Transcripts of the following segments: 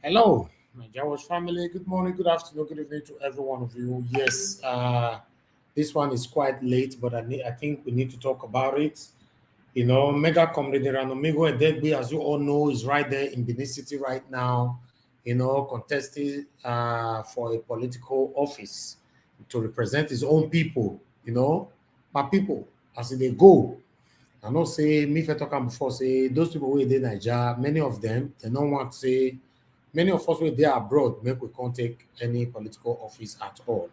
Hello, my Jawash family. Good morning, good afternoon, good evening to every one of you. Yes, this one is quite late, but I think we need to talk about it. You know, MegaComrade Ranomigo Edegbe, as you all know, is right there in Benin City right now, you know, contesting for a political office to represent his own people, you know, my people, as they go. I know say, me if I talk before, say, those people who are in Nigeria, many of them, they don't want to say, many of us were there abroad, make we can't take any political office at all.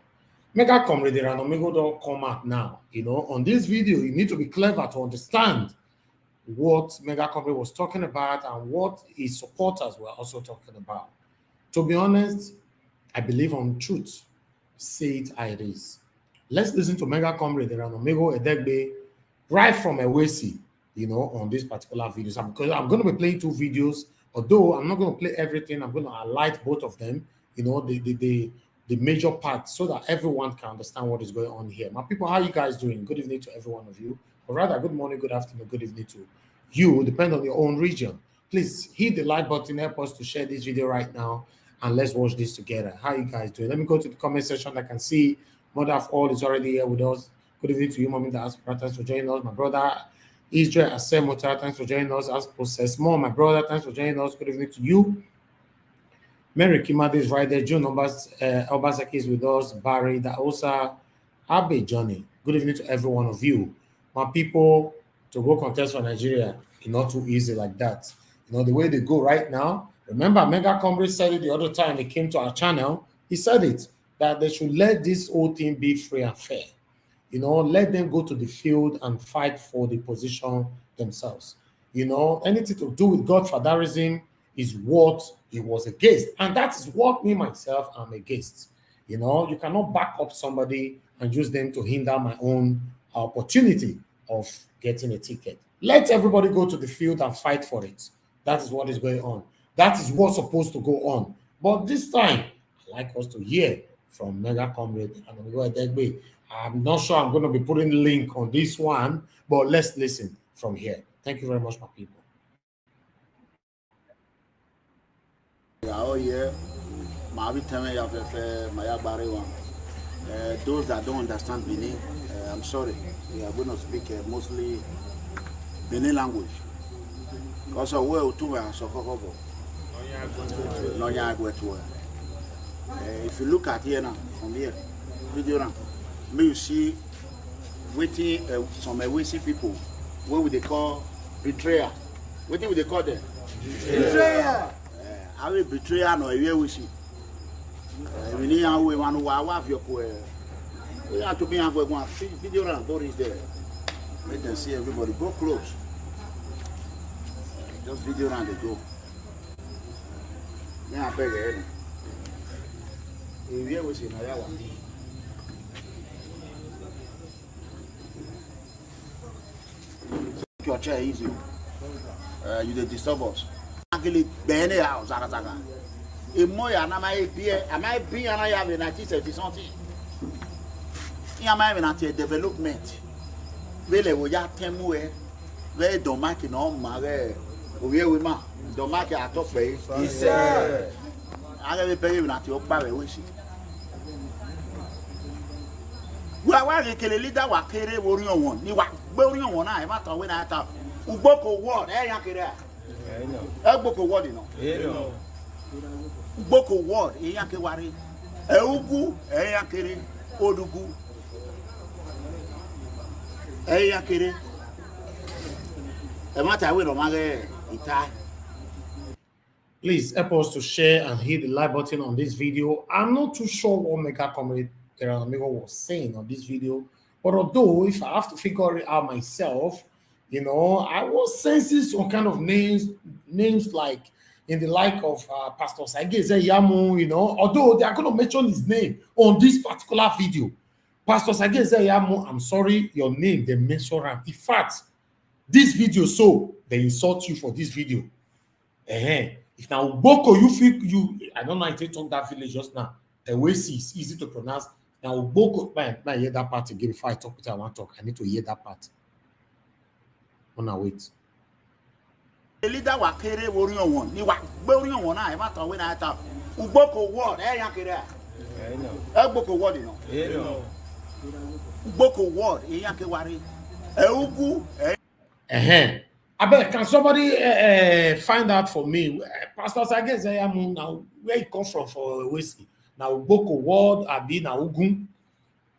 MegaComrade Ranomigo don't come out now. You know, on this video, you need to be clever to understand what MegaComrade was talking about and what his supporters were also talking about. To be honest, I believe on truth. Say it how it is. Let's listen to MegaComrade Ranomigo Edegbe right from Ewesi, you know, on this particular video. So because I'm going to be playing two videos, although I'm not going to play everything, I'm going to highlight both of them, you know, the major parts so that everyone can understand what is going on here. My people, how are you guys doing? Good evening to every one of you. Or rather, good morning, good afternoon, good evening to you, depending on your own region. Please hit the like button, help us to share this video right now, and let's watch this together. How are you guys doing? Let me go to the comment section. I can see Mother of All is already here with us. Good evening to you, Mommy. Thanks for joining us. My brother, Israel Asemota, thanks for joining us. As Process More, my brother, thanks for joining us. Good evening to you. Mary Kimade is right there. Joe Obasaki is with us. Barry, Daosa, Abe Johnny. Good evening to every one of you. My people, to go contest for Nigeria is not too easy like that. You know, the way they go right now, remember, MegaComrade said it the other time he came to our channel. He said it, that they should let this whole thing be free and fair. You know, let them go to the field and fight for the position themselves. You know, anything to do with godfatherism is what he was against. And that is what me, myself, am against. You know, you cannot back up somebody and use them to hinder my own opportunity of getting a ticket. Let everybody go to the field and fight for it. That is what is going on. That is what's supposed to go on. But this time, I'd like us to hear from MegaComrade and Edegbe. I'm not sure I'm going to be putting the link on this one, but let's listen from here. Thank you very much, my people. Those that don't understand Benin, I'm sorry. We are going to speak mostly Benin language. Because if you look at here now, from here, video now, you see waiting some Ewesi people, what would they call betrayer? What would they call them? Betrayer. I will betrayer no Ewesi. We need to we have to be able to video and board is there. Let them see everybody go close. Just video and they go. Yeah, I beg you. If you ever see your chair easy. You the disturb us. Actually, Benny house, Zagazaga. If more, I might be and I have in 1970 something. I might have a development. Really, we are 10 more. Where don't make it on my way. We ma don't make it at top pay. He said, I have a pay at your power. We are working a leader. What carry warrior one? You are burying one. I matter when I thought. Uboko word, eh, Yakira? Uboko word, you know. Uboko word, eh, Yakiwari. Eugu, eh, Yakiri. Odugu, eh, Yakiri. Please help us to share and hit the like button on this video. I'm not too sure what MegaComrade was saying on this video, but although if I have to figure it out myself, you know, I was sensing some kind of names like in the like of Pastor Sageze Yamu, you know, although they are going to mention his name on this particular video. Pastor Sageze Yamu, I'm sorry, your name, they mention him. In fact, this video, so they insult you for this video. If now Boko, you feel I don't know if they talk that village just now. The way is easy to pronounce. Now Boko, man, hear that part again before I talk with you. I want to talk. I need to hear that part. Wait. The leader wa kere worion one. Ni wa gbe orion one na e ma tan we na ta. Ugboko word e yan kere. Ugboko word you know. Ugboko word e yan ke wari. Ugu I bet, can somebody find out for me? Pastor Sageze Yamu, now where he come from for whiskey? Now Boko word Abi now Ugun.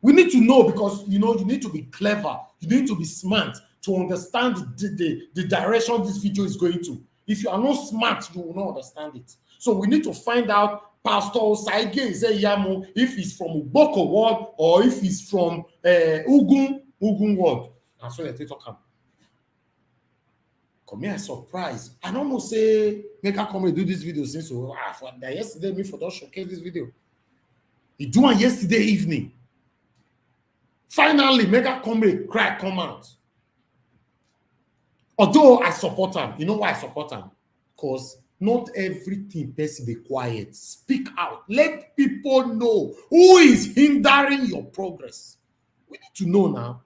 We need to know because you know you need to be clever, you need to be smart to understand the direction this video is going to. If you are not smart, you will not understand it. So we need to find out Pastor Sageze Yamu if he's from Boko word or if he's from Ugun word. That's what they talk about. Come here, surprise. I don't know, say, MegaComrade do this video since for yesterday, me for that showcase this video. He do one yesterday evening. Finally, MegaComrade cry come out. Although I support him, you know why I support him? Because not everything person be quiet. Speak out. Let people know who is hindering your progress. We need to know now.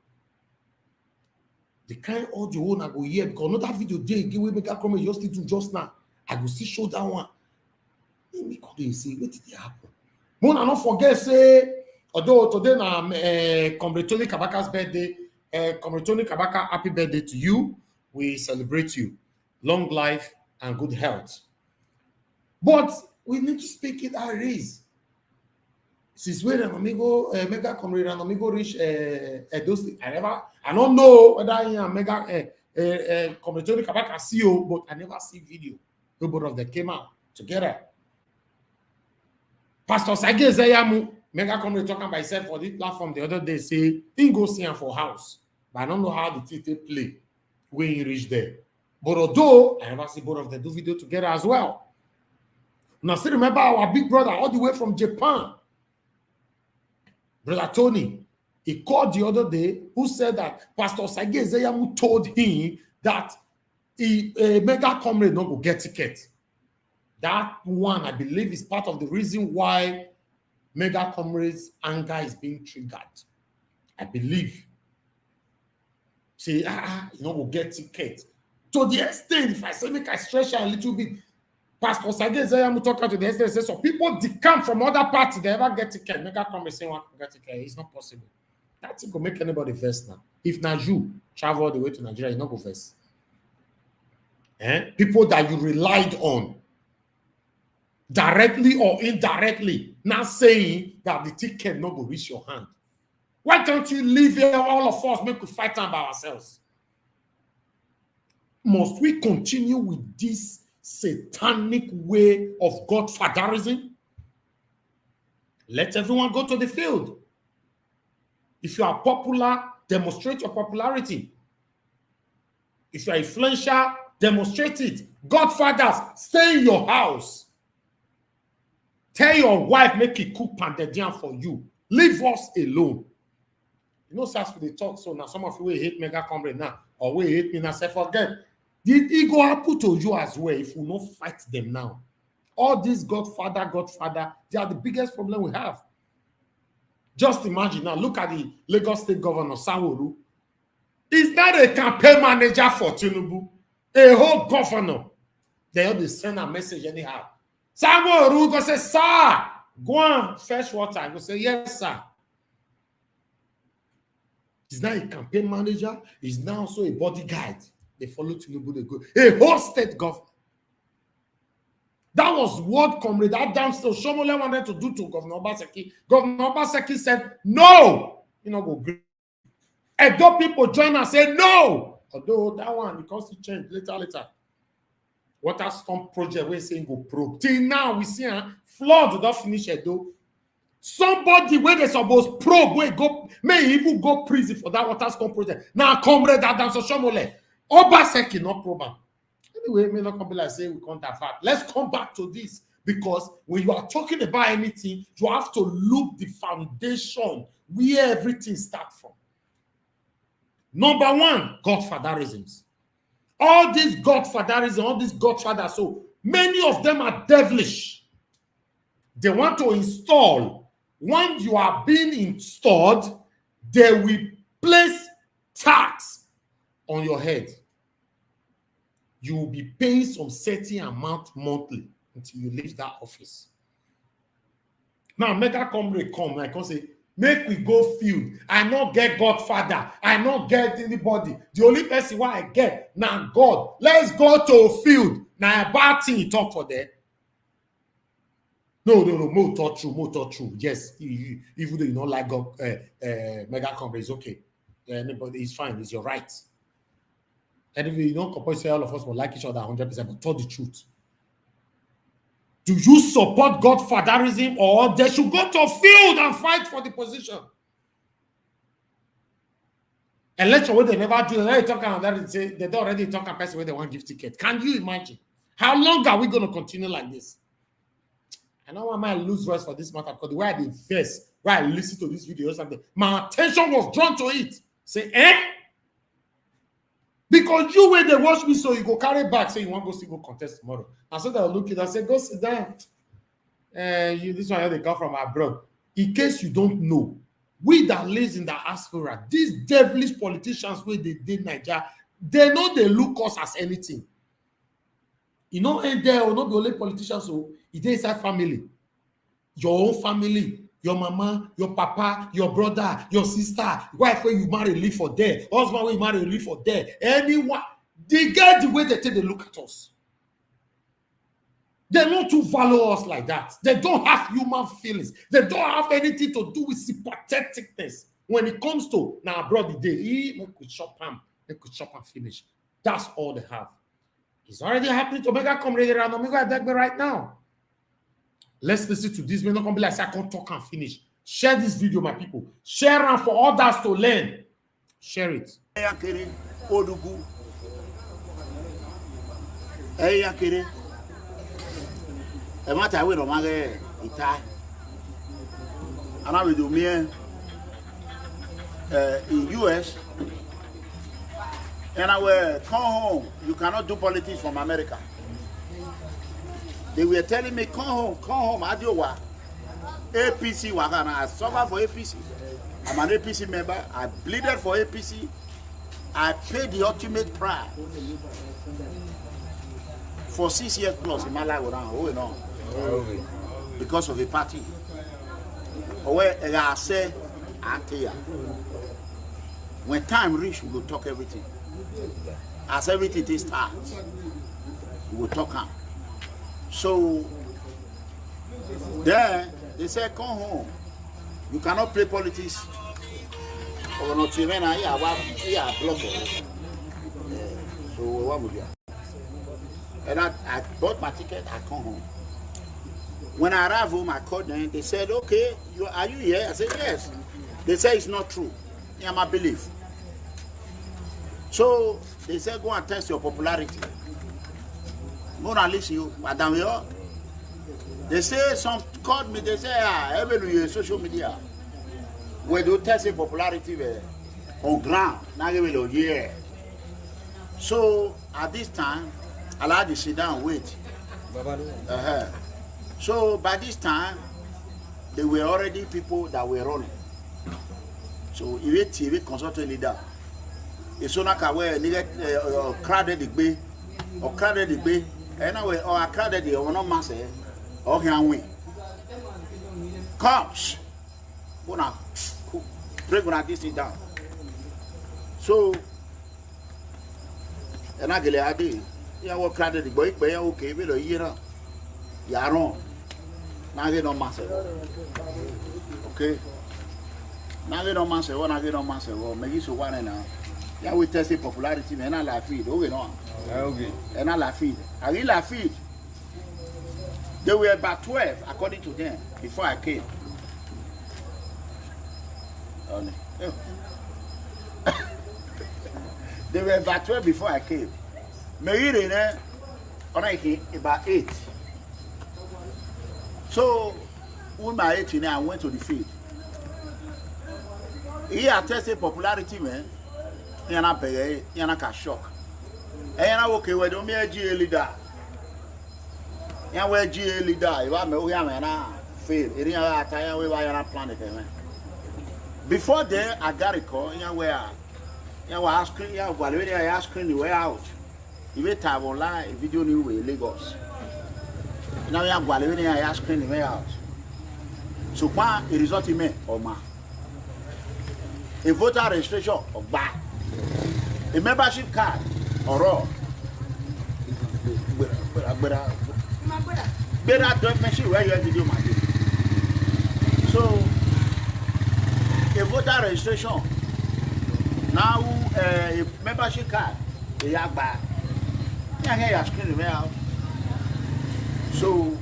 The kind audio one I go hear because another video they give MegaComrade just to just now. I go see show that one. Let me go there see what did they happen. One I not forget say although today na Comrade Tony Kabaka's birthday. Comrade Tony Kabaka, happy birthday to you. We celebrate you. Long life and good health. But we need to speak it as it is. Since when an amigo MegaComrade and amigo reach those I don't know whether I am Comrade Tony Kabaka CEO, but I never see video. Nobody of them came out together. Pastor Sageze Yamu, MegaComrade talking by himself for this platform the other day, say he go see him for house. But I don't know how the TT play when he reach there. But although I never see both of them do video together as well. Now still remember our big brother all the way from Japan. Brother Tony, he called the other day who said that Pastor Sageze Yamu told him that MegaComrade not go get ticket. That one, I believe, is part of the reason why MegaComrade's anger is being triggered. I believe. Say, you know, go get ticket. To the extent, if I say make I stretch a little bit, Pastor Sageze Yamu talking to the extent, say, so people decamp from other parties, they ever get ticket. MegaComrade saying one get ticket. It's not possible. That thing go make anybody vex now. If now you travel all the way to Nigeria, you not go vex. People that you relied on, directly or indirectly, now saying that the ticket not go reach your hand. Why can't you leave here, all of us, make we fight by ourselves? Must we continue with this satanic way of godfatherism? Let everyone go to the field. If you are popular, demonstrate your popularity. If you are influential, demonstrate it. Godfathers, stay in your house. Tell your wife, make it cook pounded yam for you. Leave us alone. You know, as we talk, so now some of you will hate MegaComrade now, or will hate me now, say forget. The ego happen to you as well if we don't fight them now. All these Godfather, they are the biggest problem we have. Just imagine now, look at the Lagos State Governor, Sanwo-Olu. He's not a campaign manager for Tinubu. A whole governor. They all send a message anyhow. Sanwo-Olu go say, sir, go and fetch water. I go say, yes, sir. He's not a campaign manager. He's now also a bodyguard. They follow Tinubu, they go. A whole state governor. That was what Comrade Adams Shomole wanted to do to Governor Obaseki. Governor Obaseki said, no. You know, go green. Edo people join and say, no. Although that one, because it changed later. Water storm project, we're saying go probe. Till now, we see flood don't finish it though. Somebody where they supposed probe, where go, may even go prison for that water storm project. Now, Comrade Adam Soshomole. Obaseki no problem. Anyway, may not come be like say we can't have fact. Let's come back to this, because when you are talking about anything, you have to look the foundation where everything starts from. Number one, godfatherisms. All these godfatherism, all these godfathers, so many of them are devilish. They want to install. When you are being installed, they will place tax on your head. You will be paying some certain amount monthly until you leave that office. Now, MegaComrade come, I can say, make we go field. I not get godfather. I not get anybody. The only person what I get, now God. Let's go to field. Now, a bad thing you talk for there. No, more talk true. Yes, even though you don't like God, MegaComrade is okay. Anybody is fine. It's your right. And if you don't compulsory, all of us will like each other 100%, but tell the truth. Do you support godfatherism, or they should go to field and fight for the position? Election where they never do, they talk about that, they don't already talk about person where they want to give ticket. Can you imagine? How long are we going to continue like this? I know I might lose voice for this matter, because the way I did first, where I listened to this video or something, my attention was drawn to it. Say, because you when they watch me, so you go carry back, say you want to go see go contest tomorrow. And so they'll look at it and say, go sit down. This one they come from abroad. In case you don't know, we that lives in the diaspora, these devilish politicians where they did Nigeria, they know they look us as anything. You know, and they will not be only politicians, so it is a family. Your own family. Your mama, your papa, your brother, your sister, wife where you marry live for there, husband where you marry live for there. Anyone, they get the way they take they look at us. They don't to value us like that. They don't have human feelings. They don't have anything to do with sympatheticness. When it comes to now, brother, they could shop and finish. That's all they have. It's already happening to MegaComrade right now. Let's listen to this. We're not going to be like, I can't talk and finish. Share this video, my people. Share it for others to learn. Share it. In US, and I will come home. You cannot do politics from America. They were telling me, come home, Adiowa. APC, I suffer for APC. I'm an APC member. I bleeded for APC. I paid the ultimate price for 6 years plus in my life. Because of a party. Where I say, when time reach, we will talk everything. As everything starts, we will talk out. So there they say, come home. You cannot play politics. Or not even block. So what would you? And I bought my ticket. I come home. When I arrived home, I called them. They said, "Okay, are you here?" I said, "Yes." They said it's not true. Yeah, my belief. So they said, "Go and test your popularity." More than least you, Madam Yo. They say some called me, they say, every social media. Where do test your popularity on ground. Now yeah. So at this time, I allowed to sit down and wait. So by this time, there were already people that were running. So if TV consultant leader, it's not crowded the bay or crowded the bay. Anyway, or I crowded the one master or can win. Cops, wanna break when I sit down. So, and I get the idea. Yeah, what crowded the boy, but okay, we'll hear Yaron. Now they don't master. Okay. Now they don't master. What I get on master. Well, maybe so one now. Yeah, we test popularity, and I laugh it. Okay, no. Okay. And I laugh it. I really laugh it. They were about 12, according to them, before I came. They were about 12 before I came. Maybe about 8. So, when my 18, I went to the field. He attested popularity, man. Yana pay, yana ka shock. Yana okay, we don't be a GA leader. Yana we GA leader. You are me, we are na fail. Iriya ataya we yana plan it, man. Before then, I got a call. Yana we are. Yana we asking. Yana we are asking the way out. You will have online video new way Lagos. Now we are asking the way out. So, what it result in me or ma? A voter registration or back. A membership card or all. Better don't mention where you have to do my day. So, a voter registration. Now, a membership card. A yak back. Yeah, you're screening me out. So,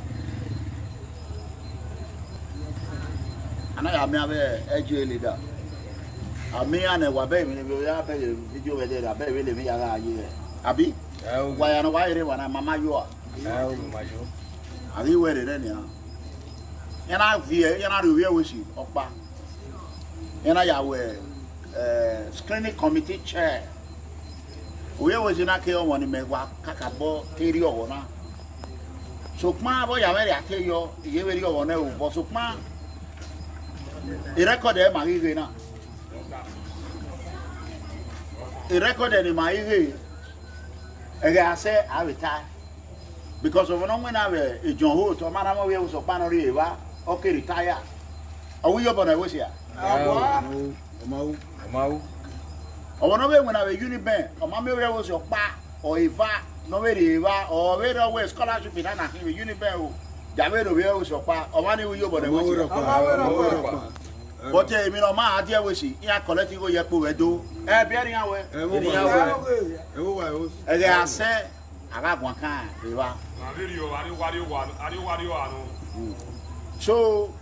and I am a GA leader. I mean, I never baby, we are paying video with it. I bet really me a year. Abi, why and why when I'm Mama you are? Are you wearing it anyhow? And I fear, and I will with you, Opa. And I wear screening committee chair. We always in a care when you make Kakabo, Terry or not. So, my boy, I tell you, you very on no, but so, ma, the record there, my now. He recorded in my ear. I said, I retire. Because of when I have a John Hood, or Madame was a panel, okay, retire. Are we up on a wish here? Or when I have a unibank, or Mamma was your back, or Eva, nobody Eva, or where away scholarship in Anna, unibank, David was your back, or money with you, but I was. But I mean, my idea was he, yeah, collecting what you put do. Bearing away. As I said, I got one kind. So,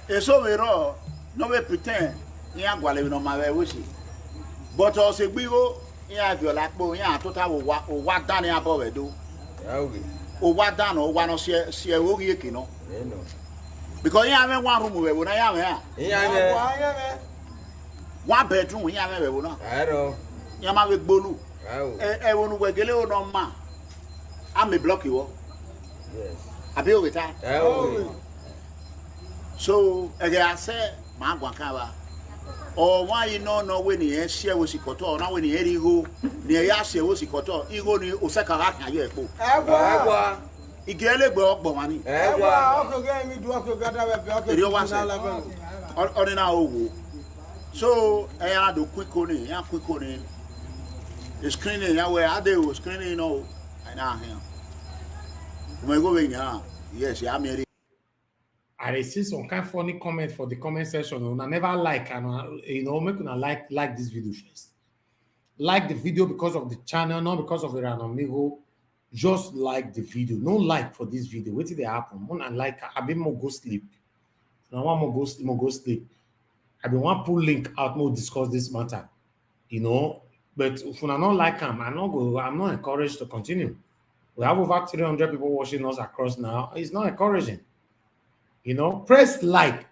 it's over all. No way pretend. Yeah, while on my way with you. But also, we go, yeah, if you like, yeah, total what done above it do. Or what done, or one of see a wood, you know. Because you have one room when I am here. One bedroom, we have a one. I know. Yama Bolu. I want to get a on ma. I may block you. Yes. I be with that. So, again, I said, Magwakawa. Or why you know when he share with Sikoto, now when he had go near Yasia was Sikoto, he go to Osaka. He get a block money. So I had a quick on it, the screening, where I do screening, no, and I am. When going, yes, I'm here. I see some kind of funny comment for the comment section. And I never like, and make una like this video first. Like the video because of the channel, not because of the amigo. Just like the video. No like for this video. What did they happen? When I like, I be more go sleep. Now I want more go sleep. I be want pull link out more discuss this matter. But if I not like them, I'm not encouraged to continue. We have over 300 people watching us across now. It's not encouraging. Press like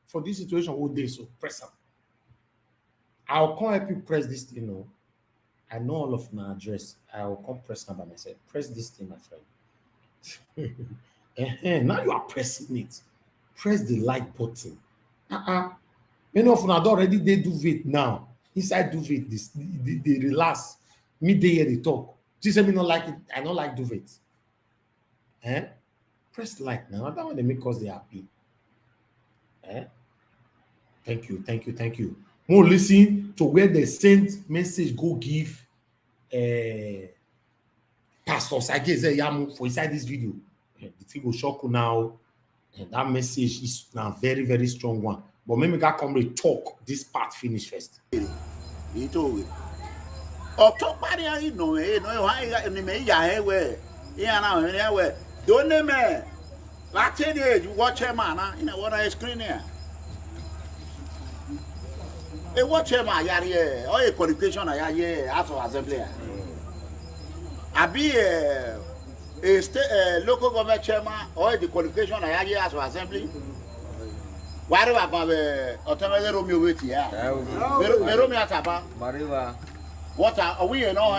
for this situation all day. So press up. I'll come help you press this, I know all of my address. I will come press them by myself. Press this thing, my friend. Now you are pressing it. Press the like button. Many of them already they do it now. Inside do it, they relax. Midday here they talk. You say me not like it. I don't like do it. Press like now. That one they make us they happy. Thank you. More listen to where they send message go give Pastor Sage Yamu for inside this video. The thing will shock you now. And that message is now very, very strong one. But maybe MegaComrade talk this part finish first. ito October ya no ha ni me ya hewe ya na he hewe don't me last day you watch him na ina what I screen here e watch him ya here o qualification ya here as of assembly abi a state local government chairman or the qualification ya here as of assembly why do I have automatic Romeo wait here Romeo ataba Mariva. What are we, you know?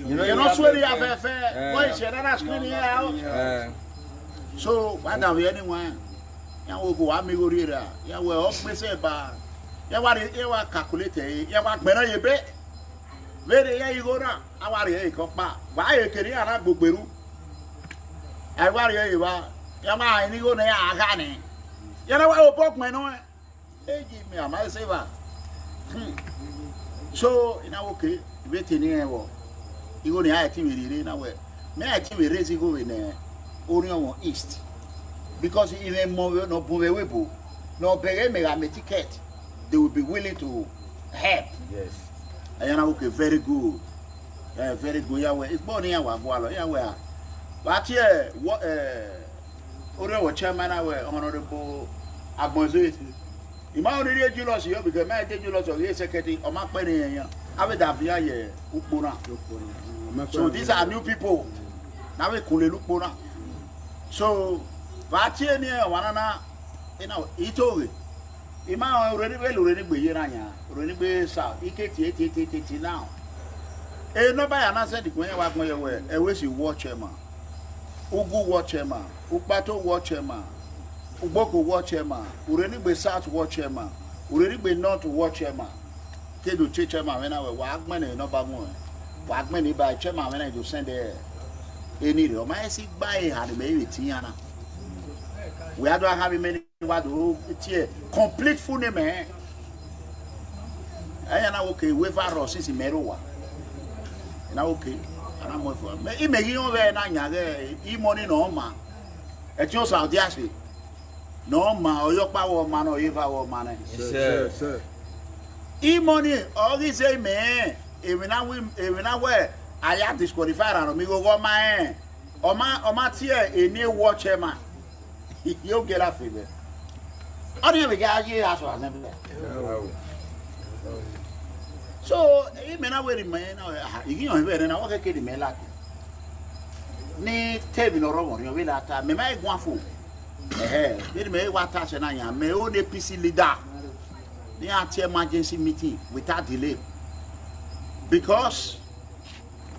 You're not swearing up fair. Why is that screen here out? So, why don't we anyone? You will go Amigorira. You will up me say, but you are calculated. You are better, you bet. Very here you go now. I want to come back. Why you can hear that book? I want to hear you. You might go near Agani. You know what? Book my no. Hey, give me a my saver. So, in our okay, waiting here, you go near TV now. May I TV raise you go in Orion East because even more no Buvebo, no pay me ticket, they will be willing to help. Yes. And okay, very good. Very good. Yahweh, it's born here, Yahweh. But here, what Orion chairman, Honorable Abonzo. You already get you lost here because my take you lost of your secretary or my penny. I will have here. So these are new people. Now we could look for. So, but here near one another, you know, it's over. You might already be here, already be south. He get now. Eh, nobody answered the way I was away. I wish you watch him. Ugu watch him. Upato watch him. Uboko watch him, Ureni be South watch him, Ureni be North watch him. Kedu Chema when I were Wagman and Nobamu. Wagman by Chema when I do send there. Any of my sick by had maybe Tiana. We are not having many what complete full name. I am okay with our Rossi Meroa. And okay, and I'm with her. He may you over and I money no man. At your South Yashi. No man, or your power man, or if our money. Sir. E money, all this say, man, even I wear, I have disqualified and me go my or my tear a new watcher man. You get a figure. I never got you as well. So, even I wear the man, you know, and I want to get the man like ni table or wrong, you will at me, my one fool. Did me what touch and I am my own APC leader. They are emergency meeting without delay. Because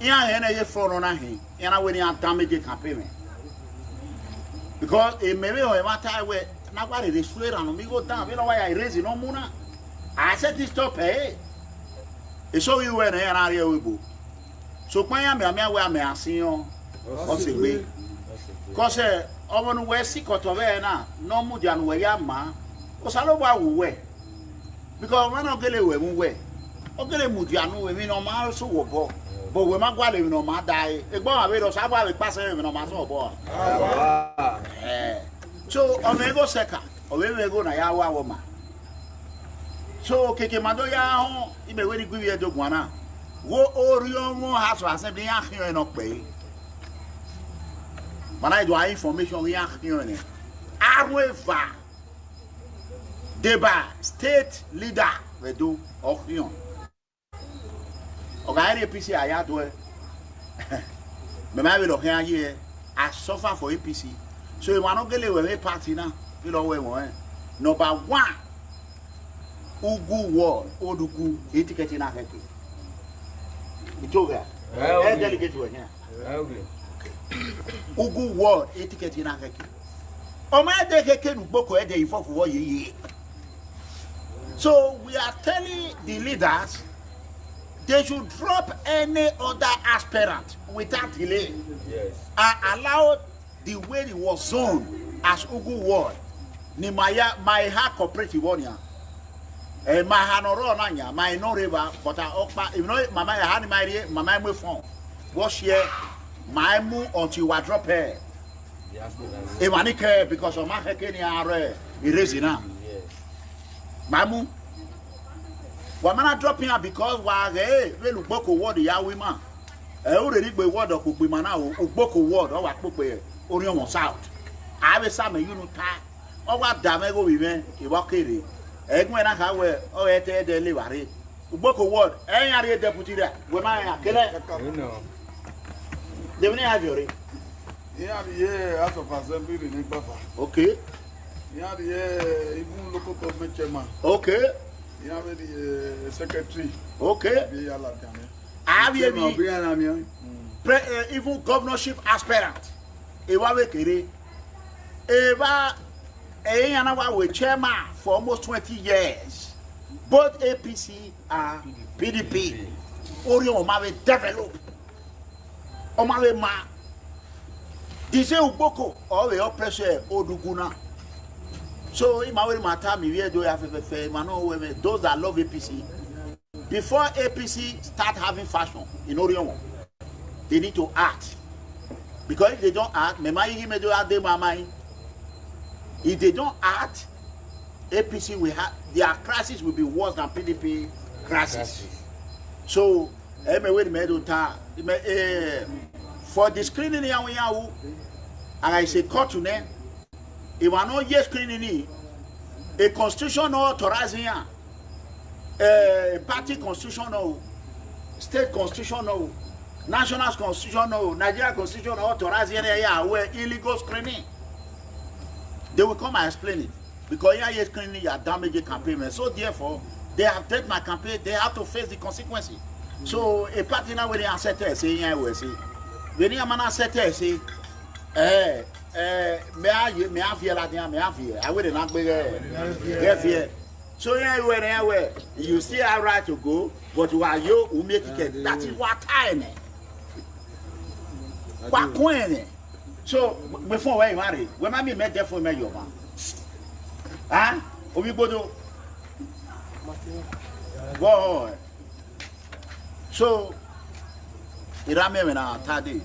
a fraud on him, and I will damage campaign. Because it may be a time where nobody is swear on me go down. You know why I raise it no more? I said this stop pay. It's so you were an area we go. So why am I where may I see you? What's the way? Because Oman we sick out of na no more than we are man. Osaloba we because when I get away, we okay, Mudiano, we no man so wo but we might go no man die. A bomb away us about the passing no man so boy. So Omego Seka, or we go na yawa woman. So Keke Madoya, he may very good year to Guana. Wo Orion has to assembly here no pay. But I do information we are hearing. However, the state leader we do opinion. Okay, APC I do it. Me may look here. I suffer for APC. So you want to get away party now? You know where we number one. Ugu war, Odugu, etiquette in Africa. It's over. Delegate to here. Ugu war, etiquette in Africa. O my decade boko e dey for ye. So we are telling the leaders they should drop any other aspirant without delay. Yes. And allow the way it was zoned as Ugu ward. Ni my cooperative one ya. My hanoro nanya, my no river, but I okpa. You know, mama had my phone. Wash here, my move until I drop here. If I care because of my Kenya are erasing now. Mamu, Wamana dropping her because we look back word ya woman. Already be word of Kubimana or book word or what book Orion was out. I have some you know tie. Or what damego women, you walk in. Egg when I have oh, at the delivery. Book word, any deputy that. When I know. They will have your. Yeah, out of assembly in Buffer. Okay. Yeah, even local government chairman. Okay. Yeah, the secretary. Okay. Have you even governorship aspirant? Ewa kere. Ewa with chairman for almost 20 years. Both APC and PDP. Orion Omave develop. Omave ma. Dise uboko or the oppressor Oduguna. So in my matter, me do have those that love APC. Before APC start having fashion in Orion, they need to act. Because if they don't act, if they don't act, APC will have their crisis will be worse than PDP crisis. So for the screening, and I say court to them. If I know yes screening, a constitution authorizing a party constitutional, state constitutional, national constitutional, Nigeria constitution authorizing where illegal screening. They will come and explain it. Because here screening you are damaging campaign. So therefore, they have taken my campaign, they have to face the consequences. So a party now when they are set say yeah we say. When you man set say me I feel like I will not be here. So yeah, you still have right to go, but while you will make it, that is what time. What coin? So before we marry, when I met there for me, your man. Huh? We go to boy. So it rame na tadi.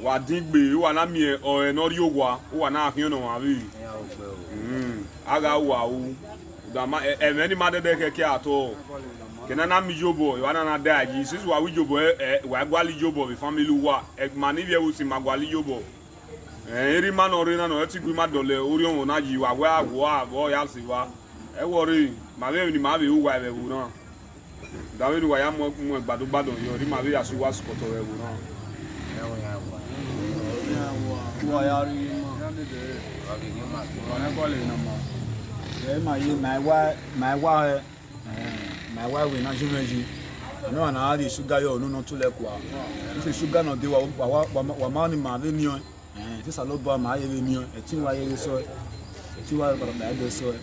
Wa digbe wa na mi o enori ogwa wa na ahun no wa bi aga wa u da ma many ma de keke ato kena na mi jobo wa na da ji sis wa wi jobo wa gwali jobo bi family wa ma ni bi e wo si ma gwali jobo eri ma no ri na no eti gwi ma dole ori on na ji wa wa bo ya si wa e wori ma be ni ma be u wa be wu na da we ni wa ya mo gbado yo ri ma be ya si wa skoto we wu na my wife will not you. I know an hour sugar you no to let go. If you sugar not do what money my venue, and this a lot by my venue, a 2 wire so, a 2 wire but I so,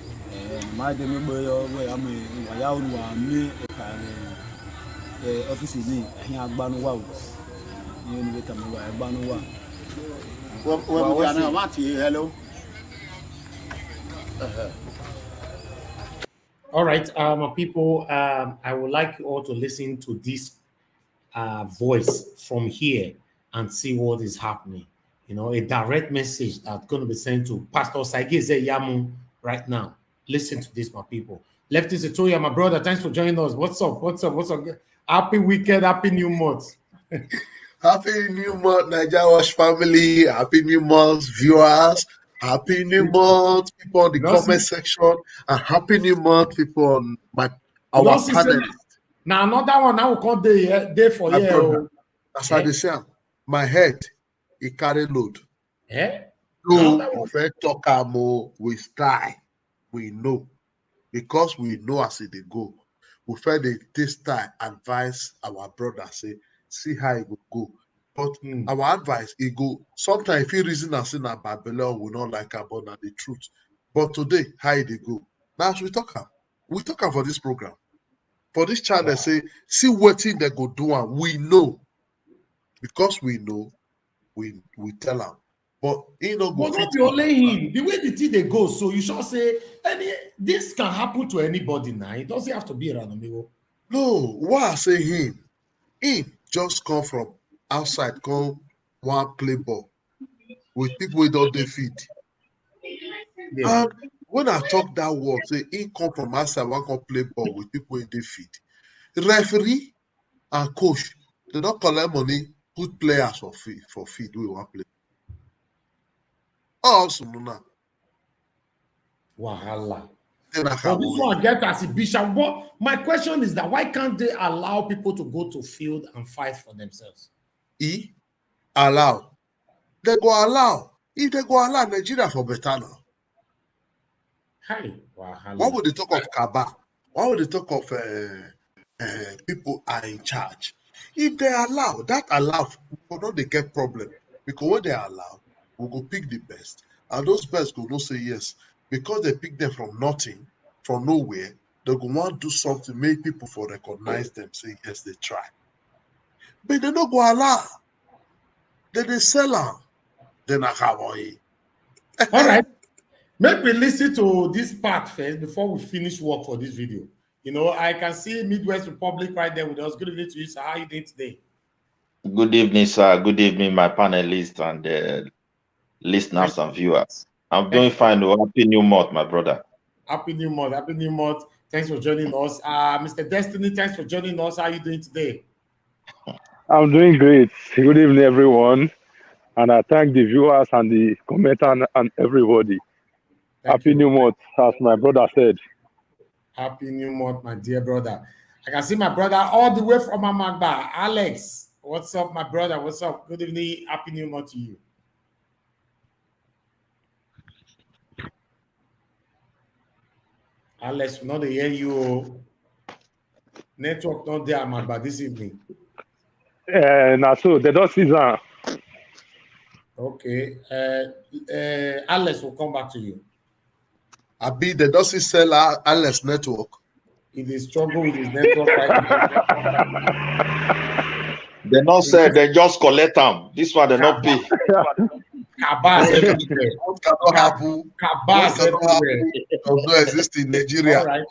my demi boy away. I mean, I me office is me, I have ban wow. You know, come away, ban wow. Hello. All right, my people, I would like you all to listen to this voice from here and see what is happening. You know, a direct message that's going to be sent to Pastor Saigeze Yamu right now. Listen to this, my people. Lefty Zetoya, my brother, thanks for joining us. What's up? What's up? What's up? Happy weekend, happy new month. Happy New Month, Nigeria Watch family. Happy New Month, viewers. Happy New Month, people in the comment section. And Happy New Month, people on our panel. Now, another one, I will call day for you. That's how they say, my head, it carry load. No, if I talk more with style, we know. Because we know as they go. We felt this time advise our brother, say, see how it will go. But our advice, it go. Sometimes if you reason as in a Babylon, we not like about the truth. But today, how it go. Now as we talk for this program. For this channel, say, see what thing they go do and we know. Because we know, we tell them. But he not go. But not be only him. The way the thing they go, so you should say this can happen to anybody now. It doesn't have to be around amigo. No, why I say him? He just come from outside, come one play ball with people without their feet. Yeah. And when I talk that word, say he come from outside, one can play ball with people in the field. Referee and coach, they don't collect money, put players for feed we want play. Also, no. Wahala. Then I But can this one get as a bishop. But my question is that why can't they allow people to go to field and fight for themselves? Allow. They go allow. If they go allow, Nigeria for better now. Hi, wahala. Why would they talk of Kaba? Why would they talk of people are in charge? If they allow, that allow, we know they get problem. Because when they allow, we go pick the best. And those best go not say yes. Because they pick them from nothing, from nowhere, they go want to do something, make people for recognize them, say yes, they try. But they don't go allow. Then they sell them. Then I have All right. Maybe we listen to this part first before we finish work for this video. You know, I can see Midwest Republic right there with us. Good evening to you, sir. How are you doing today? Good evening, sir. Good evening, my panelists and listeners and viewers. I'm doing fine. Happy New Month, my brother. Happy New Month. Happy New Month. Thanks for joining us. Mr. Destiny, thanks for joining us. How are you doing today? I'm doing great. Good evening, everyone. And I thank the viewers and the commenters and everybody. Happy New Month, as my brother said. Happy New Month, my dear brother. I can see my brother all the way from Amagba. Alex, what's up, my brother? What's up? Good evening. Happy New Month to you. Alex, we not hear you. Network not there, Amagba, this evening. Now, so they don't see that. Okay. Alex will come back to you. Abi, they don't sell Alex network. He is struggle with his network right now. They not say they just collect them. This one they not pay. Cabas everywhere. What cannot happen? Cabas everywhere. Does not exist in Nigeria. All right.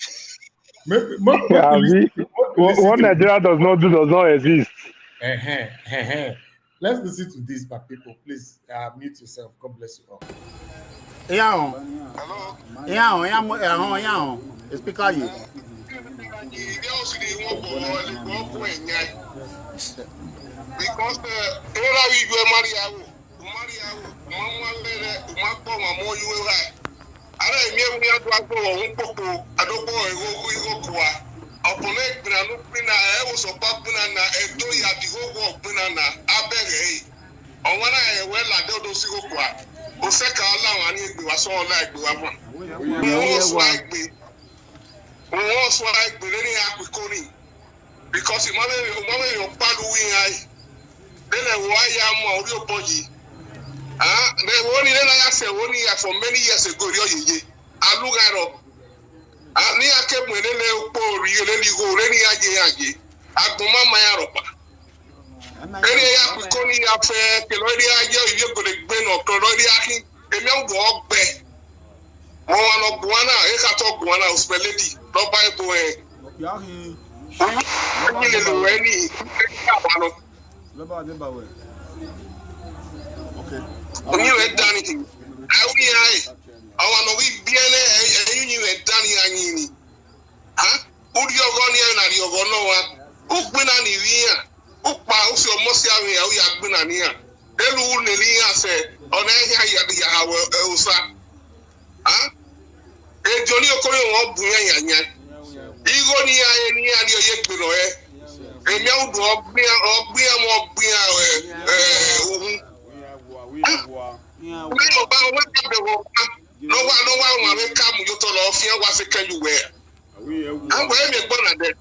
What Nigeria does not exist. Let's listen to this, my people. Please mute yourself. God bless you all. Hello. Speaker you. Because era we go Maria mama lere umako mamo you right. Ara emi emi adu agbo ohun popo adogbo ego kwa. Opone gbina no gbina e wo so pa gbina na edo ya di gogo gbina na abere yi. Onwa na e we la de odo si go kwa. O se ka Olorun ani egbe wa so ola egbe wa mo. O so egbe ni akukoni. Because imame yo palu wi ai. Dele wa ya mo ori opoji. They only for many years ago, Alugaro. Ni akemwele upo rioleli go reni aje. Aguma mayaropa. Eri ya kukoni ya fe kelori aje ibi go le gbe no kelori akin emi o go ogbe. Won wa no buana e ka to buana uspeledi do bible e. Ni le lo eni ka wa no. Okay. You went down it. I want to be you went down here. Huh? Who do you go near and you go no one? Who been on the year? Who pass your most young here? We have been on here. Then who Nelia said, on a our Elsa. Huh? A Johnny Okoyo won't bring any. You go near any and you're yet below it. A young dog be no one will come you to law fear was a can you wear. I'm wearing a bonnet.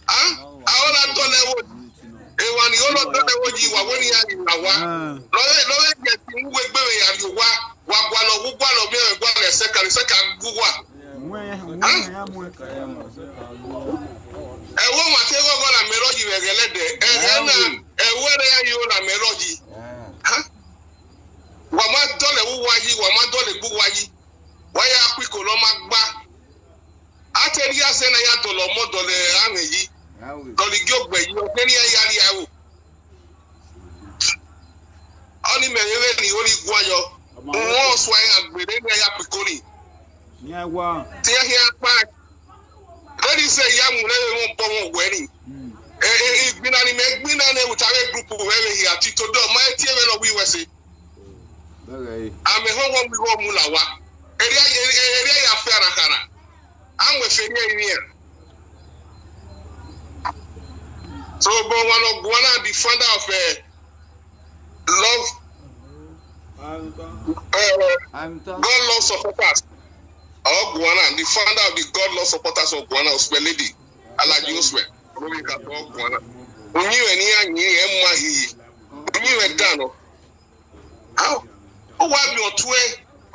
I don't know what you don't know what you are when you are in a while. No, get you with Berry and you walk one of me and one a second go what. A woman take over a melody and then where are you on a melody? Wama dole buwayi waya kwiko lo magba ateri ase na ya dolo mo dole ameyi dole giogbe yi o keni yari awo oni merere ni ori gwayo won so ya gbere ni ya kwiko ni Tia here back. Let me say Yamu never won't wedding. It's been an immense with a group of where he had Tito do my TV we were say. I'm a home we go Mulawa. Area Farahana. I'm with here. So, but one of the founder of God Love Supporters. Oh, Guana, the founder of the God Love Supporters of Guana, Oswe Lady, Alaji Oswe. We got Guana. We knew any done. How? Oh, why you two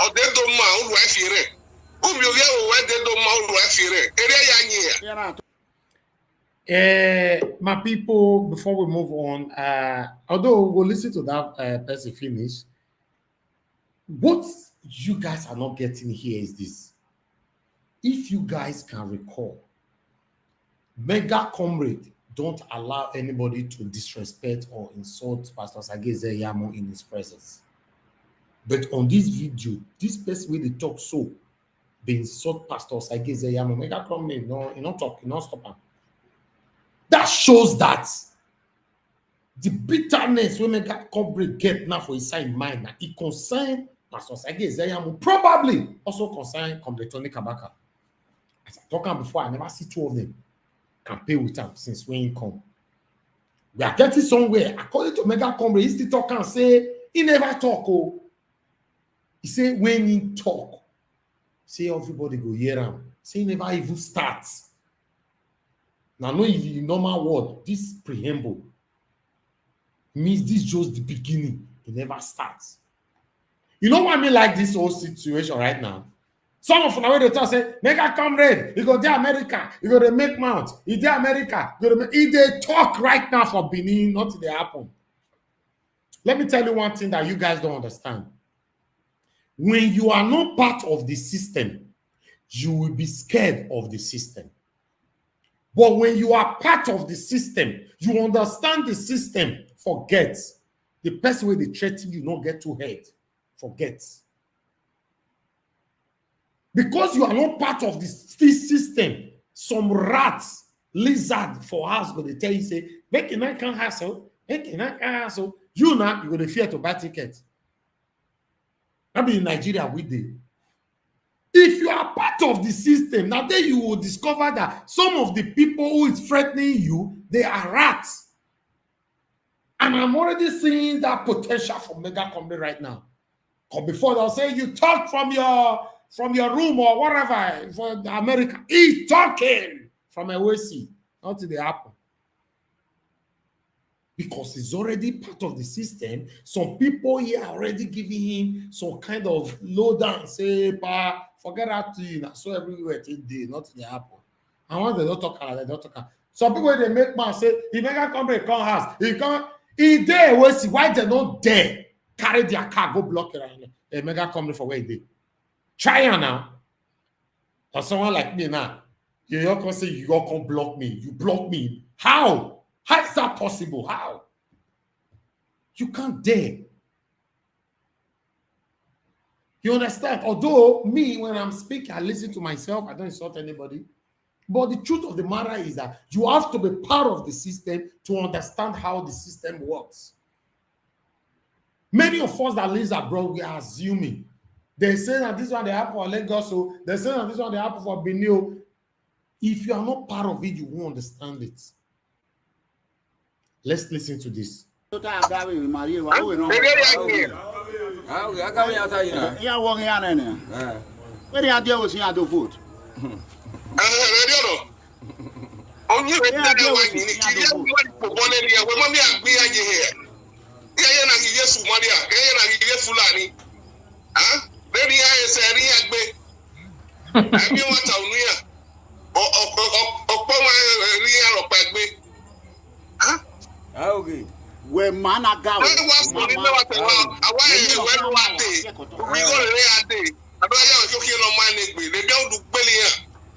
or they don't mind who I fear it? Who you hear where they don't mind who I fear it? Area my people, before we move on, although we'll listen to that person finish, what you guys are not getting here is this. If you guys can recall, MegaComrade don't allow anybody to disrespect or insult Pastor Sage Zeyamo in his presence. But on this video, this person will talk so, they insult Pastor Sage Zeyamo. MegaComrade, no, you not talk, you not stop him. That shows that the bitterness when MegaComrade get now for his side mind, that it concern Pastor Sage Zeyamo, probably also concern Comrade Tony Kabaka. As I talked before, I never see two of them campaign with him since when he come. We are getting somewhere. According to MegaComrade, he still talk and say he never talk. Oh, he say when he talk, say everybody go hear him. Say he never even starts. Now, no, in the normal word, this preamble means this just the beginning. It never starts. You know what I mean? Like this whole situation right now. Some of them they talk say, MegaComrade, you go to America, you go to make mount, you go to America, you go to if they talk right now for Benin, nothing they happen. Let me tell you one thing that you guys don't understand. When you are not part of the system, you will be scared of the system. But when you are part of the system, you understand the system, forget. The person where they threaten you not get too head, forget. Because you are not part of this system, some rats, lizard for us, but they tell you, say, make it not can hassle, make it not can hassle. You now, you're going to fear to buy tickets. I mean, in Nigeria, we did. If you are part of the system, now then you will discover that some of the people who is threatening you, they are rats. And I'm already seeing that potential for MegaComrade right now. Because before they'll say you talk from your room or whatever for America. He's talking from a WC, not to the Apple. Because he's already part of the system. Some people here are already giving him some kind of lowdown, say, pa, forget that to you. So everywhere today, not to the Apple. And once they don't talk, they don't talk. Some people they make man say, he MegaComrade come house. He there, why they don't dare carry their car, go block it and MegaComrade for where they. Try it now. Or someone like me now, you can say you can block me. You block me. How? How is that possible? How? You can't dare. You understand? Although me, when I'm speaking, I listen to myself. I don't insult anybody. But the truth of the matter is that you have to be part of the system to understand how the system works. Many of us that live abroad, we are assuming. They say that this one they happen for Lagos, so they say that this one they happen for Benin. If you are not part of it, you won't understand it. Let's listen to this. Okay. Where mana go?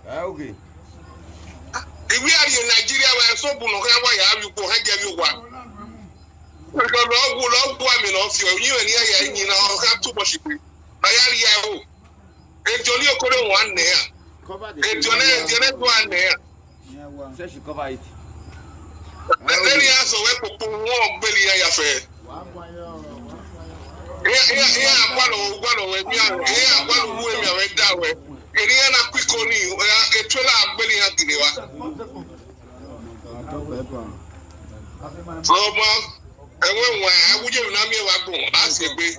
Okay. If we are in Nigeria, we are so bull. You go and give you one. Because you and you know, have too much. Ejoli okoro one there. Cover the Ejole one there. Say she cover it. Then he has a weapon for one belly affair. Here, one of me, went that way. Eliana quick on you, a trailer belly at the so, and when I would have Nami Wagon, ask a bit,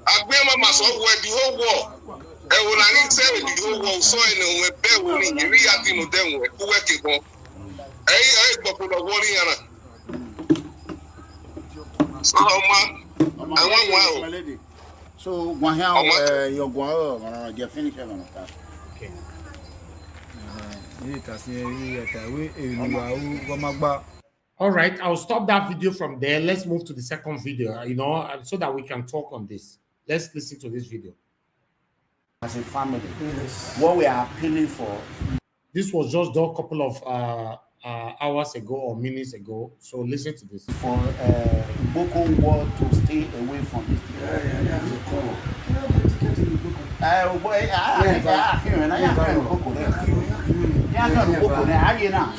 I blame myself where the whole war. And when I need to say the whole war, so I know when they're winning, you reacting with them, who work it on. I but the warrior. So, I want one. So, one here, your guava, get finished. Okay. All right, I'll stop that video from there. Let's move to the second video, so that we can talk on this. Let's listen to this video. As a family, what we are appealing for. This was just done a couple of hours ago or minutes ago. So listen to this. For Boko world to stay away from this.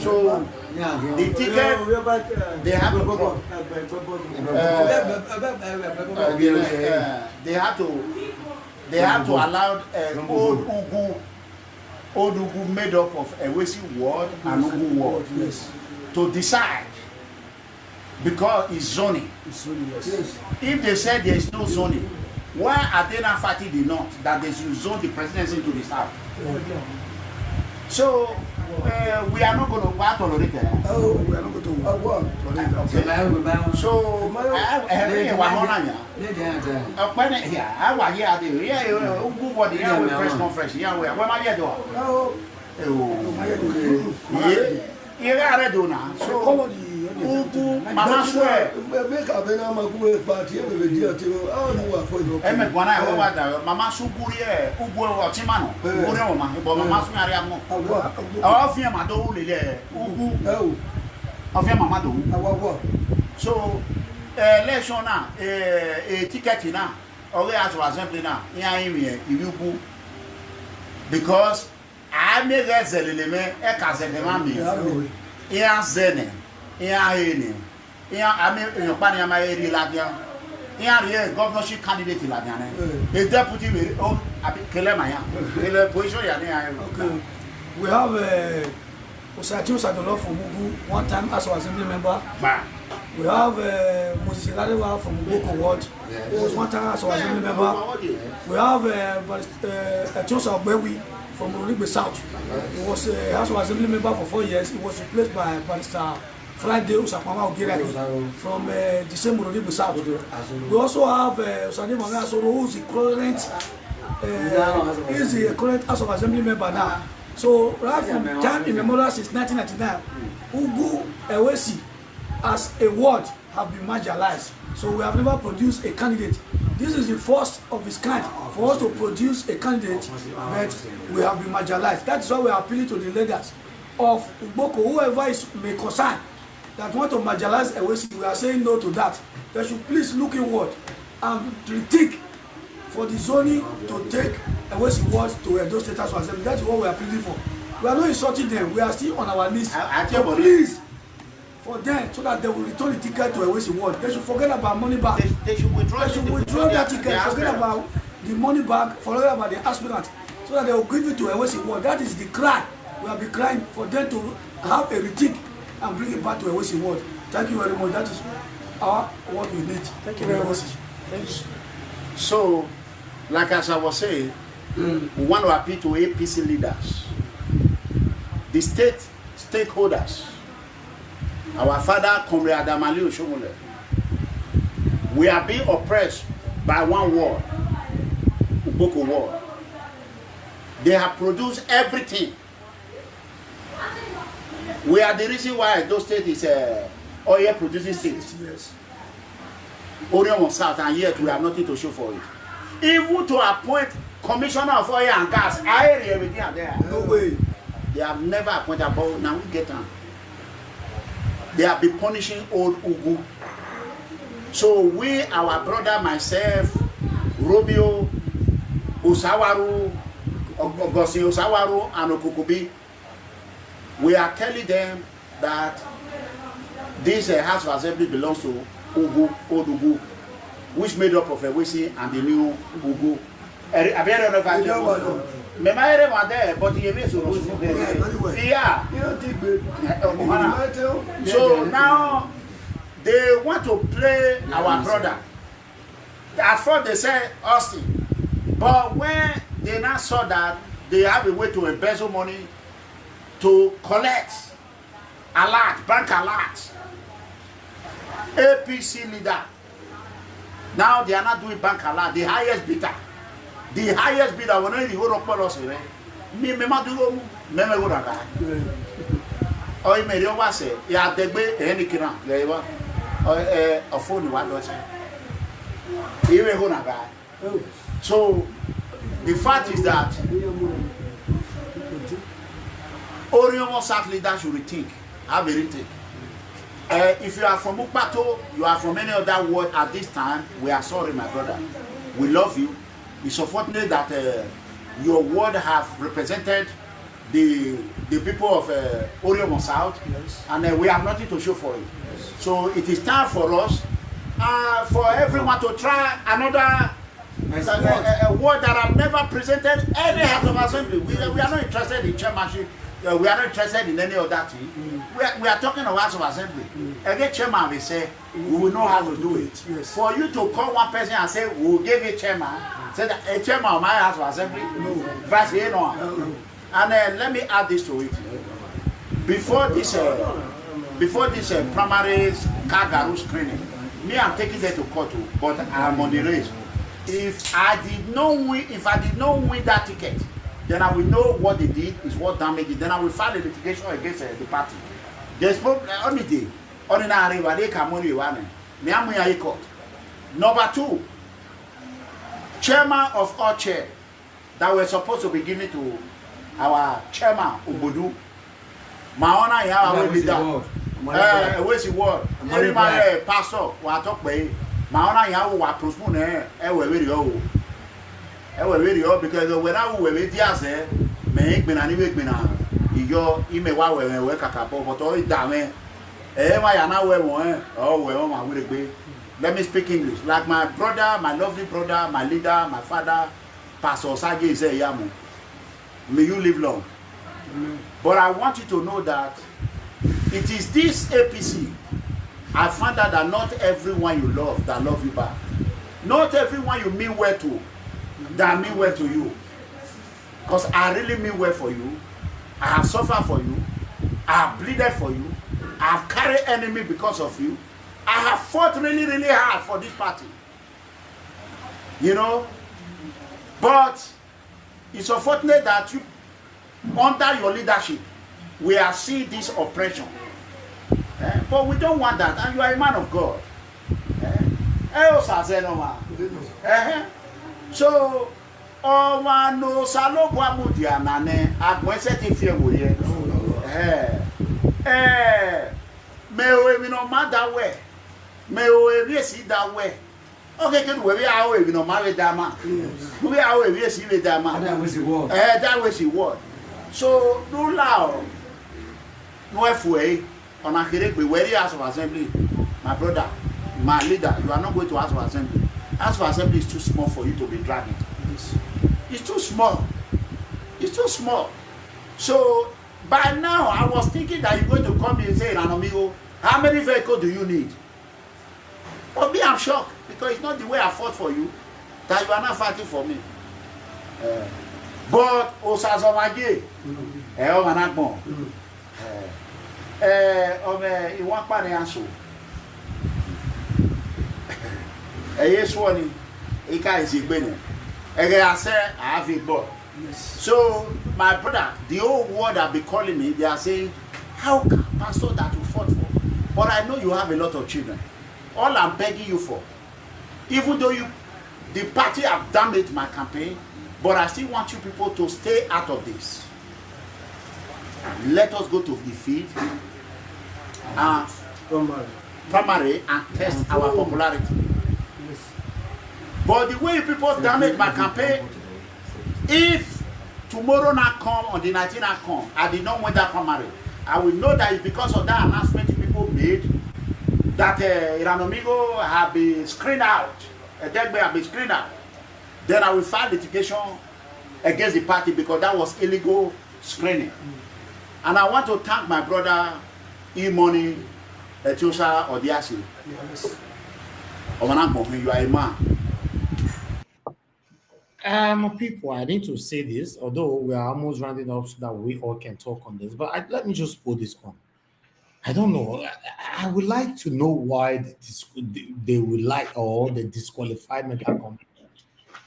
So the ticket they have they have to allow old Ugu made up of Ewesi ward and Ugu ward to decide, because it's zoning. Yes. If they said there is no zoning, why are they not fighting the north that they should zone the presidency to the south? So we are not going to tolerate it. Oh, we are not going to okay. So press conference. So Mama swear. Mama Suburie, Ubu Timano, Mama Sumariamo. Of your Mado, Ubu of your Mamado. So, let's show now a ticket now, or we have to assembly now. Here, because I may get the element, a Casemami, here, Zene. Here, I mean, your Panama area, here, governorship candidate in Ladiana, a deputy with Kelemaya, okay. We have a Osatius at the law from Mugu, one time as our assembly member. We have Moses Ladewa from Boko Ward, who was one time as our assembly member. We have a Chosa Bewi from Urugbe South. He was a House of Assembly member for 4 years. He was replaced by Barrister Friday Usapama Ogirani from the same Urugbe South. We also have Osani Mame Asoro, who is the current House of Assembly member now. So right from time immemorial since 1999, Ugu Ewesi as a ward have been marginalized. So we have never produced a candidate. This is the first of its kind for us to produce a candidate, but we have been marginalized. That's why we are appealing to the leaders of Ugboko, whoever is may concern that want to marginalize Ewesi. We are saying no to that. They should please look inward and critique for the zoning to take Ewesi wards to Edo State House of Assembly. That's what we are pleading for. We are not insulting them. We are still on our list. So please, for them, so that they will return the ticket to Ewesi ward. They should forget about money back. They should withdraw that ticket. Forget about the money back. Forget about the aspirant, so that they will give it to Ewesi ward. That is the cry. We have been crying for them to have a retake and bring it back to Ewesi ward. Thank you very much. That is what we need. Thank you very much. So, like as I was saying, we want to appeal to APC leaders, the stakeholders, our father, Comrade Adamali Oshomole. We are being oppressed by one ward, Uboko ward. They have produced everything. We are the reason why those state is oil producing state. Yes. Orion South, and yet we have nothing to show for it. Even to appoint commissioner of oil and gas, I hear everything are there. No way. They have never appointed, but now we get them. They have been punishing old Ugu. So we, our brother, myself, Romeo, Osawaru, Ogosi Osawaru, and Okukubi, we are telling them that this House of Assembly belongs to Odugu, which made up of Ewesi and the new Ugu. I don't know if I know. Me maire wa there, but you may so yeah. So now they want to play our brother. At first they said Austin, but when they now saw that they have a way to embezzle money to collect alert, bank alert, APC leader. Now they are not doing bank alert, the highest bidder. The highest bidder when the whole of policy, me ma do me go na. O me ri o wa se ya degbe eni kiran le wa o phone wa do se. E me go na ga. So the fact is that Orion South leader should rethink, have a rethink. If you are from Ukpato, you are from any other word at this time, we are sorry, my brother. We love you. It's unfortunate that your word have represented the people of Orion South, yes. And we have nothing to show for it. Yes. So it is time for us, for everyone to try another a word that have never presented any House of Assembly. We are not interested in chairmanship. We are not interested in any other thing. We are talking of House of Assembly. Again, chairman will say, we will know how to do it. Yes. For you to call one person and say, we will give you chairman, say that a chairman of my House of Assembly, no. And let me add this to it. Before this primaries Kagaru screening, me I'm taking that to court, but I'm on the race. If I did not win that ticket, then I will know what they did is what damaged it. Then I will file a litigation against the party. There's only day. Ordinary they come only one. Me am in court. Number 2, chairman of all chair that were supposed to be given to our chairman Obodu. Maona ya we leader. Where's the word? Every man pastor wa talk by. Maona ya wa postpone we very old. Because when I was with you, say, me been an even you ime wa we kakapo, but all it down eh. My yana we oh we my will be. Let me speak English. Like my brother, my lovely brother, my leader, my father, Pastor Sage say yamu. May you live long. But I want you to know that it is this APC. I found out that not everyone you love that love you back. Not everyone you mean well to that mean well to you. Because I really mean well for you. I have suffered for you. I have bleeded for you. I have carried enemy because of you. I have fought really, really hard for this party. You know? But it's unfortunate that you, under your leadership, we are seeing this oppression. But we don't want that. And you are a man of God. So, no salo mudia nane agwese fie woye. Me we no mother we. Me we see that way. Okay, can we are we no marry dama. We are we see the dama. That was the word. That was the word. So, no lao. No way on a headache we were House of Assembly. My brother, my leader, you are not going to House of Assembly. House of Assembly is too small for you to be dragging. It's too small. It's too small. So by now I was thinking that you're going to come and say, Amigo, how many vehicles do you need? For me, I'm shocked because it's not the way I fought for you that you are not fighting for me. But Osazomage, I said, I have a boy. So, my brother, the whole world have been calling me. They are saying, how can pastor that you fought for? But I know you have a lot of children. All I'm begging you for, even though the party have damaged my campaign, but I still want you people to stay out of this. Let us go to the field primary and test our popularity. But the way you people damage my campaign, If tomorrow not come on the 19th not come, I did not want that Comrade. I will know that it's because of that announcement people made that Iranomigo have been screened out. Degbe have been screened out. Then I will file litigation against the party because that was illegal screening. And I want to thank my brother E-Money Etiosa Odiasi. Yes. You are a man. People, I need to say this, although we are almost rounding up so that we all can talk on this, but let me just put this on. I don't know. I would like to know why they would like, or they disqualified MegaComrade.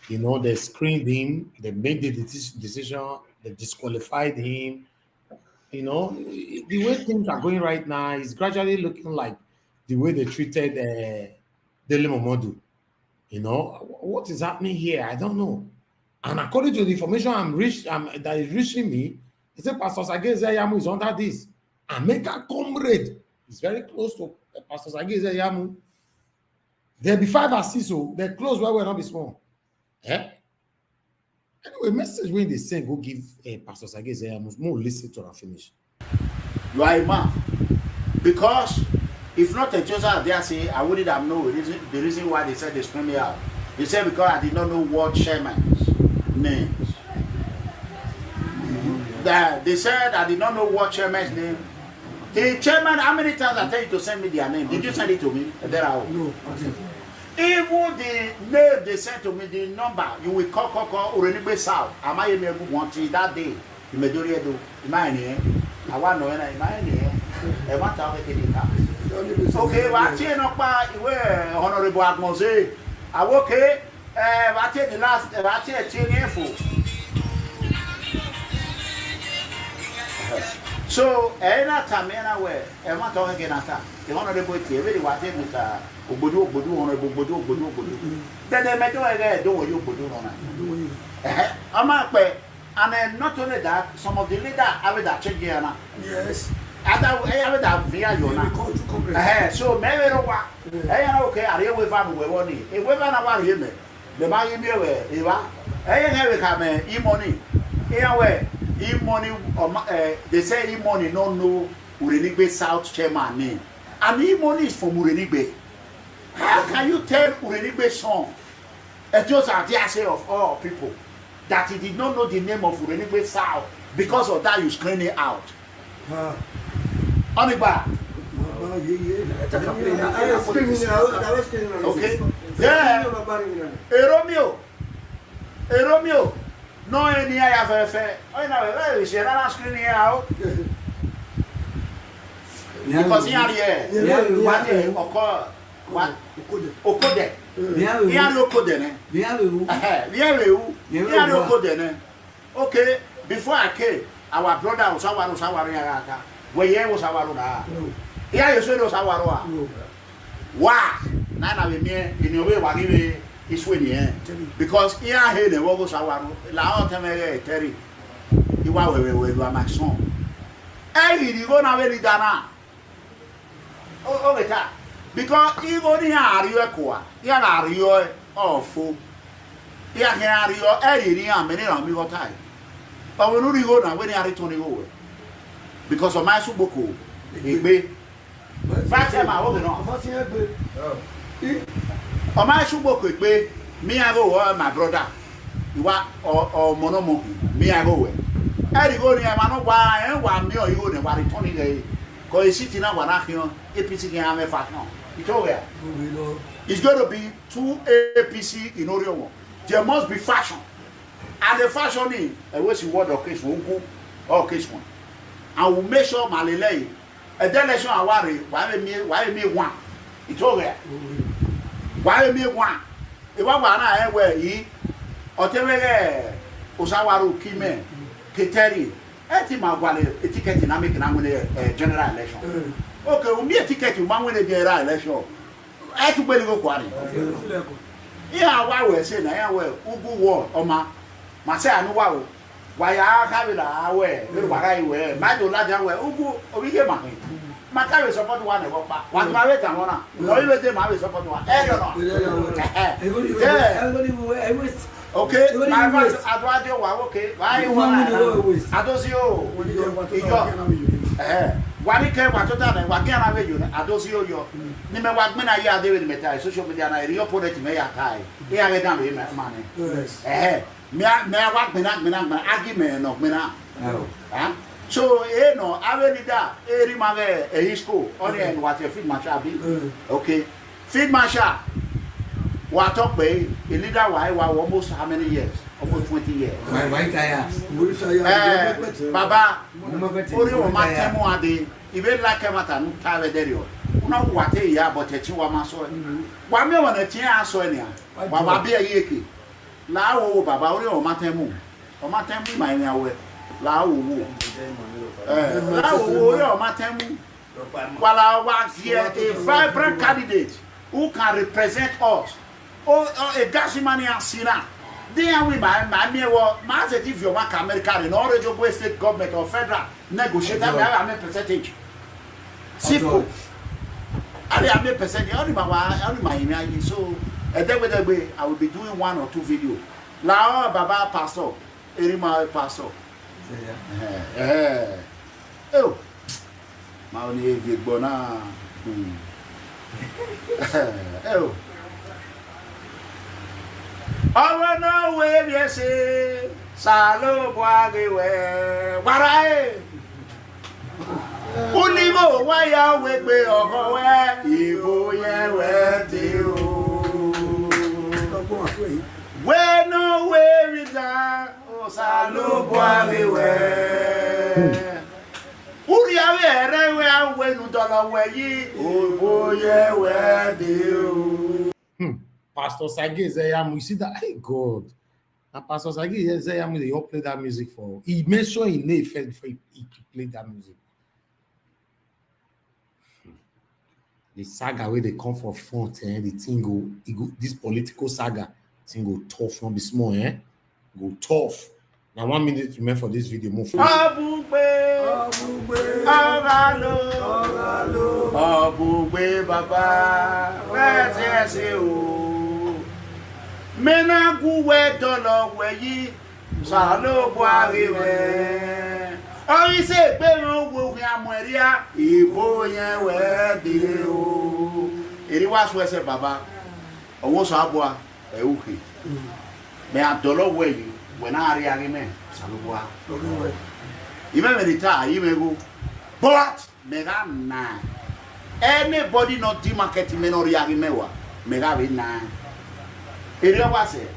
You know, they screened him, they made the decision, they disqualified him. You know, the way things are going right now is gradually looking like the way they treated Dele Momodu. You know, what is happening here? I don't know. And according to the information that is reaching me, they say Pastor Sage Zeyamu is under this. And MegaComrade is very close to Pastor Sage Zeyamu. There'll be 5 or 6, so they're close where we're not be small. Eh? Anyway, message when they say go give Pastor Sage Zeyamu more listen to and finish. You are a man. Because if not a Joseph there say, I wouldn't have known the reason why they said they screamed me out. They said because I did not know what chairman's names. They said I did not know what chairman's name. The chairman, how many times I tell you to send me their name? Did you send it to me? No. Even the name they sent to me, the number, you will call Urenigbe South. Am I able to want it that day? You may do it. I want to know. I want to have it. Okay, what you know about Honorable Atmose? I okay. What the last? What you so, time anywhere. I want to again at that. The Honorable really what it with Obodu, Honorable Bodu. Then they make do what you Bodu on. I'm not and then not only that, some of the leaders have that check here now. Yes. That via you now. So maybe okay, I hear with family we want it. If we van about him, the money me away, Eva. Have come e-money. Here e-money they say e-money no know Urenigbe South chairman name. And e-money is from Urenigbe. How can you tell Urenigbe song? It just a say of all people that he did not know the name of Urenigbe South. Because of that you screen it out. Oniba. Okay. Yeah. Romeo. No any I have fair. I know we share that screen out. Because here what Okode. Okay, before I came, our brother was our where was our here you say was our why? Nana we near in your way what is winning because here the was our la Terry. You are where my son. Hey, you go now very dana. Oh, because even here are you a coa, here are you awful. Here are you a many on me what time. But when you go now, when you are returning over. Because of my suboku, it may. Fact, I'm out of my suboku, me I go, my brother. You are or monomo, me I go. I go near man, why, and 1 million you go and what it's 20 days. Because it's sitting up one afternoon, APC can have a fat now. It's over. It's going to be 2 APC in Oreo. There must be fashion. And the fashion is a way to word occasion, or occasion. And we'll make sure Malay, a delegation I worry, why me one? It's over. Why me one? If I want to wear ye, or tell me, Osawaru, Kime, Keteri. A ticket in American general election. Okay, we a ticket to one win general election. I to go quarry. Yeah, why we're saying I will Ugu war or my say I know why I have it away, what I wear, my do not wear Ugu or here, my carry support one of one my rate and one. No, you let them have support one. Okay, What do my you wife, waste? I do what? Okay, why you You want want me to to? go waste? I don't see you. Why you care what you done? What can I do? I don't see you. Nime what me na ya dey with me tie social media na your product me ya tie. E ya get down with money. Yes. Me what me na argument no me na. Oh. Huh? So no, I really da. Mage hisco. Only and what feed masha be. Okay. Feed masha. What talk by a leader why almost how many years? Almost 20 years. Why kaya? Baba, Ori o matemo ade, even like a matter no tave derio. Una what a ya but a chiwa maso. Wa me wana tia aso nia. Baba be a yeki. La o baba ori o matemo. O matemo my nya we. La o wo. La o ori o matemo. Wala wa here a vibrant candidate who can represent us. Oh, a Gashimani and Sina. Then we my if you want America in order to go state government or federal negotiate, I have a percentage. Simple. I have a percentage. Only my so and then with the way I will be doing 1 or 2 videos. Lao Baba Pastor, Erima Pastor. Oh, my only big bona. Oh. I know where you say, Salo Boagiwe, Warai. Unigo, why are we be over where you were to? Where no where is that? Oh, Salo Boagiwe. Uriave, where we no dollar where ye, oh, boy, where do? Pastor Sagi Zayam, we see that, hey God. And Pastor Sagi Zayam, they all play that music for. He made sure he made effect before he played that music. The saga where they come for front, the thing go, this political saga, thing go tough from the small, go tough. Now 1 minute remain for this video. Move forward. Abugbe Baba, where's you? Mena guwe dolo weyi, salo boagiwe. Oh, he said, Beno will be Amoria, Ibo yen where de o. It was where said Baba, I was Abua, Euki. Me a dolo weyi, when I reagime, Saloboa. Even when it are, you may go, but mega nine. Anybody not demarketing me or reagimewa, mega be nine. Area was it.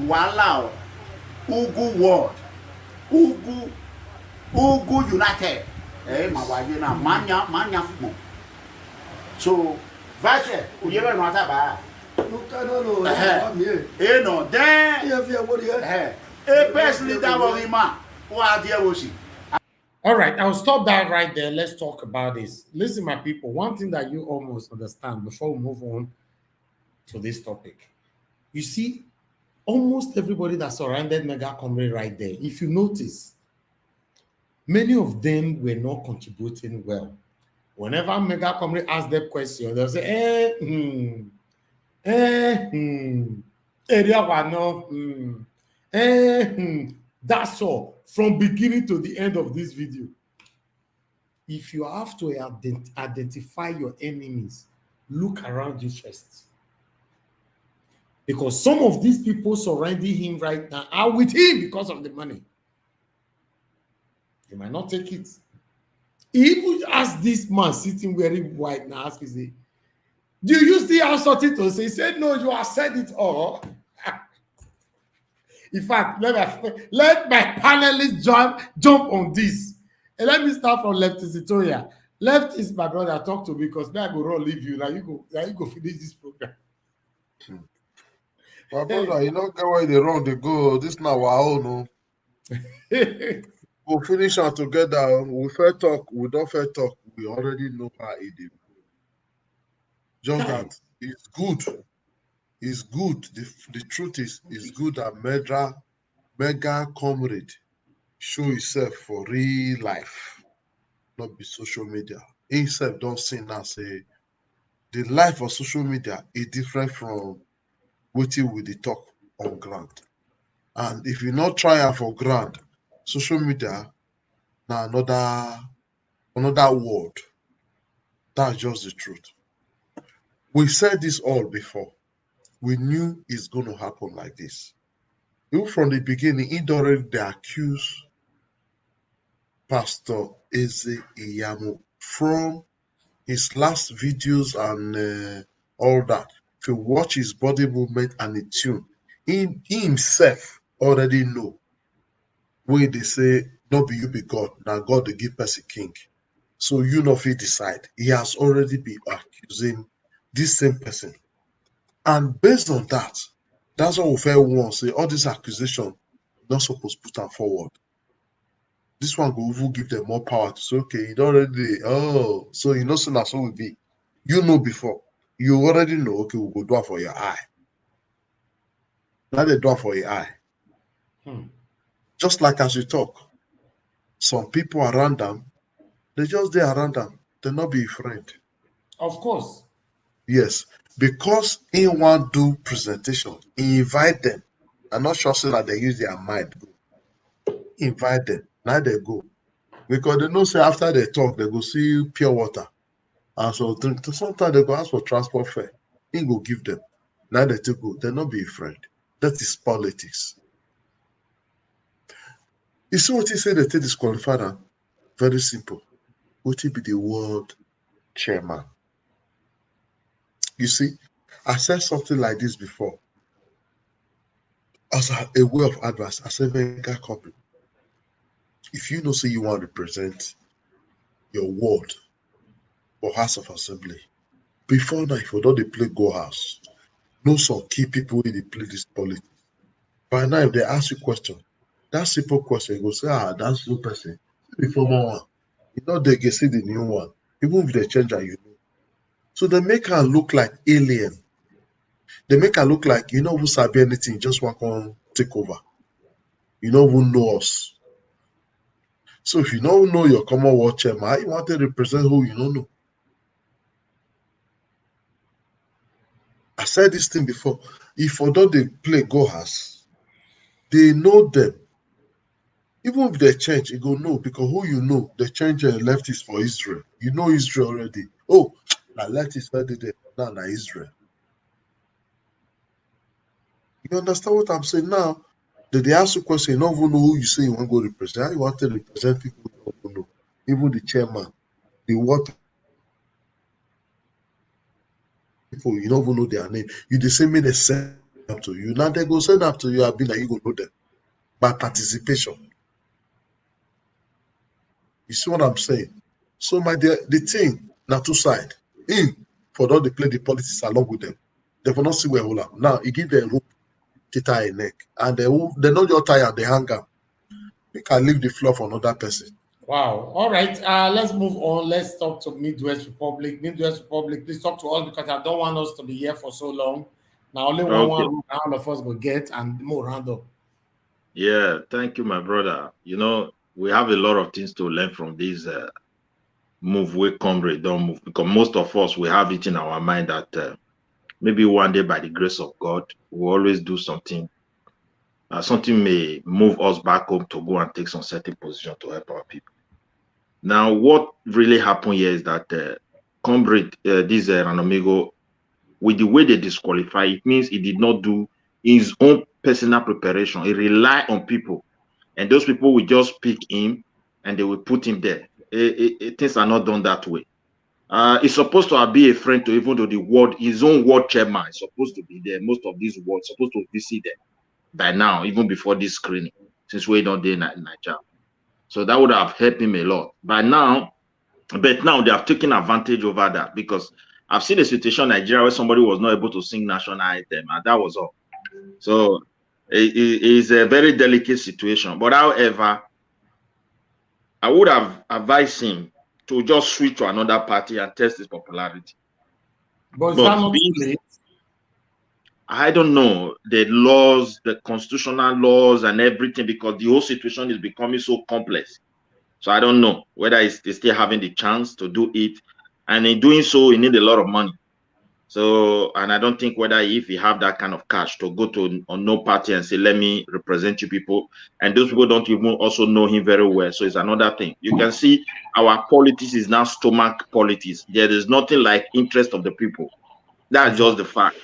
Walao, Ugu World, Ugu United. Eh, my wife, you know, manya. So, Vache, you ever know that? Eh, no, then, a personally that was him, what dear was he? All right, I'll stop that right there. Let's talk about this. Listen, my people, one thing that you almost understand before we move on to this topic. You see, almost everybody that surrounded MegaComrade right there, if you notice, many of them were not contributing well. Whenever MegaComrade asked them questions, they'll say, area one, that's all, from beginning to the end of this video. If you have to identify your enemies, look around you first. Because some of these people surrounding him right now are with him because of the money. They might not take it. Even ask this man sitting wearing white now, ask him, do you still have something to say? He said, no, you have said it all. In fact, let my panelists jump on this. And let me start from Leftist Victoria. Leftist, my brother, talk to me because now I go run leave you. Now you go finish this program. My brother, you don't get why they run, they go. This now our own. We'll finish out together. We fair talk, we don't fair talk. We already know how it is. Just that it's good. It's good. The truth is, it's good that MegaComrade show itself for real life, not be social media. Himself don't see now say the life of social media is different from what we dey talk on ground. And if you not try am for ground, social media na another world. That's just the truth. We said this all before. We knew it's going to happen like this. Even from the beginning, indirectly they accused Pastor Eze Iyamu from his last videos and all that. If you watch his body movement and the tune, he himself already know where they say, not be you be God, now God they give person king. So you know if he decide. He has already been accusing this same person. And based on that, that's what we felt want say all this accusation not supposed to put them forward. This one go even give them more power to say, okay, you don't already, oh, so you know, so that's what will be. You know before. You already know, okay, we'll go do it for your eye. Now they do it for your eye. Just like as you talk, some people around them, they just there around them. They not be a friend. Of course. Yes, because he want do presentation, he invite them. I'm not sure say that they use their mind. Invite them. Now they go. Because they know say after they talk, they go see pure water. And so drink. Sometimes they go ask for transport fare. He go give them. Now they take go. They not be a friend. That is politics. You see what he said they take disqualified am? Very simple. What he be the world chairman? You see, I said something like this before. As a way of advice, I said, MegaComrade, if you know say you want to represent your ward or House of Assembly, before now, if you don't play go house, know some key people in the play this politics. By now, if they ask you question, that simple question, you go say, that's no person. The former one. You know they can see the new one. Even if they change and you know. So they make her look like alien. They make her look like you know who sabi anything, just want to take over. You know who know us. So if you don't know your Commonwealth chairman, how you want to represent who you don't know? I said this thing before. If although they play go house, they know them. Even if they change, you go know because who you know, they change leftists for Israel. You know Israel already. Oh, now leftists already there. Now Israel. You understand what I'm saying now? They ask you a question, you don't even know who you say you want to go represent. How you want to represent people you don't even know. Even the chairman, the what people you don't even know their name. You the same way they send up to you. Now they go send up to you, I've been like you go know them. By participation. You see what I'm saying? So my dear, the thing, now two side. In for all they play the politics along with them. They will not see where hold up. Now he give them rope to tie a neck. And they know your tie and they hang up. You can leave the floor for another person. Wow. All right. Let's move on. Let's talk to Midwest Republic. Midwest Republic, please talk to us because I don't want us to be here for so long. Now only Okay. one round of us will get and more round up. Yeah, thank you, my brother. You know, we have a lot of things to learn from this move where Comrade don't move because most of us we have it in our mind that maybe one day by the grace of God we'll always do something. Something may move us back home to go and take some certain position to help our people. Now, what really happened here is that Comrade, this Ranomigo, with the way they disqualify, it means he did not do his own personal preparation. He relied on people, and those people will just pick him and they will put him there. Things are not done that way. He's supposed to be a friend to even though the ward, his own ward chairman is supposed to be there. Most of these wards supposed to visit them by now, even before this screening, since we're not there in Nigeria. So that would have helped him a lot. By now, but now they have taken advantage over that because I've seen a situation in Nigeria where somebody was not able to sing national anthem, and that was all. So it is a very delicate situation. But however, I would have advised him to just switch to another party and test his popularity. But is that not being, too late? I don't know the laws, the constitutional laws, and everything because the whole situation is becoming so complex. So I don't know whether he's still having the chance to do it. And in doing so, he need a lot of money. So, and I don't think whether if you have that kind of cash to go to no party and say, let me represent you people, and those people don't even also know him very well. So it's another thing. You can see our politics is now stomach politics. There is nothing like interest of the people. That's just the fact.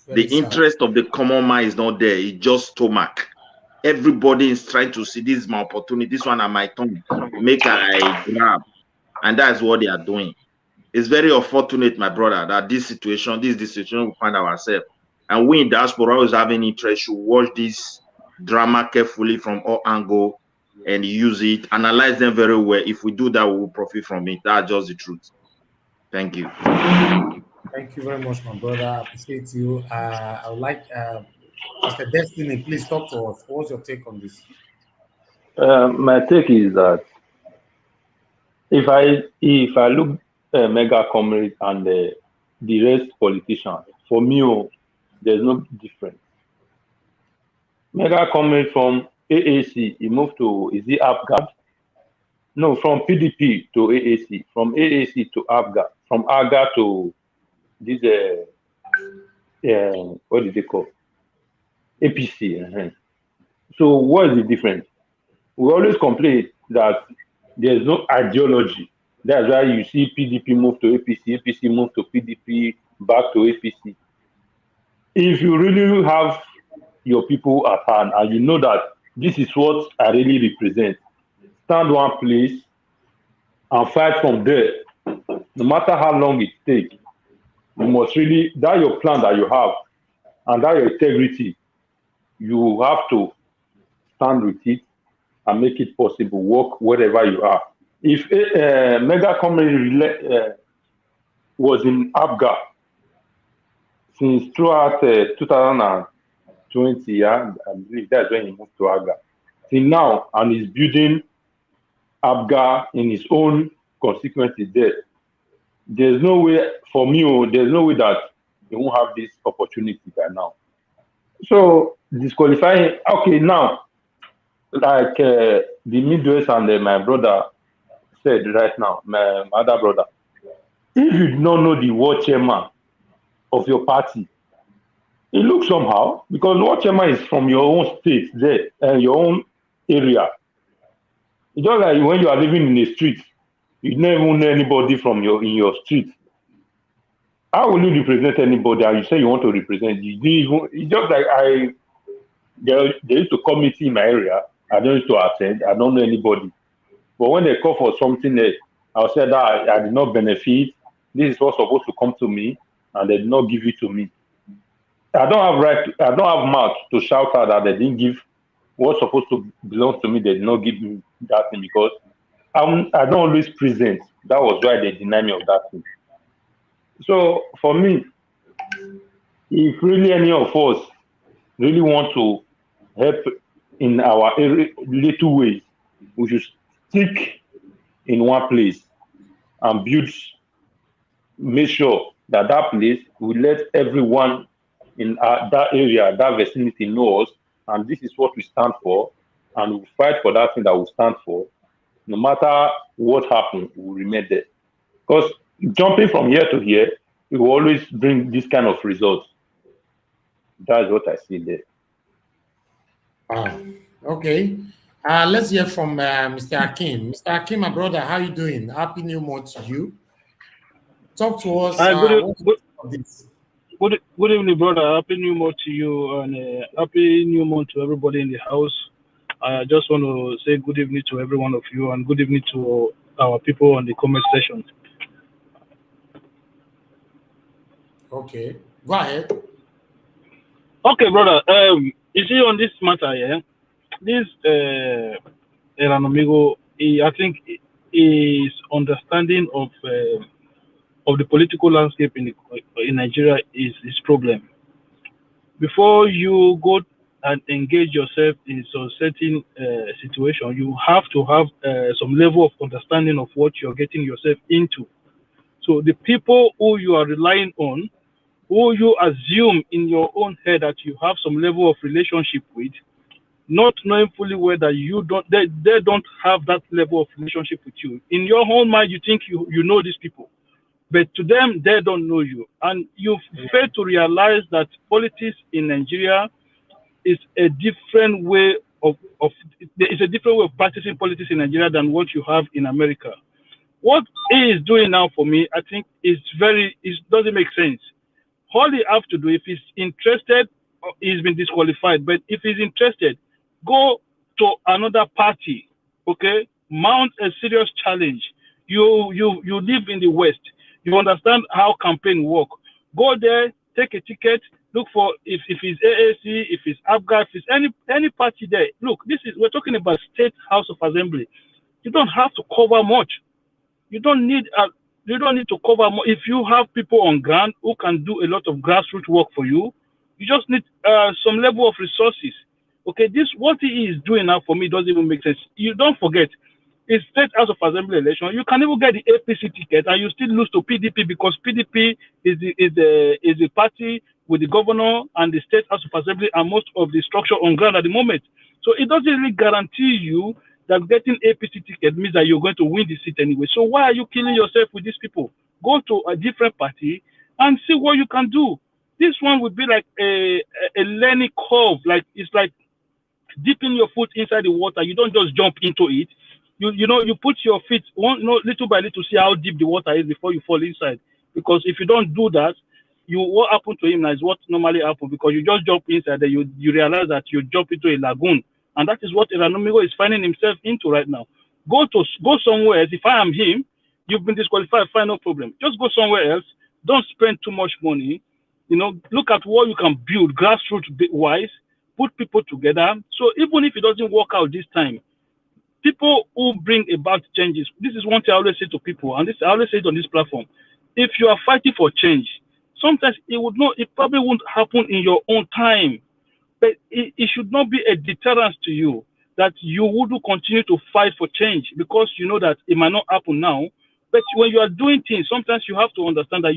The interest of the common man is not there. It's just stomach. Everybody is trying to see, this is my opportunity. This one at my tongue, make I grab. And that's what they are doing. It's very unfortunate, my brother, that this is the situation we find ourselves. And we in diaspora always having interest should watch this drama carefully from all angles and use it, analyze them very well. If we do that, we will profit from it. That's just the truth. Thank you. Thank you very much, my brother. I appreciate you. I would like Mr. Destiny, please talk to us. What's your take on this? My take is that if I look MegaComrade and the rest politicians, for me, there's no difference. MegaComrade from AAC, he moved to, is he APGA? No, from PDP to AAC, from AAC to APGA, from AGA to this, what did they call? APC. So what is the difference? We always complain that there's no ideology. That's why you see PDP move to APC, APC move to PDP, back to APC. If you really have your people at hand and you know that this is what I really represent, stand one place and fight from there. No matter how long it takes, you must really, that your plan that you have and that your integrity, you have to stand with it and make it possible, work wherever you are. If MegaComrade was in APGA since throughout 2020, I believe that's when he moved to APGA. Till now, and he's building APGA in his own constituency there. There's no way, for me, there's no way that he won't have this opportunity by now. So, disqualifying, okay, now, like the Midwest and my brother said right now, my other brother, if you do not know the world chairman of your party, it looks somehow, because world chairman is from your own state there, and your own area. It's just like when you are living in the street, you don't even know anybody from in your street. How will you represent anybody and you say you want to represent? It's just like there used to committee in my area. I don't used to attend. I don't know anybody. But when they call for something else, I'll say that I did not benefit. This is what's supposed to come to me, and they did not give it to me. I don't have mouth to shout out that they didn't give what's supposed to belong to me. They did not give me that thing because I don't always present. That was why they deny me of that thing. So for me, if really any of us really want to help in our little ways, we should stick in one place and make sure that place will let everyone in that area, that vicinity know us, and this is what we stand for, and we fight for that thing that we stand for. No matter what happens, we will remain there. Because jumping from here to here, it will always bring this kind of results. That's what I see there. Okay. Let's hear from Mr. Akim. Mr. Akim, my brother, how you doing? Happy New Month to you. Talk to us. Good evening, brother. Happy New Month to you, and happy New Month to everybody in the house. I just want to say good evening to every one of you, and good evening to our people on the comment section. Okay, go ahead. Okay, brother. You see, on this matter, yeah, this Amigo, I think his understanding of the political landscape in Nigeria is his problem. Before you go and engage yourself in some certain situation, you have to have some level of understanding of what you're getting yourself into. So the people who you are relying on, who you assume in your own head that you have some level of relationship with, not knowing fully well that they don't have that level of relationship with you. In your own mind, you think you know these people, But to them, they don't know you. And you fail to realize that politics in Nigeria is a different way it's a different way of practicing politics in Nigeria than what you have in America. What he is doing now for me, I think, it doesn't make sense. All he have to do, if he's interested, he's been disqualified. But if he's interested, go to another party, okay? Mount a serious challenge. You live in the West. You understand how campaign work. Go there, take a ticket, look for if it's AAC, if it's ABGA, if it's any party there. Look, we're talking about State House of Assembly. You don't have to cover much. You don't need to cover more. If you have people on ground who can do a lot of grassroots work for you, you just need some level of resources. Okay, what he is doing now for me doesn't even make sense. You don't forget, it's State House of Assembly election. You can even get the APC ticket and you still lose to PDP because PDP is the party with the governor and the State House of Assembly and most of the structure on ground at the moment. So it doesn't really guarantee you that getting APC ticket means that you're going to win the seat anyway. So why are you killing yourself with these people? Go to a different party and see what you can do. This one would be like a learning curve. Like it's like dipping your foot inside the water. You don't just jump into it. You put your feet little by little, see how deep the water is before you fall inside. Because if you don't do that, what happened to him now is what normally happens, because you just jump inside there, you realize that you jump into a lagoon. And that is what Eranomigo is finding himself into right now. Go somewhere else. If I am him, you've been disqualified, fine, no problem. Just go somewhere else. Don't spend too much money. Look at what you can build grassroots wise, put people together. So even if it doesn't work out this time, people who bring about changes, this is one thing I always say to people, and I always say it on this platform. If you are fighting for change, sometimes it probably won't happen in your own time. But it should not be a deterrence to you that you would continue to fight for change because you know that it might not happen now. But when you are doing things, sometimes you have to understand that,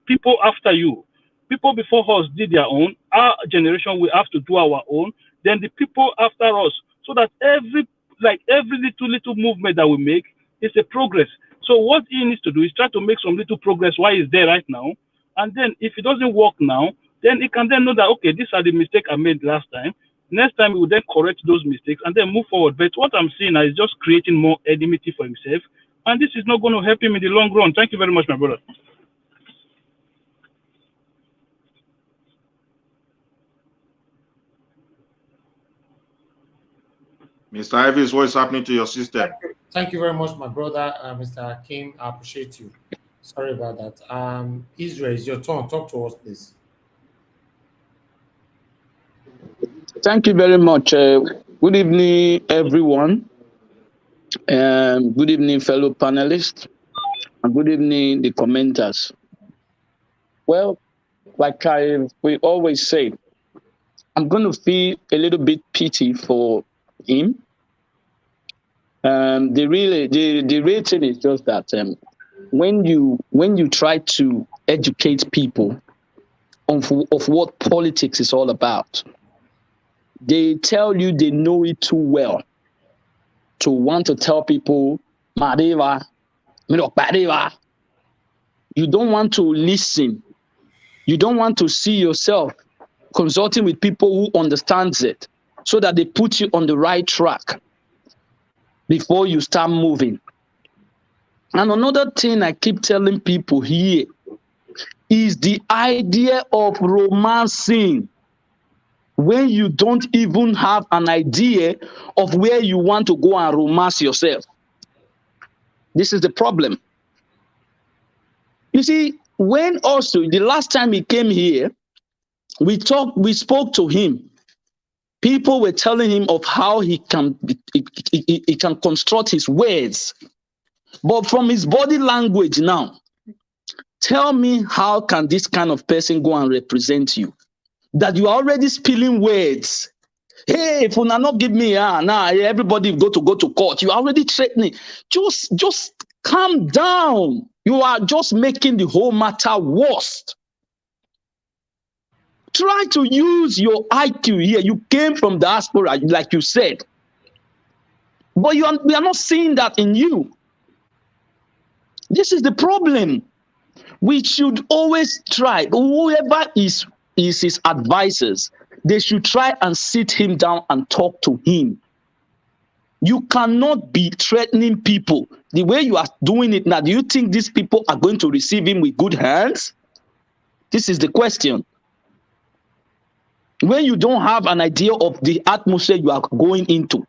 people after you, people before us did their own. Our generation will have to do our own. Then the people after us, so that every little movement that we make is a progress. So what he needs to do is try to make some little progress while he's there right now. And then if it doesn't work now, then he can then know that, okay, these are the mistakes I made last time. Next time he will then correct those mistakes and then move forward. But what I'm seeing now is just creating more enmity for himself. And this is not going to help him in the long run. Thank you very much, my brother. Mr. Ivis, what is happening to your system? Thank you very much, my brother, Mr. Hakim. I appreciate you. Sorry about that. Israel, it's your turn. Talk to us, please. Thank you very much. Good evening, everyone. Good evening, fellow panelists. And good evening, the commenters. Well, like we always say, I'm going to feel a little bit pity for him. The rating is just that when you try to educate people of what politics is all about, they tell you they know it too well to want to tell people, Madeva, you don't want to listen. You don't want to see yourself consulting with people who understands it so that they put you on the right track before you start moving. And another thing I keep telling people here is the idea of romancing when you don't even have an idea of where you want to go and romance yourself. This is the problem. You see, when also the last time he came here, we spoke to him. People were telling him of how he can construct his words. But from his body language now, tell me, how can this kind of person go and represent you? That you are already spilling words. Hey, if you not give me, everybody go to court. You are already threatening. Just calm down. You are just making the whole matter worse. Try to use your IQ here. You came from diaspora, like you said. But we are not seeing that in you. This is the problem. We should always try, whoever is his advisors, they should try and sit him down and talk to him. You cannot be threatening people the way you are doing it now. Do you think these people are going to receive him with good hands? This is the question. When you don't have an idea of the atmosphere you are going into,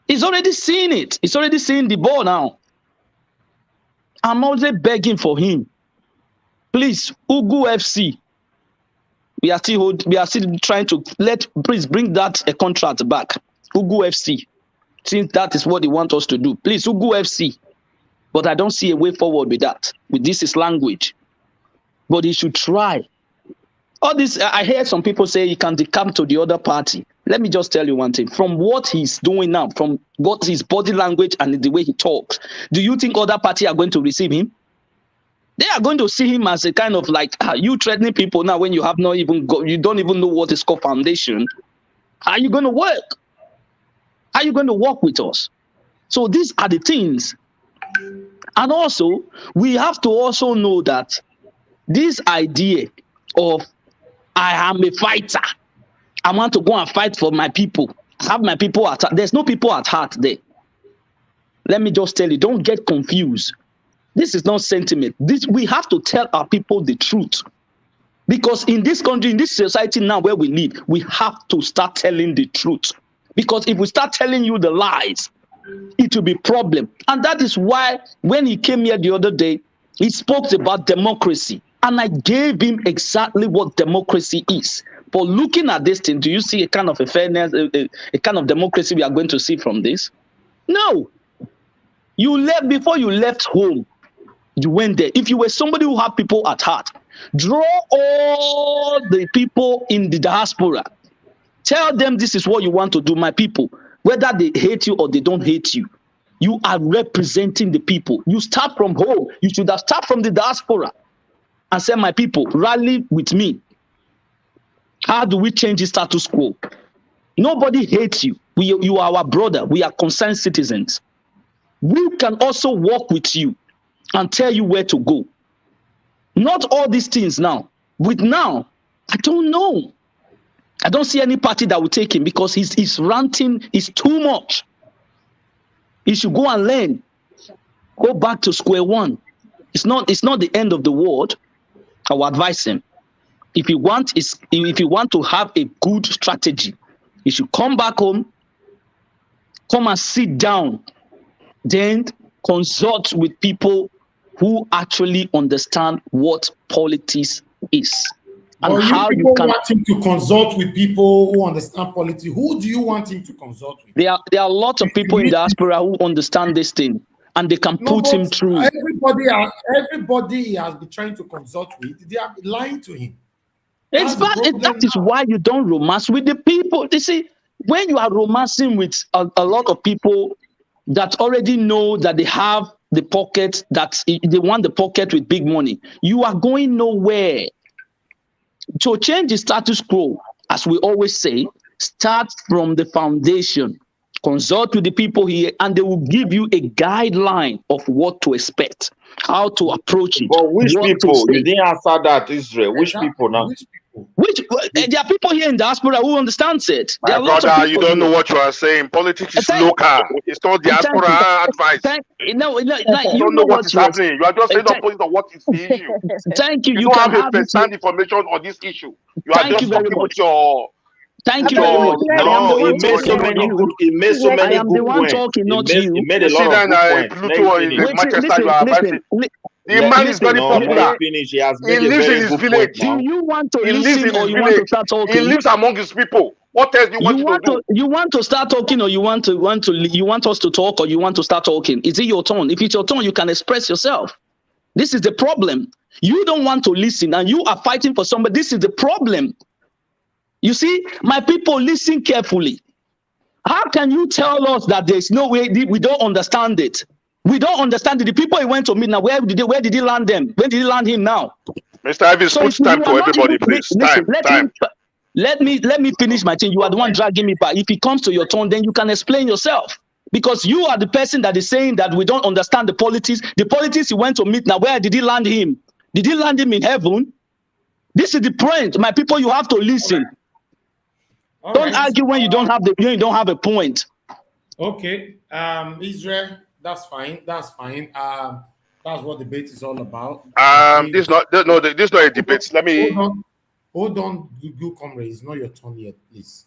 he's already seen it. He's already seen the ball now. I'm also begging for him. Please, Ugu FC. We are still trying to please bring that a contract back. Ugu FC. Since that is what they want us to do. Please, Ugu FC. But I don't see a way forward with that. With this is language. But he should try. All this, I hear some people say he can decamp to the other party. Let me just tell you one thing. From what he's doing now, from what his body language and the way he talks, do you think other party are going to receive him? They are going to see him as a kind of like, you threatening people now when you have not even you don't even know what is called foundation. How are you going to work? How are you going to work with us? So these are the things. And also, we have to also know that this idea of I am a fighter. I want to go and fight for my people. I have my people at heart. There's no people at heart there. Let me just tell you, don't get confused. This is not sentiment. We have to tell our people the truth. Because in this country, in this society now where we live, we have to start telling the truth. Because if we start telling you the lies, it will be a problem. And that is why when he came here the other day, he spoke about democracy. And I gave him exactly what democracy is. But looking at this thing, do you see a kind of a fairness, a kind of democracy we are going to see from this? No. You left, before you left home, you went there. If you were somebody who had people at heart, draw all the people in the diaspora. Tell them this is what you want to do, my people. Whether they hate you or they don't hate you, you are representing the people. You start from home. You should have started from the diaspora and say, my people, rally with me. How do we change the status quo? Nobody hates you. You are our brother. We are concerned citizens. We can also work with you and tell you where to go. Not all these things now. With now, I don't know. I don't see any party that will take him because his ranting is too much. He should go and learn. Go back to square one. It's not the end of the world. I will advise him. If you want to have a good strategy, you should come back home, come and sit down, then consult with people who actually understand what politics is. And well, how you can want him to consult with people who understand politics. Who do you want him to consult with? There are lots of people in diaspora who understand this thing, and they can put him through. Everybody he has been trying to consult with, they are lying to him. That is why you don't romance with the people. You see, when you are romancing with a lot of people that already know that they have the pocket, that they want the pocket with big money, you are going nowhere. To change the status quo, as we always say, start from the foundation. Consult with the people here, and they will give you a guideline of what to expect, how to approach it. But which people? You didn't answer that, Israel. Which people now? There are people here in diaspora who understands it. My brother, you don't know what you are saying. Politics is local. It's not diaspora advice. You don't know what is happening. You are just saying opposite of what is the issue. Thank you. You don't have a first-hand information on this issue. You are just talking with your. Thank you very much. No, he made so many good. He made so many good points. Talking, not you. He made a lot of good points. The man is very popular. He lives in his village. Do you want to listen or you want to start talking? He lives among his people. What else do you want to do? You want to start talking, or you want us to talk, or you want to start talking? Is it your turn? If it's your turn, you can express yourself. This is the problem. You don't want to listen, and you are fighting for somebody. This is the problem. You see, my people, listen carefully. How can you tell us that there's no way we don't understand it? We don't understand it. The people he went to meet now, where did he land them? When did he land him now? Mr. Ives, put time for everybody, please. Time. Let me finish my thing. You are the one dragging me back. If it comes to your turn, then you can explain yourself. Because you are the person that is saying that we don't understand the politics. The politics he went to meet now, where did he land him? Did he land him in heaven? This is the point. My people, you have to listen. Don't argue when you don't have a point. Okay. Israel, that's fine. That's fine. That's what debate is all about. This is not a debate. Let me hold on, you Comrade. It's not your turn yet, please.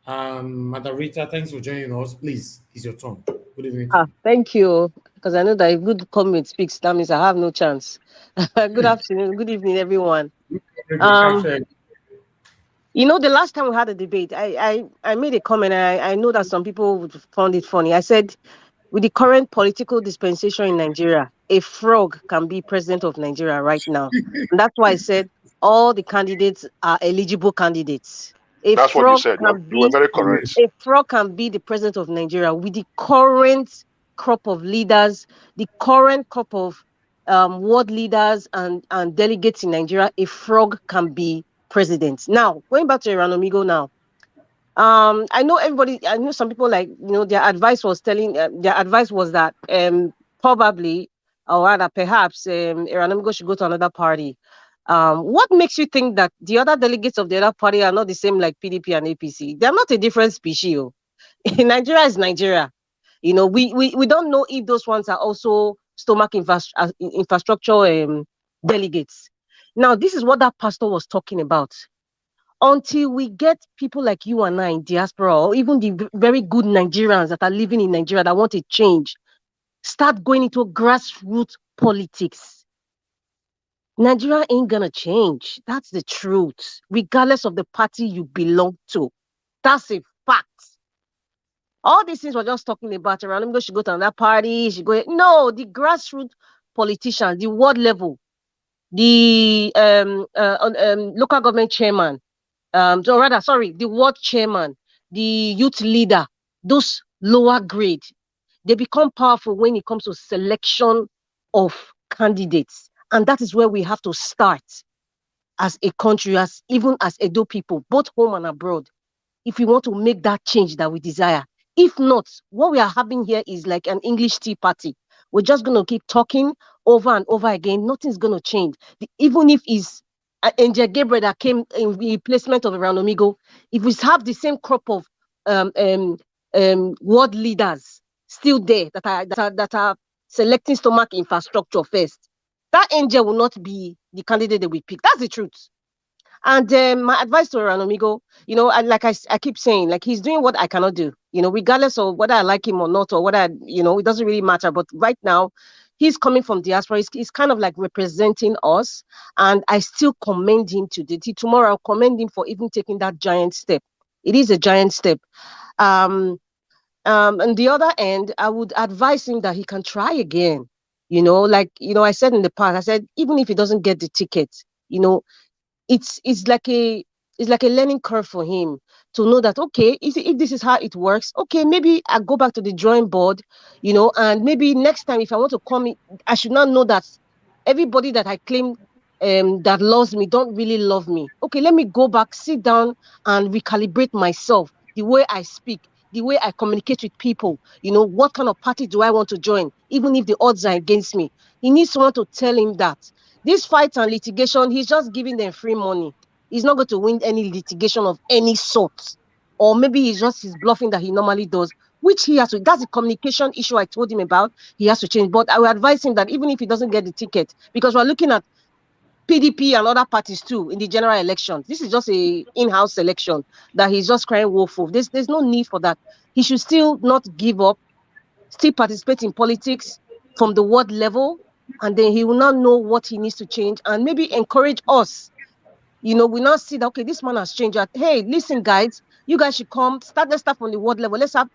Madam Rita, thanks for joining us. Please, it's your turn. Good evening. Thank you. Because I know that if good comrade speaks, that means I have no chance. Good afternoon, good evening, everyone. You know, the last time we had a debate, I made a comment. I know that some people would found it funny. I said, with the current political dispensation in Nigeria, a frog can be president of Nigeria right now. And that's why I said all the candidates are eligible candidates. That's what you said. You were very correct. A frog can be the president of Nigeria with the current crop of leaders, the current crop of world leaders and delegates in Nigeria. A frog can be president. Now, going back to Iranomigo now. I know some people, like, their advice was that probably, or rather perhaps, Iranomigo should go to another party. What makes you think that the other delegates of the other party are not the same like PDP and APC? They're not a different species. Nigeria is Nigeria. We don't know if those ones are also stomach infrastructure delegates. Now, this is what that pastor was talking about. Until we get people like you and I in diaspora, or even the very good Nigerians that are living in Nigeria that want a change, start going into grassroots politics, Nigeria ain't gonna change. That's the truth, regardless of the party you belong to. That's a fact. All these things we're just talking about around, she go to another party, she go. No, the grassroots politicians, the ward level, the local government chairman, the ward chairman, the youth leader, those lower grade, they become powerful when it comes to selection of candidates. And that is where we have to start as a country, even as Edo people, both home and abroad, if we want to make that change that we desire. If not, what we are having here is like an English tea party. We're just going to keep talking over and over again. Nothing's going to change. Even if it's Angel Gabriel that came in replacement of Iranomigo, if we have the same crop of world leaders still there that are selecting stomach infrastructure first, that Angel will not be the candidate that we pick. That's the truth. And my advice to Iranomigo, I keep saying, like, he's doing what I cannot do, regardless of whether I like him or not, or whether, it doesn't really matter. But right now, he's coming from diaspora. He's kind of like representing us. And I still commend him today. Tomorrow, I'll commend him for even taking that giant step. It is a giant step. On the other end, I would advise him that he can try again. I said in the past, I said, even if he doesn't get the ticket, it's like a learning curve for him to know that, okay, if this is how it works, okay, maybe I go back to the drawing board, and maybe next time if I want to come in, I should not know that everybody that I claim that loves me don't really love me. Okay, let me go back, sit down and recalibrate myself, the way I speak, the way I communicate with people. What kind of party do I want to join, even if the odds are against me? He needs someone to tell him that. This fight and litigation, he's just giving them free money. He's not going to win any litigation of any sort. Or maybe he's bluffing that he normally does, which he has to. That's the communication issue I told him about. He has to change. But I will advise him that even if he doesn't get the ticket, because we're looking at PDP and other parties too in the general election. This is just a in-house election that he's just crying wolf for. There's no need for that. He should still not give up, still participate in politics from the ward level, and then he will not know what he needs to change and maybe encourage us. We now see that, okay, this man has changed. Hey, listen, guys, you guys should come. Let's start from the ward level. Let's have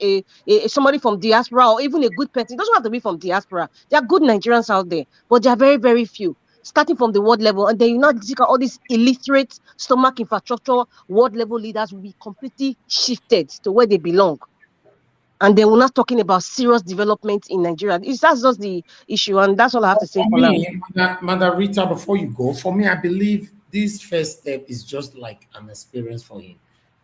somebody from diaspora, or even a good person. It doesn't have to be from diaspora. There are good Nigerians out there, but there are very, very few. Starting from the ward level, and then you not see all these illiterate stomach infrastructure ward level leaders will be completely shifted to where they belong. And then we're not talking about serious development in Nigeria. That's just the issue, and that's all I have to say for now. Madam Rita, before you go, for me, I believe this first step is just like an experience for him.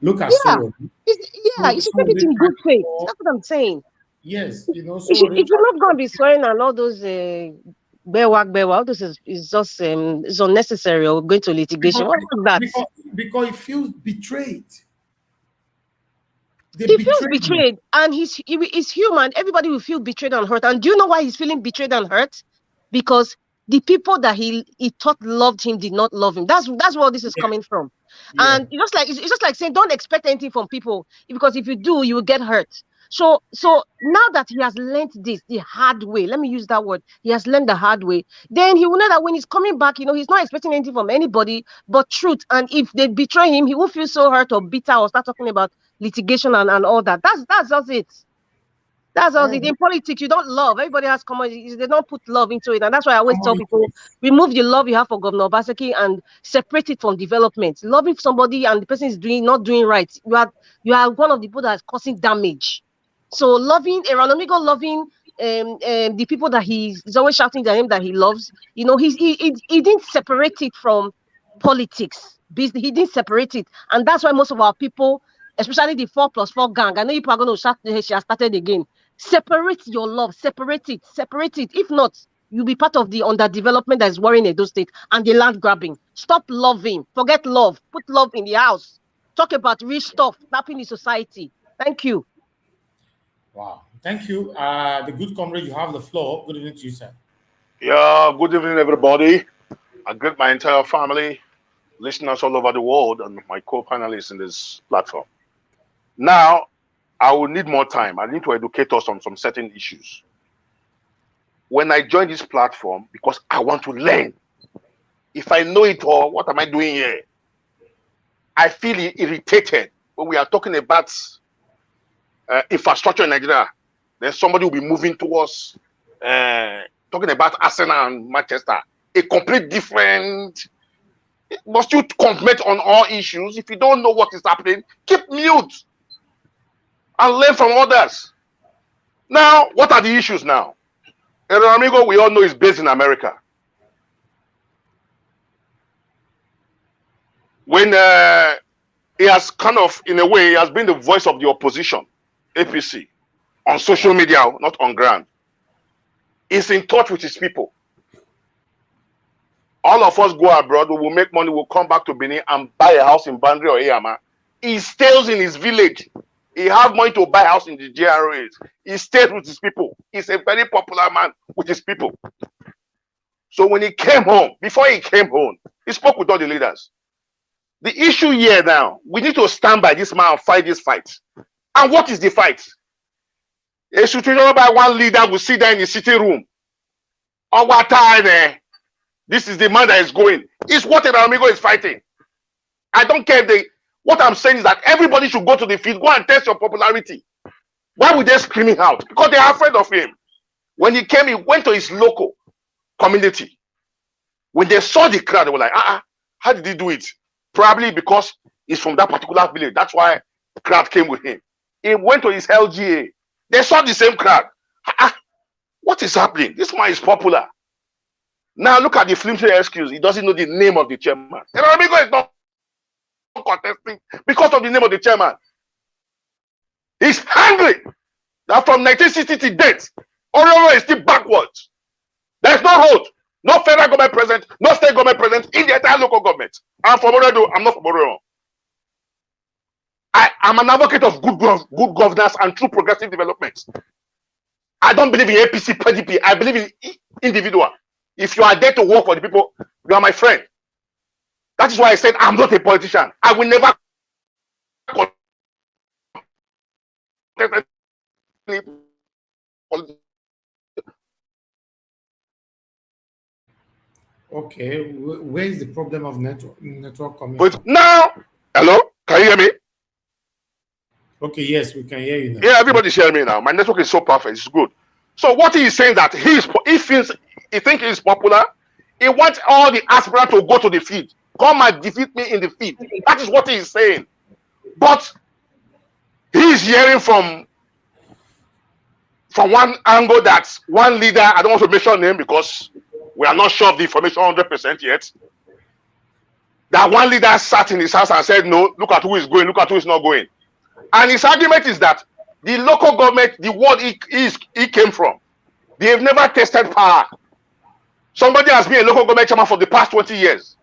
Look at Soro. You should take it in good faith. That's what I'm saying. Yes, you know, so If you're not going to be swearing and all those all this is just it's unnecessary or going to litigation. What was that? Because he feels betrayed. He feels betrayed, and he's human. Everybody will feel betrayed and hurt. And do you know why he's feeling betrayed and hurt? Because the people that he thought loved him did not love him. That's where this is coming from. Yeah. And it's just like saying, don't expect anything from people, because if you do, you will get hurt. So now that he has learned this the hard way, let me use that word, he has learned the hard way, then he will know that when he's coming back, you know, he's not expecting anything from anybody but truth. And if they betray him, he will feel so hurt or bitter or start talking about litigation and all that. That's just it. That's all it. In politics, you don't love. Everybody has common. They don't put love into it, and that's why I always tell people: remove the love you have for Governor Obaseki and separate it from development. Loving somebody and the person is not doing right, you are one of the people that is causing damage. So loving Eranamigo, loving the people that he's always shouting their name that he loves. You know, he didn't separate it from politics. He didn't separate it, and that's why most of our people, especially the 4+4 gang, I know people are going to shout, she has started again. Separate your love, separate it. If not, you'll be part of the underdevelopment that is worrying Edo State and the land grabbing. Stop loving, forget love, put love in the house. Talk about real stuff, tapping the society. Thank you. Wow, thank you. The good comrade, you have the floor. Good evening to you, sir. Yeah, good evening, everybody. I greet my entire family, listeners all over the world, and my co-panelists in this platform. Now, I will need more time. I need to educate us on some certain issues. When I joined this platform, because I want to learn. If I know it all, what am I doing here? I feel irritated when we are talking about infrastructure in Nigeria. Then somebody will be moving towards talking about Arsenal and Manchester. A complete different. Must you comment on all issues? If you don't know what is happening, keep mute and learn from others. Now, what are the issues now? Amigo, we all know, is based in America. When he has kind of, in a way, he has been the voice of the opposition, APC, on social media, not on ground. He's in touch with his people. All of us go abroad, we will make money, we'll come back to Benin and buy a house in Bandri or Eyama. He stays in his village. He have money to buy a house in the GRAs. He stays with his people. He's a very popular man with his people. So when he came home, before he came home, he spoke with all the leaders. The issue here now, we need to stand by this man and fight this fight. And what is the fight? A situation by one leader will sit there in the sitting room. Oh, what time there? This is the man that is going. It's what an amigo is fighting. I don't care. What I'm saying is that everybody should go to the field, go and test your popularity. Why would they screaming out? Because they are afraid of him. When he came, he went to his local community. When they saw the crowd, they were like, how did he do it? Probably because he's from that particular village. That's why the crowd came with him. He went to his LGA. They saw the same crowd. What is happening? This man is popular. Now look at the flimsy excuse. He doesn't know the name of the chairman. And amigo is not contesting because of the name of the chairman. He's angry that from 1960 to date, Oriola is still backwards. There's no road, no federal government present, no state government present in the entire local government. I'm from Oredo, I'm not from Oriola. I'm an advocate of good governance and true progressive development. I don't believe in APC, PDP. I believe in individual. If you are there to work for the people, you are my friend. That is why I said I'm not a politician. I will never Okay, where is the problem of network coming but from? now, hello, can you hear me? Okay, yes, we can hear you now. Yeah, everybody's hearing me now. My network is so perfect. It's good. So what he is saying that he thinks he's popular. He wants all the aspirants to go to the field. Come and defeat me in the field. That is what he is saying. But he is hearing from one angle that one leader, I don't want to mention name because we are not sure of the information 100% yet, that one leader sat in his house and said, no, look at who is going, look at who is not going. And his argument is that The local government, the world he came from, they have never tested power. Somebody has been a local government chairman for the past 20 years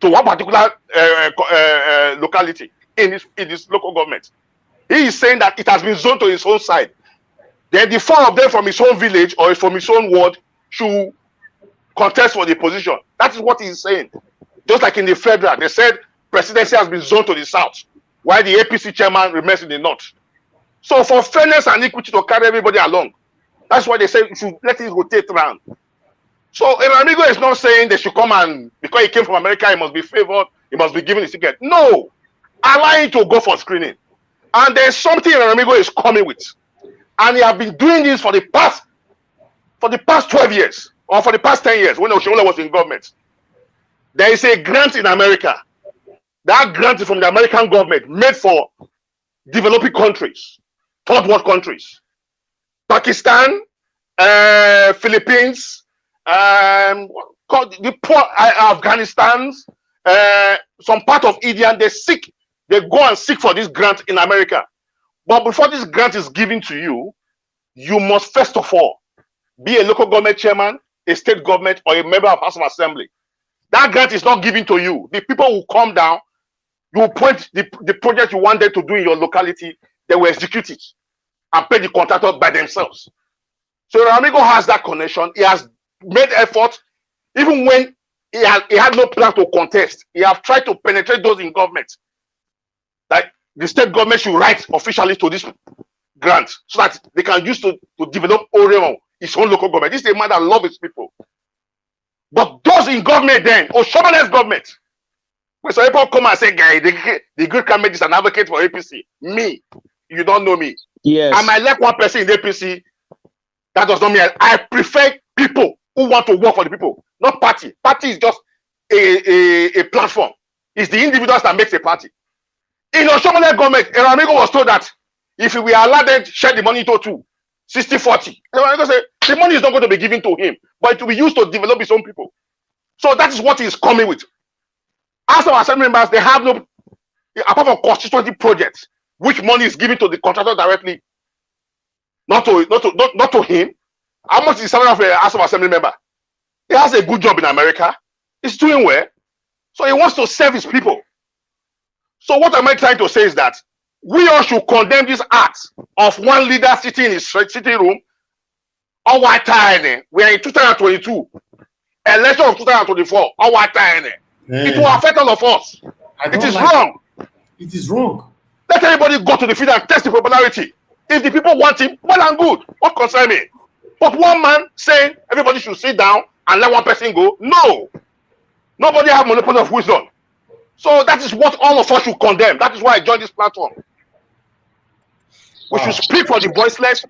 to one particular locality in this local government. He is saying that it has been zoned to his own side. Then the four of them from his own village or from his own ward should contest for the position. That is what he is saying. Just like in the federal, they said presidency has been zoned to the south, while the APC chairman remains in the north. So for fairness and equity to carry everybody along, that's why they say you should let it rotate around. So Enamigo is not saying they should come and, because he came from America, he must be favored, he must be given a ticket. No, allow him to go for screening. And there's something Enamigo is coming with. And he have been doing this for the past 12 years, or for the past 10 years, when Oshola was in government. There is a grant in America. That grant is from the American government, made for developing countries, third world countries. Pakistan, Philippines, the poor Afghanistan, some part of India, they go and seek for this grant in America. But before this grant is given to you, you must first of all be a local government chairman, a state government, or a member of House of Assembly. That grant is not given to you. The people will come down, you will point the project you want them to do in your locality, they will execute it and pay the contractor by themselves. So Ramigo has that connection. He has made effort, even when he had no plan to contest. He have tried to penetrate those in government. Like the state government should write officially to this grant so that they can use to develop Oremo, his own local government. This is a man that loves his people. But those in government then, or Shomales government, when some people come and say, guy, the good candidate is an advocate for APC. Me, you don't know me. Yes. I might like one person in the APC. That does not mean I prefer people who want to work for the people, not party. Party is just a platform. It's the individuals that makes a party. In Oshomole government, Eramigo was told that if we allow them to share the money into 60-40, Eramigo said the money is not going to be given to him, but it will be used to develop his own people. So that is what he is coming with. As our assembly members, they have no, apart from constituency projects, which money is given to the contractor directly, not to him. How much is the salary of a House of Assembly member? He has a good job in America. He's doing well. So he wants to serve his people. So what am I trying to say is that we all should condemn this act of one leader sitting in his sitting room. All white time. We are in 2022. Election of 2024. All white time. It will affect all of us. It is wrong. It is wrong. Let everybody go to the field and test the popularity. If the people want him, well and good. What concern me? But one man saying everybody should sit down and let one person go. No. Nobody has monopoly of wisdom. So that is what all of us should condemn. That is why I joined this platform. We should speak for the voiceless,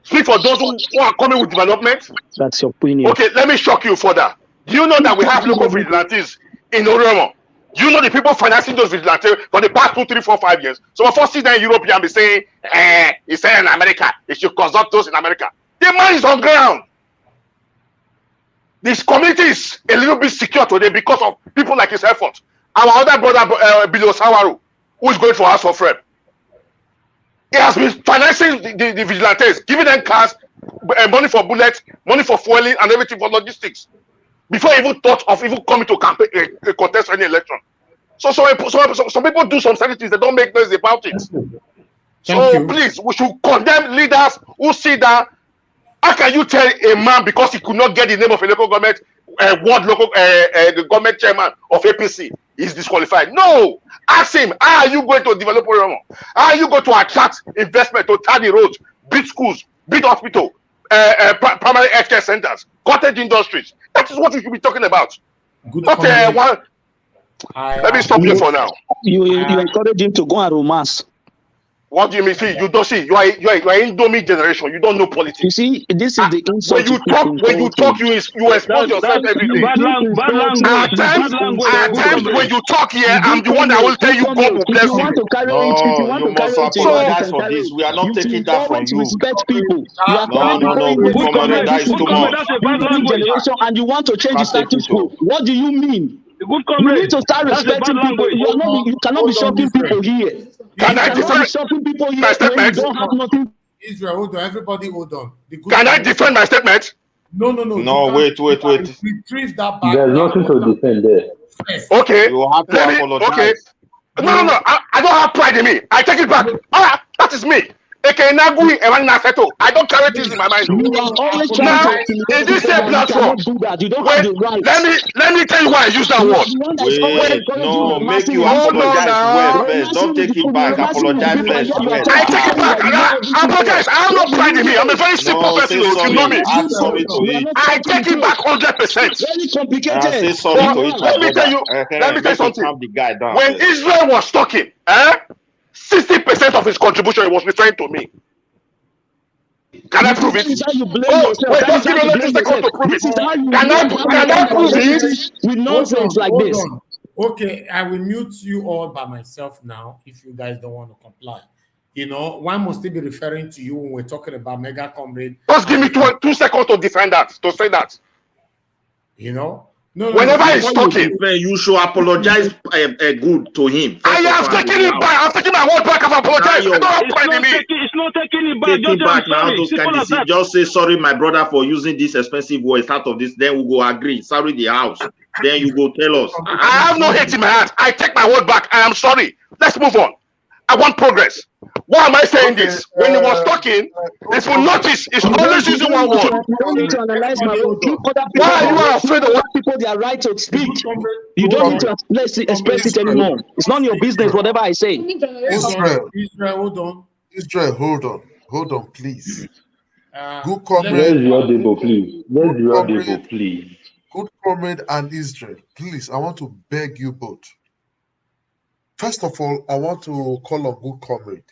speak for those who are coming with development. That's your opinion. Okay, let me shock you further. Do you know that we have local vigilantes in Oremo? Do you know the people financing those vigilantes for the past 2, 3, 4, 5 years? So of us sit there in Europe and be saying, he's saying in America, he should consult those in America. The man is on ground. This community is a little bit secure today because of people like his effort. Our other brother, Bilo Sawaru, who is going for House of Rep, he has been financing the vigilantes, giving them cars, money for bullets, money for fueling, and everything for logistics, before he even thought of even coming to campaign, contest any election. So some people do some certain things, they don't make noise about it. So please, we should condemn leaders who see that. How can you tell a man because he could not get the name of a local government, the government chairman of APC is disqualified? No! Ask him, how are you going to develop Oremo? How are you going to attract investment to tar the roads, build schools, build hospital, primary healthcare centers, cottage industries? That is what we should be talking about. Good Not one. Let me stop here for now. You encourage him to go and romance. What do you mean? See, you don't see. You are Indomie generation. You don't know politics. You see, this is the insult. When you talk, you expose yourself every day. At times, when you talk here, I'm the one that will tell you God will bless you. You must apologize for this. We are not taking that from you. Respect people. No, Comrade, that is too much. And you want to change the status quo. What do you mean? good You comrade. need to start That's a bad respecting people. language. You cannot be shocking people here. Can You I cannot be defend shocking people here my when you statement? don't have nothing. Israel, hold on. Everybody, hold on. The good Can I comrade- defend my statement? No. No, You can't- wait. Retrieve that back. There's nothing to defend there. First. Okay. You have to Let me. apologize. Okay. No. I don't have pride in me. I take it back. That is me. Okay, Nagui I don't carry things in my mind. You are always trying Now, to in this same you platform, cannot do that. You don't wait, have the right. let me tell you why I use that You are word. the one that is always Wait, encouraging no, the make masses you of people. Hold on apologize now. well When first. Don't take it back. Apologize first. Yes. I apologize. I have no pride in me. I'm a very simple No, person. say You know sorry. me. Add sorry to You are it. not I talking take it the back truth. 100%. Very complicated. Say sorry But to it, my let me tell brother. you, let me tell you Make you something. calm the guy down. When first. Israel was talking, 60% of his contribution was referring to me. Can I prove it? That is how you blame Oh, yourself. wait, That just is give how me you 30 blame seconds yourself. to prove This it. is how you Can I prove it? with nonsense like hold this. on. Okay, I will mute you all by myself now if you guys don't want to comply. You know, why must they be referring to you when we're talking about MegaComrade? Just give me 2 seconds to defend that, to say that. You know? No. Whenever he's Before you talking, defend, you should apologize good to him. I have taken it back. I'm taking my word back. I've apologized. I don't have pride in me. It's not taking it back. Take Just it back I'm now. sorry. Those Simple as candidacy. that. Just say sorry, my brother, for using this expensive words out of this. Then we go agree. Sorry, the house. Then you go tell us. I have no hate in my heart. I take my word back. I am sorry. Let's move on. I want progress. Why am I saying this? When he was talking, if you notice, he's always using one word. You don't need to analyze my word. Give other people. Why are you afraid of what people their right to speak? You don't need to express it anymore. It's not your business, whatever I say. Israel, Israel, hold on, please. Good Where's comrade. your debo, please? Where's Good your comrade. debo, please? Good comrade and Israel, please, I want to beg you both. First of all, I want to call on Good Comrade.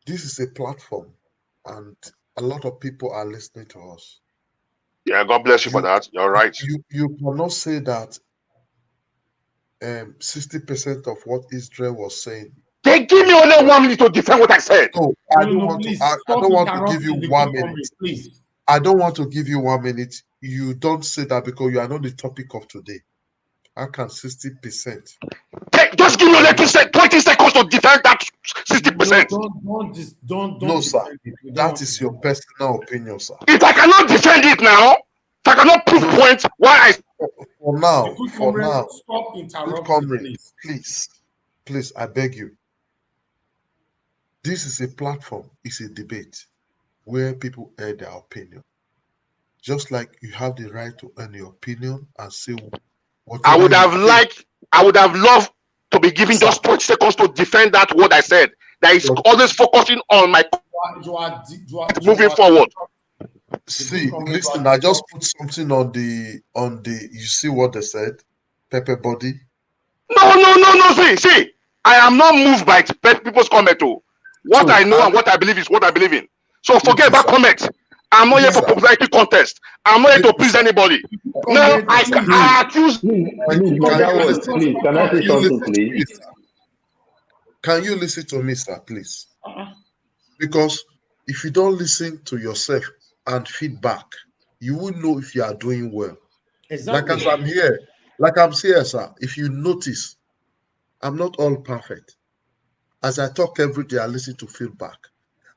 This is a platform, and a lot of people are listening to us. Yeah, God bless you for that. You're right. You cannot say that 60% of what Israel was saying. They give me only 1 minute to defend what I said. No, I don't want to. I don't want to give you 1 minute. Please. I don't want to give you 1 minute. You don't say that because you are not the topic of today. How can 60%? Just give me only 20 seconds to defend that 60%. Don't. No, sir. That is your personal opinion, sir. If I cannot defend it now, if I cannot prove points why I. For now, Stop interrupting, comrade, please, I beg you. This is a platform. It's a debate where people air their opinion. Just like you have the right to earn your opinion and say what I would have loved to be given just 20 seconds to defend that word I said. That is always focusing on my moving forward. See, listen, I just put something on the you see what they said? Pepper body. No, see. I am not moved by people's comment. What I know and what I believe is what I believe in. So forget about comment. I'm not here for popularity contest. I'm not here to please anybody. No, I accuse. Please, can I say something, please? Can you listen to me, sir, please? Because if you don't listen to yourself and feedback, you will know if you are doing well. Exactly. Like I'm here, sir. If you notice, I'm not all perfect. As I talk every day, I listen to feedback.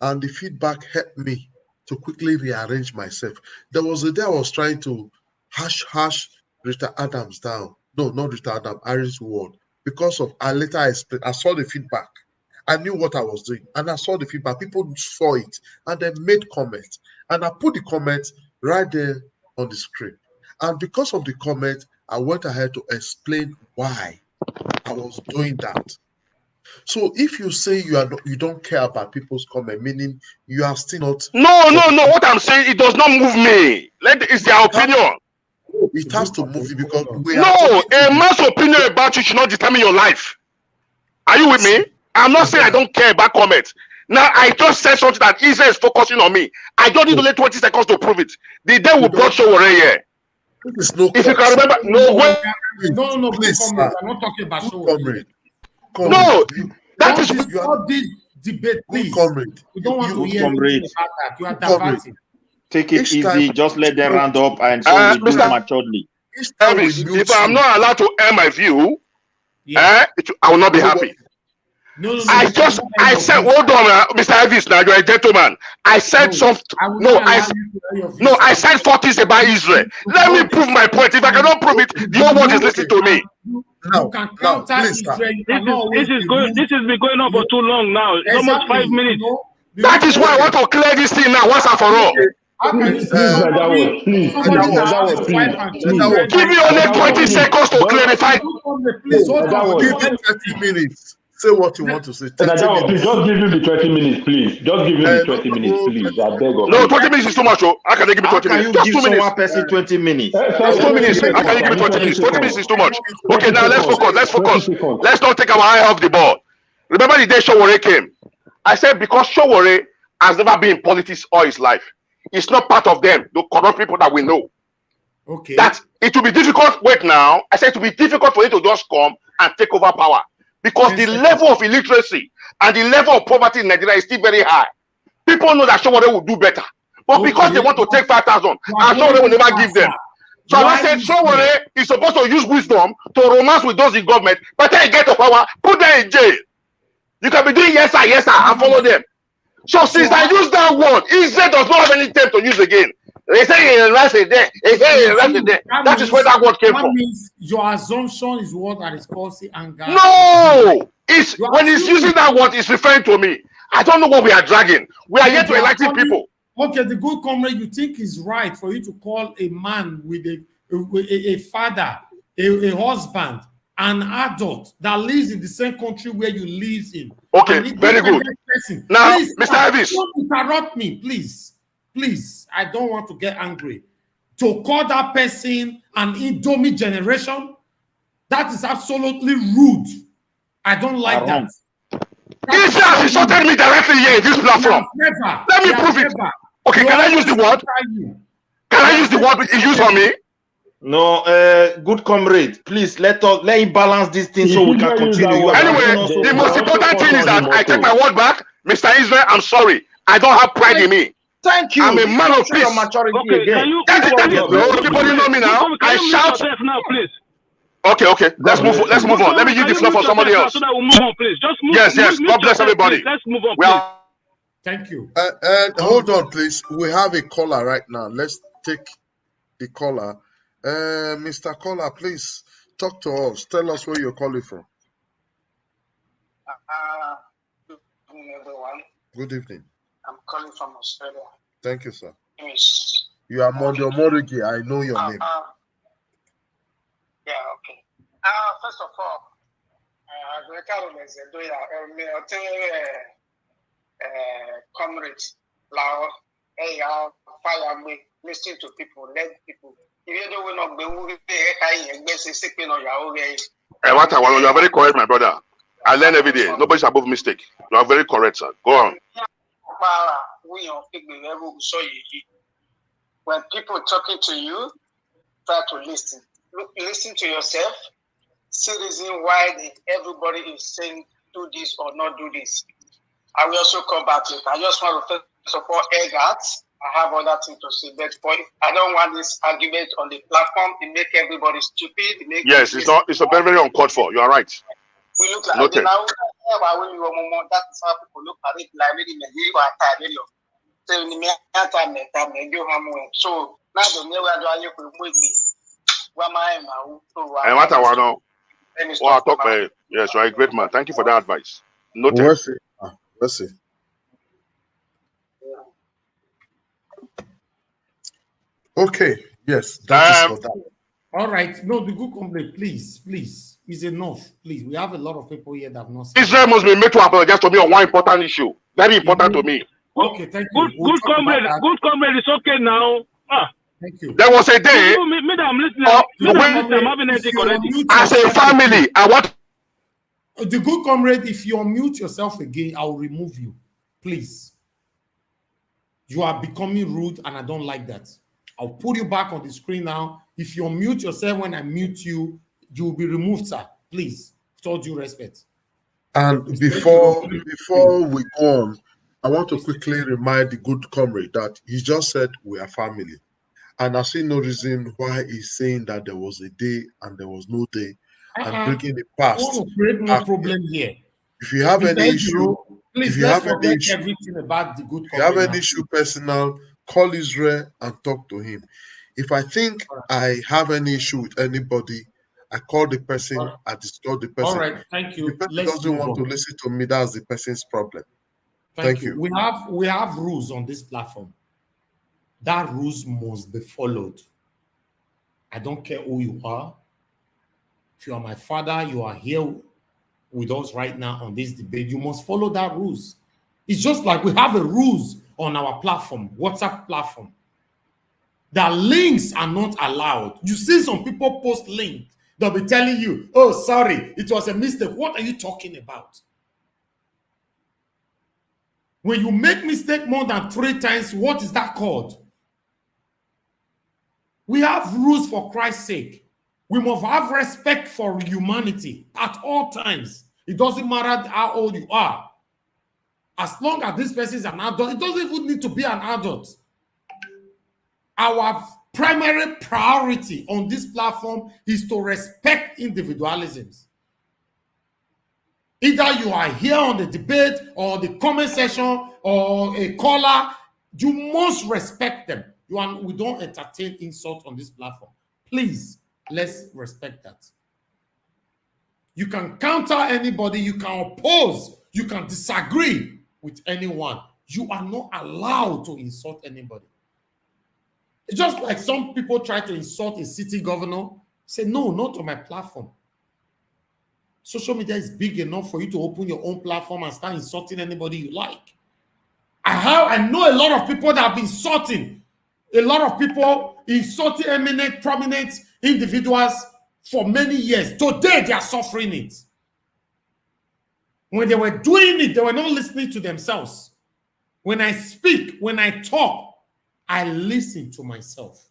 And the feedback helped me to quickly rearrange myself. There was a day I was trying to hash Rita Adams down. No, not Rita Adams, Iris Ward. Because of I saw the feedback. I knew what I was doing. And I saw the feedback. People saw it and they made comments. And I put the comments right there on the screen. And because of the comment, I went ahead to explain why I was doing that. So if you say you don't care about people's comment, meaning you are still not. No. What I'm saying, it does not move me. It's their opinion. It has to move you because a man's opinion about you should not determine your life. Are you with me? I'm not saying I don't care about comments. Now I just said something that Israel is focusing on me. I don't need only 20 seconds to prove it. The day we brought show here. If you can remember, no, please, I'm not talking about show. No, that is all this debate, please. We don't want to hear anything about that. You are diverting. Take it easy. Just let them round up and so we do maturely. Elvis, if I'm not allowed to air my view, I will not be happy. No. I said, hold on, Mr. Elvis, now you're a gentleman. I said something. I said 40s about Israel. Let me prove my point. If I cannot prove it, the whole world is listening to me. You can counter Israel. This has been going on for too long now. It's almost 5 minutes. That is why I want to clear this thing now once and for all. Give me only 20 seconds to clarify. Please, give me 30 minutes. Say what you want to say. Please, just give him the 20 minutes, please. Just give him the 20 minutes, please. I beg of you. No, 20 minutes is too much. How can they give me 20 minutes? Just 2 minutes. One person 20 minutes. Just 2 minutes. How can you give me 20 minutes? 20 minutes is too much. Okay, now let's focus. Let's not take our eye off the ball. Remember the day Showore came? I said because Showore has never been in politics all his life. It's not part of them, the corrupt people that we know. Okay. That it will be difficult. Wait now. I said it will be difficult for you to just come and take over power. Because the level of illiteracy and the level of poverty in Nigeria is still very high. People know that Showore will do better. But because they want to take 5,000, and Showore will never give them. So I said Showore is supposed to use wisdom to romance with those in government. But then get to power, put them in jail. You can be doing yes sir, and follow them. So since I use that word, Israel does not have any time to use again. They say rest there. They say rest there. That is where that word came from. Means your assumption is what that is causing anger. No, it's when he's using that word, it's referring to me. I don't know what we are dragging. We are here to enlighten people. Okay, the good comrade, you think is right for you to call a man with a father, a husband, an adult that lives in the same country where you live in. Okay, very good. Now, please, Mr. Elvis, don't interrupt me, please. Please, I don't want to get angry. To call that person an Indomie generation, that is absolutely rude. I don't like that. Israel has insulted me directly here in this platform. Let me prove it. Okay, can I use the word? Can I use the word you use on me? No, good comrade, please let him balance this thing so we can continue. Anyway, the most important thing is that I take my word back. Mr. Israel, I'm sorry. I don't have pride in me. Thank you. I'm a man of peace. Everybody know me now. I shout. Now, please. Okay. Let's move on. Let me use the floor for somebody else. So that we'll move on, please. Just move. Yes. God bless everybody. Please. Let's move on, please. Thank you. Hold on, please. We have a caller right now. Let's take the caller. Mr. Caller, please talk to us. Tell us where you're calling from. Good evening, everyone. Good evening. I'm calling from Australia. Thank you, sir. Yes. You are Mondo Morigi. I know your name. Yeah, okay. First of all, Comrade, Lao, fire me, listen to people, let people. If you don't know, you are very correct, my brother. I learn every day. Nobody's above mistake. You are very correct, sir. Go on. When people talking to you, try to listen. Listen to yourself. See the reason why everybody is saying do this or not do this. I will also come back to it. I just want to support Eggert. I have other things to say, but I don't want this argument on the platform. It make everybody stupid. Yes, it's a very, very uncalled for. You are right. We look like that is how people look at it like maybe so now the new with me. Yes, you are a great man. Thank you for that advice. Noted. Let's see. Okay. Yes. That is for that. All right. No, the good complaint, please. It's enough. Please. We have a lot of people here that have not seen. Israel must be made to apologize to me on one important issue. Very important to me. Okay, thank you. Good comrade, it's okay now. Thank you. There was a day. I'm listening. As a family, I want. The good comrade, if you unmute yourself again, I will remove you. Please. You are becoming rude, and I don't like that. I'll put you back on the screen now. If you unmute yourself when I mute you, you will be removed, sir. Please, with all due respect. And before we go on, I want to quickly remind the good comrade that he just said we are family. And I see no reason why he's saying that there was a day and there was no day and bringing the I past want to create more back here. problem here. If you have Mr. any issue, Ejiro, please if you let's have any forget issue, everything about the good if you have comrade any now. issue personal, call Israel and talk to him. If I think I have any issue with anybody, I call the person, I discuss the person. All right, thank If the you. person Let's doesn't move want to on. listen to me, that's the person's problem. Thank you. you. We have rules on this platform. That rules must be followed. I don't care who you are. If you are my father, you are here with us right now on this debate, you must follow that rules. It's just like we have a rules on our platform, WhatsApp platform. The links are not allowed. You see some people post links, they'll be telling you, oh, sorry, it was a mistake. What are you talking about? When you make mistake more than 3 times, what is that called? We have rules for Christ's sake. We must have respect for humanity at all times. It doesn't matter how old you are. As long as this person is an adult, it doesn't even need to be an adult. Our primary priority on this platform is to respect individualisms. Either you are here on the debate or the comment section or a caller, you must respect them. We don't entertain insult on this platform. Please, let's respect that. You can counter anybody, you can oppose, you can disagree with anyone. You are not allowed to insult anybody. It's just like some people try to insult a city governor. Say, no, not on my platform. Social media is big enough for you to open your own platform and start insulting anybody you like. I know a lot of people that have been insulting. A lot of people insulting eminent, prominent individuals for many years. Today, they are suffering it. When they were doing it, they were not listening to themselves. When I speak, when I talk, I listen to myself.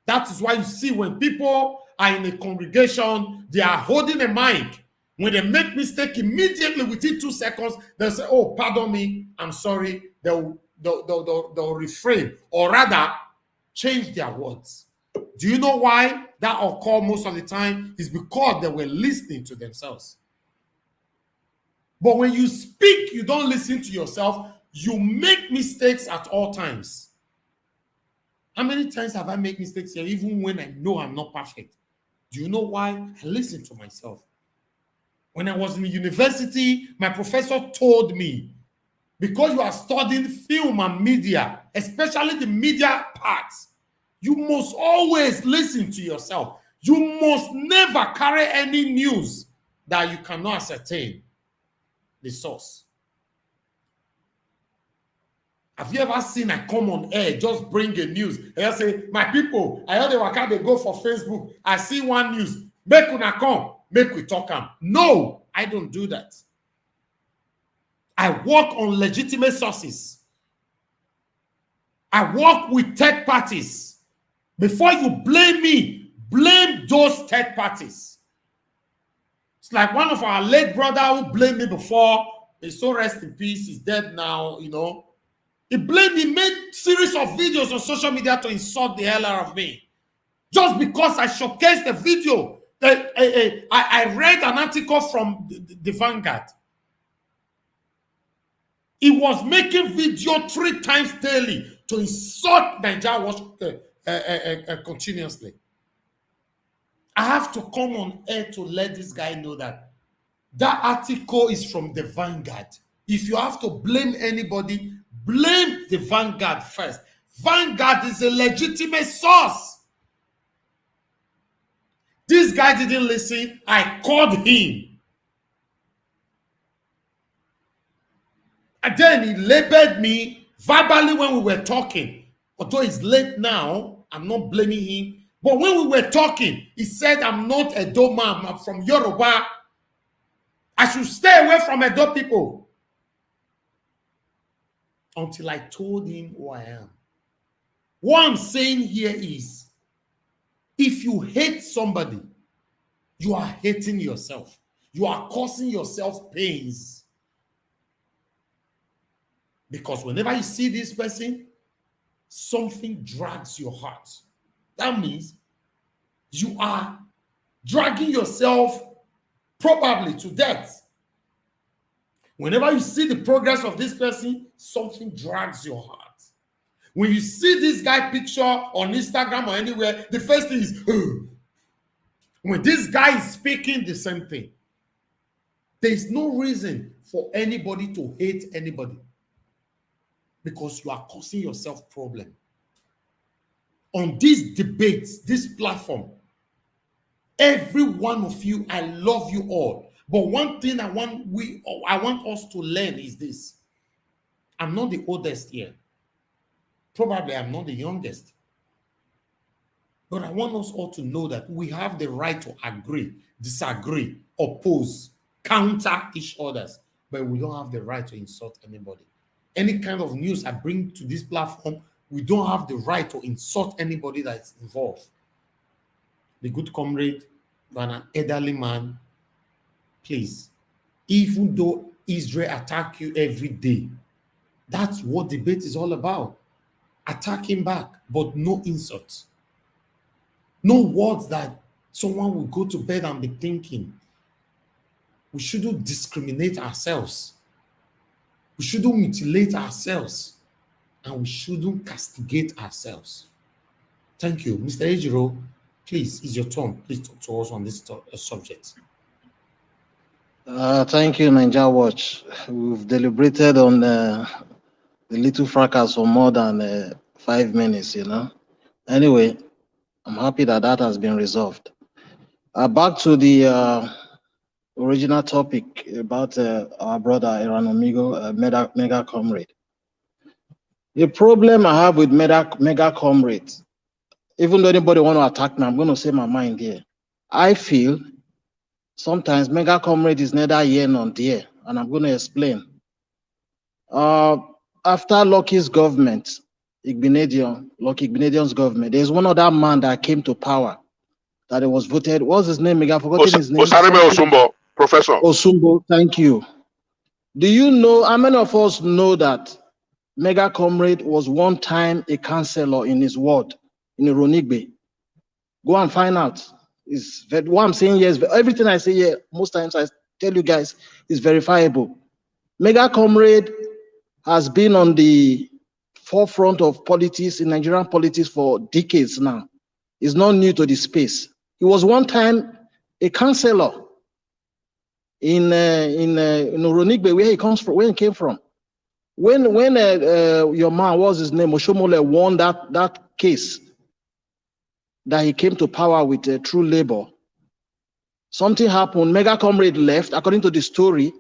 That is why you see when people are in a congregation, they are holding a mic. When they make mistake, immediately within 2 seconds, they'll say, oh, pardon me, I'm sorry. They'll refrain, or rather, change their words. Do you know why that occurs most of the time? It's because they were listening to themselves. But when you speak, you don't listen to yourself. You make mistakes at all times. How many times have I made mistakes here, even when I know I'm not perfect? Do you know why? I listen to myself. When I was in university, my professor told me, because you are studying film and media, especially the media parts, you must always listen to yourself. You must never carry any news that you cannot ascertain the source. Have you ever seen I come on air, just bring a news, and I say, my people, I heard they go for Facebook. I see one news. Make una come, make we talk am. No, I don't do that. I work on legitimate sources. I work with third parties. Before you blame me, blame those third parties. It's like one of our late brother who blamed me before. He's so rest in peace. He's dead now, you know. He blamed me, made series of videos on social media to insult the hell out of me. Just because I showcased a video. I read an article from the Vanguard. He was making video 3 times daily to insult Nigeria continuously. I have to come on air to let this guy know that that article is from the Vanguard. If you have to blame anybody, blame the Vanguard first. Vanguard is a legitimate source. This guy didn't listen. I called him. And then he labeled me verbally when we were talking. Although it's late now, I'm not blaming him. But when we were talking, he said, I'm not a Edo man, I'm from Yoruba. I should stay away from Edo people. Until I told him who I am. What I'm saying here is, if you hate somebody, you are hating yourself. You are causing yourself pains. Because whenever you see this person, something drags your heart. That means you are dragging yourself probably to death. Whenever you see the progress of this person, something drags your heart. When you see this guy picture on Instagram or anywhere, the first thing is, ugh. When this guy is speaking, the same thing. There is no reason for anybody to hate anybody because you are causing yourself problem. On this debate, this platform, every one of you, I love you all. But one thing I want us to learn is this. I'm not the oldest here. Probably I'm not the youngest. But I want us all to know that we have the right to agree, disagree, oppose, counter each other's, but we don't have the right to insult anybody. Any kind of news I bring to this platform, we don't have the right to insult anybody that's involved. The good comrade, an elderly man, please, even though Israel attack you every day, that's what debate is all about. Attacking back, but no insults. No words that someone will go to bed and be thinking. We shouldn't discriminate ourselves. We shouldn't mutilate ourselves. And we shouldn't castigate ourselves. Thank you. Mr. Ejiro, please, it's your turn. Please talk to us on this subject. Thank you, Ninja Watch. We've deliberated on the little fracas for more than 5 minutes, you know. Anyway, I'm happy that that has been resolved. Back to the original topic about our brother Iranomigo, MegaComrade. The problem I have with MegaComrade, even though anybody want to attack me, I'm going to say my mind here. I feel sometimes MegaComrade is neither here nor there, and I'm going to explain. After Lucky's government, Lucky Igbinedian's government, there's one other man that came to power that it was voted. What's his name? I've forgotten his name. Osareme Osumbo, Professor. Osumbo, thank you. Do you know, how many of us know that MegaComrade was one time a councillor in his ward, in Ironigbe? Go and find out. What I'm saying here is, everything I say here, most times I tell you guys, is verifiable. MegaComrade has been on the forefront of politics, in Nigerian politics, for decades now. He's not new to the space. He was one time a councillor in Oronigbe, where he comes from, where he came from. When your man, what was his name, Oshomole, won that case that he came to power with True Labor, something happened. MegaComrade left. According to the story,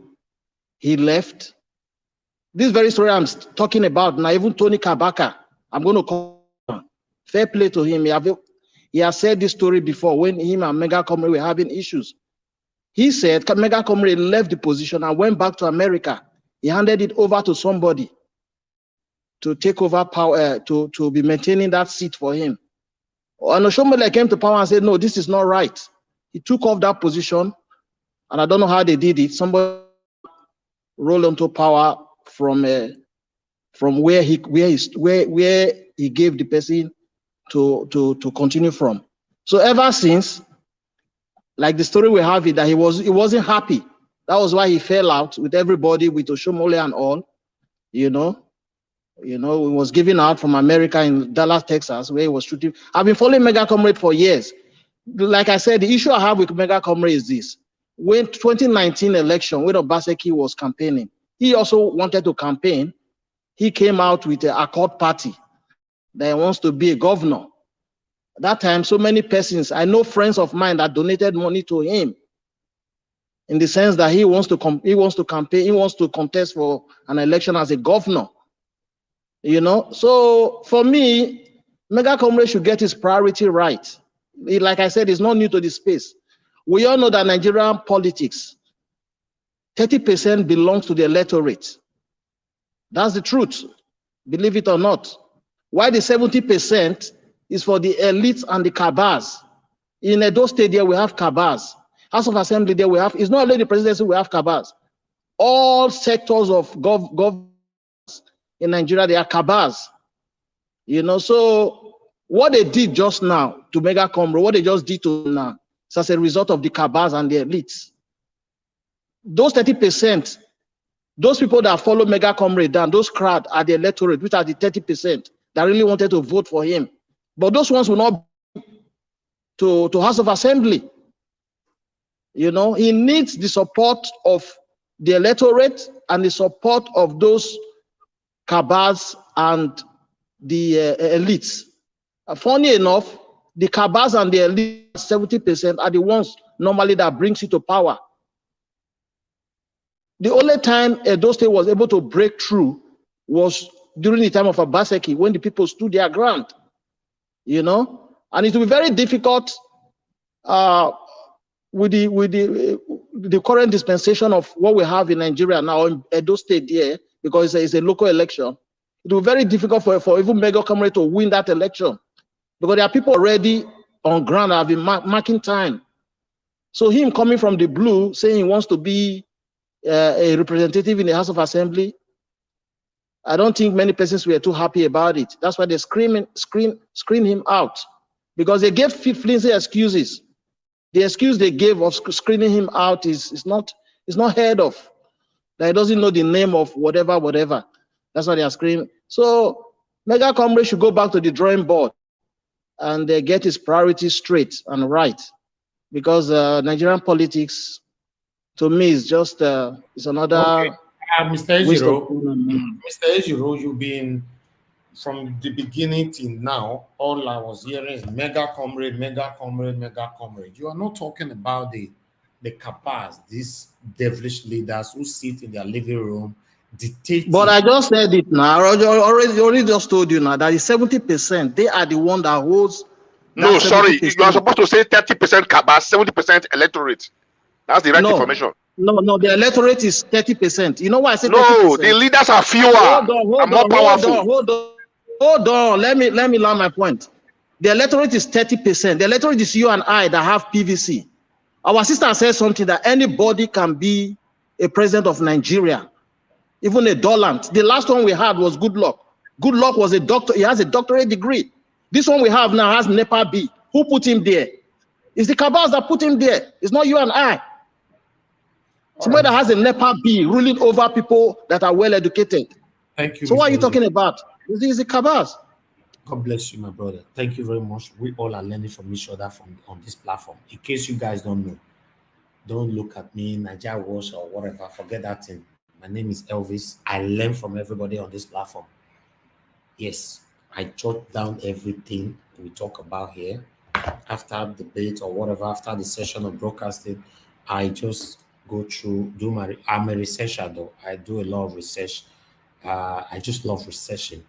he left. This very story I'm talking about now, even Tony Kabaka, I'm going to call him. Fair play to him. He has said this story before when him and MegaComrade were having issues. He said MegaComrade left the position and went back to America. He handed it over to somebody to take over power, to be maintaining that seat for him. And Oshomole came to power and said, no, this is not right. He took off that position, and I don't know how they did it. Somebody rolled onto power from where he gave the person to continue from. So ever since, like the story we have it, that he wasn't happy. That was why he fell out with everybody, with Oshomole and all. You know, he was giving out from America in Dallas, Texas, where he was shooting. I've been following MegaComrade for years. Like I said, the issue I have with MegaComrade is this. When 2019 election, when Obaseki was campaigning, he also wanted to campaign. He came out with an Accord party that wants to be a governor. That time, so many persons, I know friends of mine that donated money to him, in the sense that he wants to campaign, he wants to contest for an election as a governor. You know, so for me, MegaComrade should get his priority right. Like I said, it's not new to the space. We all know that Nigerian politics, 30% belongs to the electorate. That's the truth, believe it or not. Why the 70% is for the elites and the cabals. In Edo State there, we have cabals. House of Assembly there, we have, it's not only the presidency, we have cabals. All sectors of government in Nigeria, they are cabals. You know, so what they did just now to MegaComrade, what they just did to now, is as a result of the cabals and the elites. Those 30%, those people that follow MegaComrade down, those crowd are the electorate, which are the 30% that really wanted to vote for him. But those ones will not to House of Assembly. You know, he needs the support of the electorate and the support of those cabals and the elites. Funny enough, the cabals and the elites, 70% are the ones normally that brings you to power. The only time Edo State was able to break through was during the time of Obaseki, when the people stood their ground, you know, and it will be very difficult with the current dispensation of what we have in Nigeria now in Edo State here, because it's a local election. It will be very difficult for even MegaComrade to win that election, because there are people already on ground that have been marking time. So him coming from the blue saying he wants to be a representative in the House of Assembly, I don't think many persons were too happy about it. That's why they screen him out, because they gave flimsy excuses. The excuse they gave of screening him out is not heard of. That he doesn't know the name of whatever. That's why they are screaming. So MegaComrade should go back to the drawing board and get his priorities straight and right, because Nigerian politics, to me, is just it's another. Okay. Mr. Ejiro, you've been from the beginning till now. All I was hearing is MegaComrade. You are not talking about the capas, these devilish leaders who sit in their living room dictating. But I just said it now. I already just told you now that the 70%, they are the one that holds. No, sorry, you are supposed to say 30% cabas, 70% electorate. That's the right information. No, the electorate is 30%. You know why I said 30%? No, the leaders are fewer and more powerful. Hold on. Let me land my point. The electorate is 30%. The electorate is you and I that have PVC. Our sister said something that anybody can be a president of Nigeria, even a Dolant. The last one we had was Goodluck. Goodluck was a doctor. He has a doctorate degree. This one we have now has NEPA B. Who put him there? It's the cabals that put him there. It's not you and I. Somebody that has a NEPA B ruling over people that are well educated. Thank you. So what are you talking about? This is the cabals. God bless you, my brother. Thank you very much. We all are learning from each other on this platform. In case you guys don't know, don't look at me, Nigeria Wash or whatever. Forget that thing. My name is Elvis. I learn from everybody on this platform. Yes, I jot down everything we talk about here. After debate or whatever, after the session of broadcasting, I just go through, I'm a researcher though. I do a lot of research. I just love researching.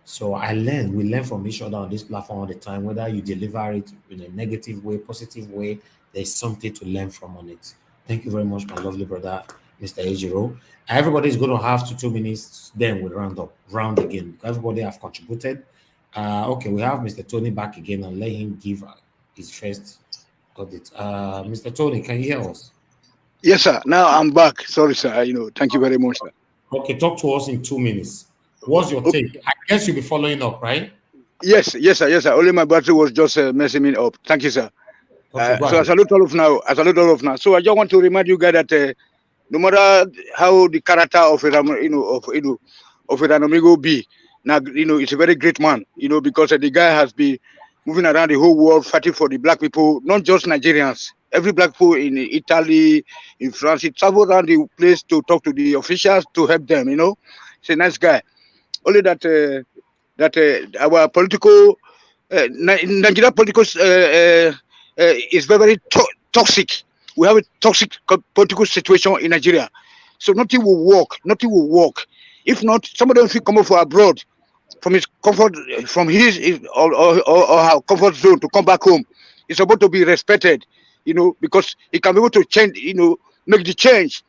So we learn from each other on this platform all the time, whether you deliver it in a negative way, positive way, there's something to learn from on it. Thank you very much, my lovely brother, Mr. Ejiro. Everybody is going to have 2 minutes, then we'll round again. Everybody have contributed. Okay, we have Mr. Tony back again, and let him give his first audit. Mr. Tony, can you hear us? Yes, sir. Now I'm back. Sorry, sir. Thank you very much, sir. Okay, talk to us in 2 minutes. What's your take? I guess you'll be following up, right? Yes, sir. Only my battery was just messing me up. Thank you, sir. Okay, so I salute all of now. So I just want to remind you guys that no matter how the character of Amigo be, now it's a very great man. Because the guy has been moving around the whole world fighting for the black people, not just Nigerians. Every black people in Italy, in France, he traveled around the place to talk to the officials to help them. He's a nice guy. Only that our political Nigeria political is very toxic. We have a toxic political situation in Nigeria, so nothing will work. If not, somebody will come up for abroad from his comfort, from his or her comfort zone to come back home. It's supposed to be respected, because he can be able to change, make the change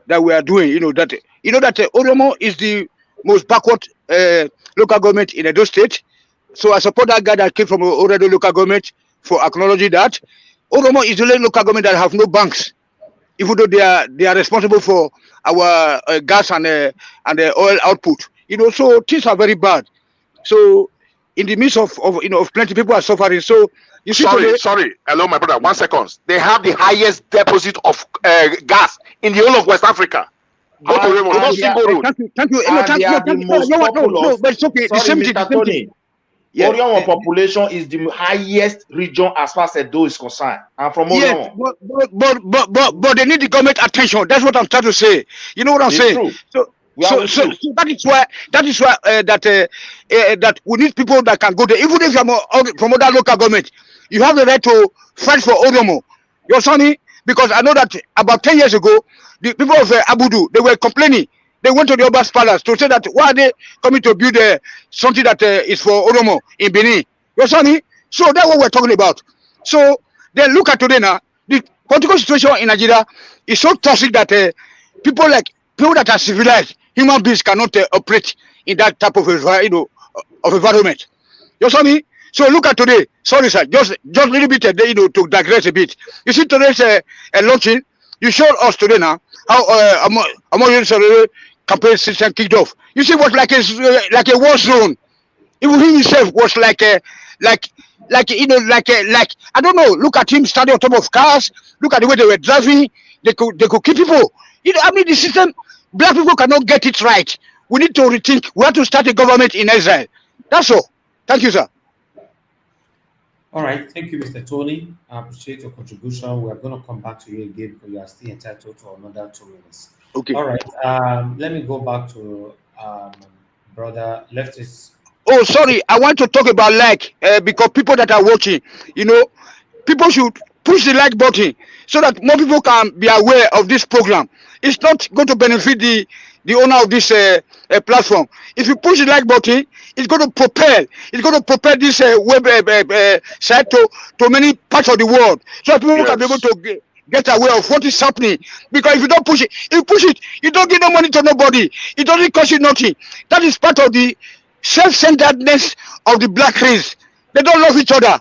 that we are doing. That Oromo is the most backward local government in Edo State. So I support that guy that came from Oredo local government for acknowledging that. Oromo is the only local government that have no banks, even though they are responsible for our gas and oil output. So things are very bad. So in the midst of plenty people are suffering. So you see today, Sorry. Hello, my brother. 1 second. They have the highest deposit of gas in the whole of West Africa. Go to Raymond. Not single road. thank you. And they are the most populous. But it's okay. Sorry, The Mr. same thing. Tony. Yeah. Orion population is the highest region as far as Edo is concerned. I'm from Orion. Yes, but they need the government attention. That's what I'm trying to say. You know what I'm saying? True. So that is why that we need people that can go there. Even if you're from other local government, you have the right to fight for Oromo. You understand me? Because I know that about 10 years ago, the people of Abudu, they were complaining. They went to the Oba's palace to say that why are they coming to build something that is for Oromo in Benin? You understand me? So that's what we're talking about. So then look at today now. The political situation in Nigeria is so toxic that people that are civilized, human beings cannot operate in that type of environment. You understand me? So look at today. Sorry, sir. Just a little bit, to digress a bit. You see today's launching. You showed us today now how Amon campaign system kicked off. You see what like a war zone. Even he himself was like I don't know. Look at him standing on top of cars. Look at the way they were driving. They could kill people. The system. Black people cannot get it right. We need to rethink. We have to start a government in Israel. That's all. Thank you, sir. All right. Thank you, Mr. Tony. I appreciate your contribution. We are going to come back to you again because you are still entitled to another 2 minutes. Okay. All right. Let me go back to brother Leftist. Oh, sorry. I want to talk about because people that are watching, people should push the like button so that more people can be aware of this program. It's not going to benefit the owner of this platform. If you push the like button, it's going to propel this web site to many parts of the world, so that people can be able to get aware of what is happening. Because if you don't push it, you don't give no money to nobody. It doesn't cost you nothing. That is part of the self-centeredness of the black race. They don't love each other.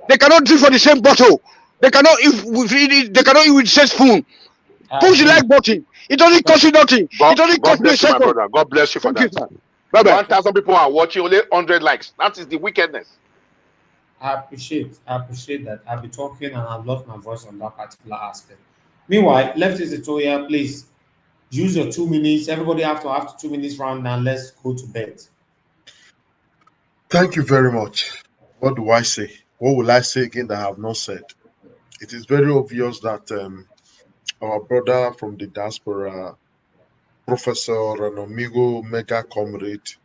They cannot drink from the same bottle. They cannot eat with the same spoon. Push the like button. It doesn't cost you nothing. It doesn't cost me a second. My brother. God bless you for that. Bye-bye. 1,000 people are watching, only 100 likes. That is the wickedness. I appreciate that. I'll be talking and I've lost my voice on that particular aspect. Meanwhile, Leftist Etoya, please use your 2 minutes. Everybody after 2 minutes round now, let's go to bed. Thank you very much. What do I say? What will I say again that I have not said? It is very obvious that our brother from the diaspora, Professor Ranomigo MegaComrade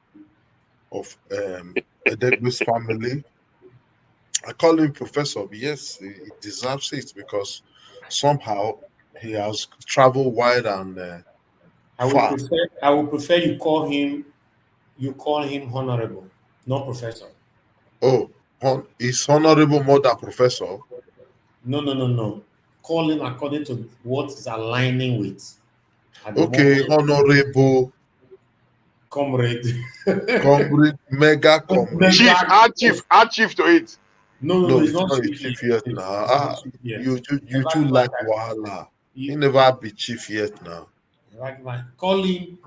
of Edegbe's family, I call him Professor, but yes, he deserves it because somehow he has traveled wide and far. I would prefer you call him honorable, not professor. Oh, is honorable more than professor? No. Call him according to what is aligning with. Okay, honorable comrade. Comrade, MegaComrade. Chief to it. No, it's not a chief yet now. You too like Wahala. He never be chief yet now. Call him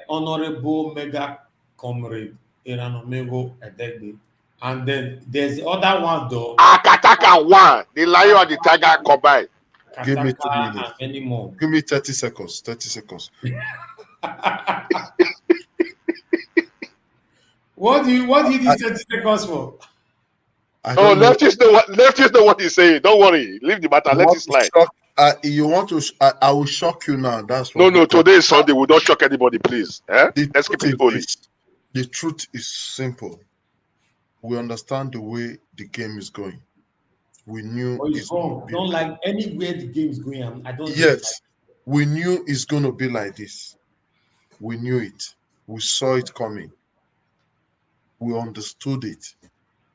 honorable MegaComrade Iranomego Edegbe. And then there's the other one though. Akataka one, the lion and the tiger combined. Give me 2 minutes. Any more. Give me 30 seconds. 30 seconds. What do you need 30 seconds for? Leftists know what he's saying. Don't worry. Leave the matter. Let it slide. I will shock you now. That's what. No. Today is Sunday. We don't shock anybody, please. Let's keep it holy. The truth is simple. We understand the way the game is going. We knew it's going. Don't like anywhere the game is going. I don't. Yes, we knew it's going to be like this. We knew it. We saw it coming. We understood it.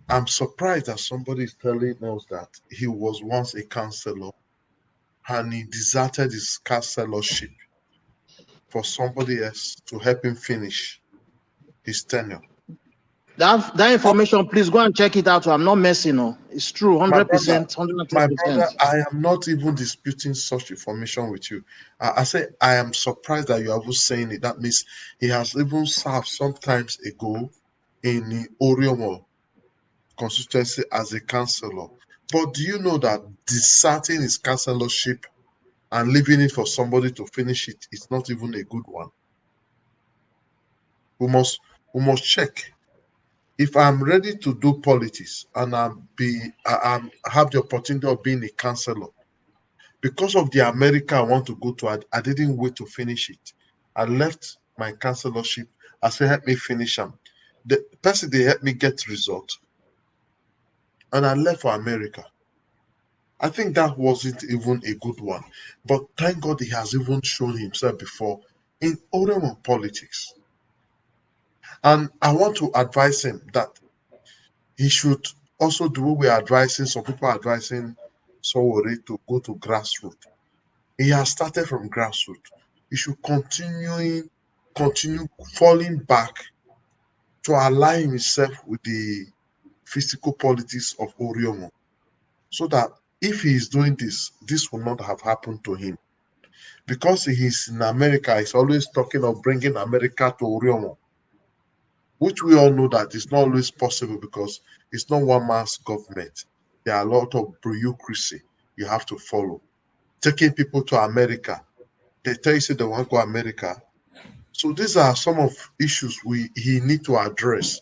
I'm surprised that somebody is telling us that he was once a councillor and he deserted his councillorship for somebody else to help him finish his tenure. That information, please go and check it out. I'm not messing. No, it's true, 100%, 110%. My brother, I am not even disputing such information with you. I say I am surprised that you are even saying it. That means he has even served sometimes ago in the Oriomo constituency as a councillor. But do you know that deserting his councillorship and leaving it for somebody to finish it is not even a good one? We must check. If I'm ready to do politics and I have the opportunity of being a councillor, because of the America I want to go to, I didn't wait to finish it. I left my councillorship. I said, help me finish them. The person they helped me get results, and I left for America. I think that wasn't even a good one. But thank God he has even shown himself before in Oregon politics. And I want to advise him that he should also do what we are advising. Some people are advising Sowore to go to grassroots. He has started from grassroots. He should continue falling back to align himself with the physical politics of Oriomo, so that if he is doing this, this will not have happened to him. Because he is in America, he's always talking of bringing America to Oriomo, which we all know that it's not always possible because it's not one man's government. There are a lot of bureaucracy you have to follow. Taking people to America, they tell you they want to go to America. So these are some of issues he need to address.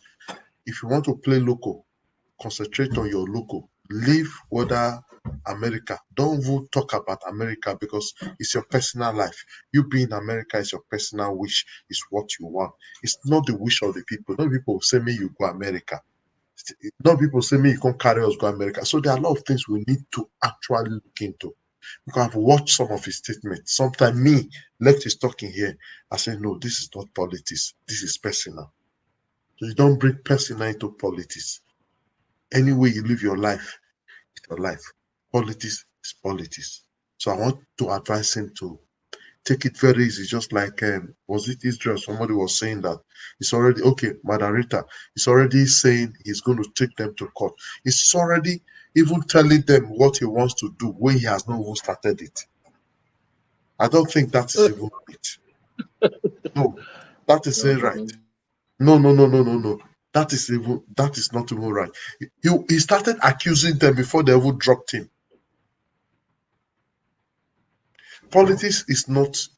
If you want to play local, concentrate on your local. Leave whether America. Don't even talk about America because it's your personal life. You being in America is your personal wish, is what you want. It's not the wish of the people. No people say me you go America. No people say me you can't carry us go America. So there are a lot of things we need to actually look into. Because I've watched some of his statements. Sometimes me, left is talking here. I say, no, this is not politics. This is personal. So you don't bring personal into politics. Any way you live your life, it's your life. Politics is politics. So I want to advise him to take it very easy, just like, was it Israel? Somebody was saying that it's already, okay, Madarita, he's already saying he's going to take them to court. He's already even telling them what he wants to do when he has not even started it. I don't think that is even right. No, that is right. No. That is not even right. He started accusing them before they even dropped him. Politics is not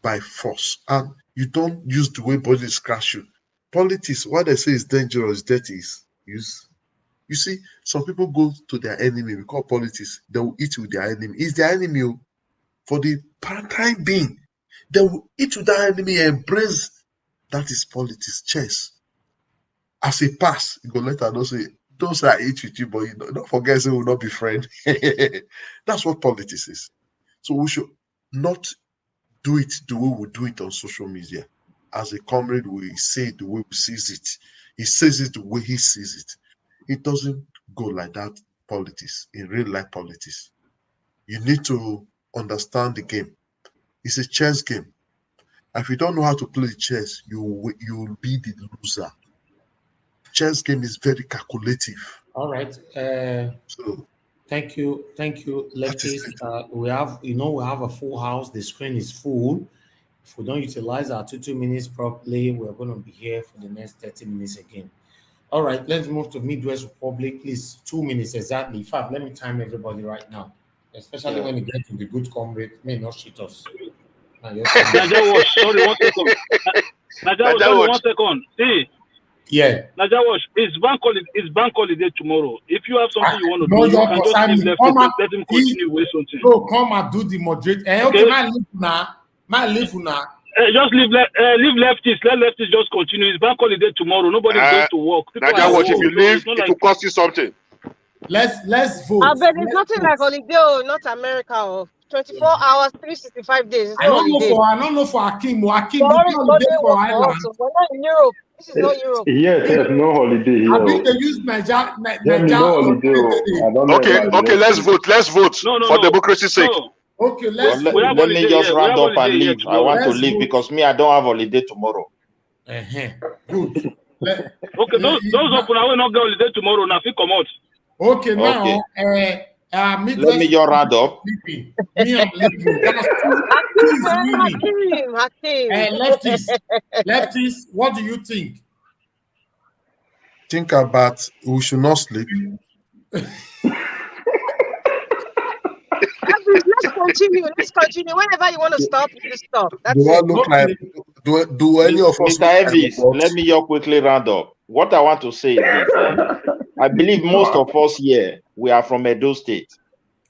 by force, and you don't use the way politics crash you. Politics, what they say is dangerous, dirty is use. You see, some people go to their enemy. We call politics. They will eat with their enemy. It's their enemy for the time being. They will eat with their enemy and embrace. That is politics, chess. As a pass, you go later, those are eat with you, but you don't forget they will not be friends. That's what politics is. So we should not do it the way we do it on social media. As a comrade, we say it the way we sees it. He says it the way he sees it. It doesn't go like that, politics, in real life politics. You need to understand the game. It's a chess game. If you don't know how to play chess, you'll be the loser. Chess game is very calculative. All right. So thank you, lefties. We have a full house. The screen is full. If we don't utilize our 2 minutes properly, we're going to be here for the next 30 minutes again. All right, let's move to Midwest Republic. Please, 2 minutes exactly. In fact, let me time everybody right now, especially when you get to the good comrade, may not cheat us. Naja Wash, sorry, 1 second. Naja Wash, sorry, 1 second. See. Yeah. Naja Wash, it's bank holiday tomorrow. If you have something you want to do, you can just leave left let him continue with something. No, come and do the moderate. Okay, my leave now. Just leave lefties. Let lefties just continue. It's bank holiday tomorrow. Nobody's going to work. Naja Wash, if you leave, it will cost you something. Let's vote. I bet it's nothing like holiday, not America. 24 hours, 365 days. It's I don't know for Hakim. Hakim, holiday for Ireland. We're not in Europe. This is not Europe. Yes, there's no holiday here. I think they use Nigeria. No holiday. Okay, let's vote. Let's vote for democracy's sake. Okay, let me just round up and leave. I want to leave because me, I don't have holiday tomorrow. Good. Okay, those open, I will not go holiday tomorrow. Now, come out. Okay, now, let me just round up. Me, I'm leaving. That's Hakim. Lefties, what do you think? think about we should not sleep. Let's continue. Let's continue. Whenever you want to stop, you stop. That's Do I it. look like do any of us Mr. look like Elvis, robots? let me just quickly round up. What I want to say is this. I believe most of us here, we are from Edo State.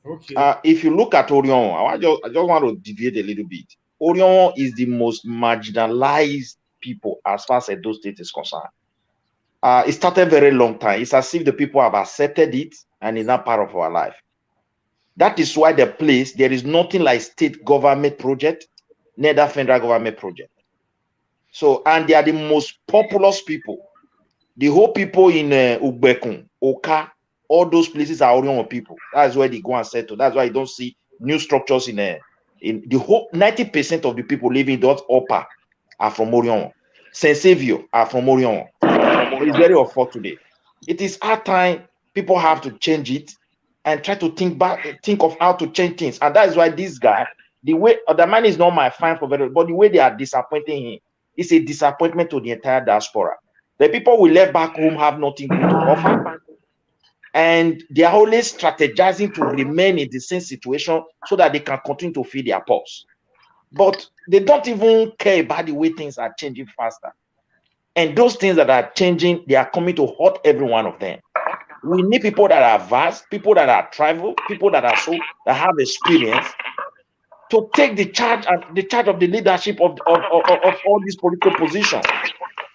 Okay. If you look at Orion, I just want to deviate a little bit. Orion is the most marginalized people as far as Edo State is concerned. It started very long time. It's as if the people have accepted it and it's not part of our life. That is why the place, there is nothing like state government project, neither federal government project. So, and they are the most populous people. The whole people in Ugbekun, Oka, all those places are Orion people. That's where they go and settle. That's why you don't see new structures in the whole 90% of the people living in those upper are from Orion. Saint Saviour are from Orion. It's very unfortunate. It is our time. People have to change it and try to think of how to change things. And that is why this guy, the way the man is not my fan for very, but the way they are disappointing him is a disappointment to the entire diaspora. The people we left back home have nothing good to offer, and they are always strategizing to remain in the same situation so that they can continue to feed their pulse. But they don't even care about the way things are changing faster. And those things that are changing, they are coming to hurt every one of them. We need people that are vast, people that are travel, people that are that have experience to take the charge of the leadership of all these political positions.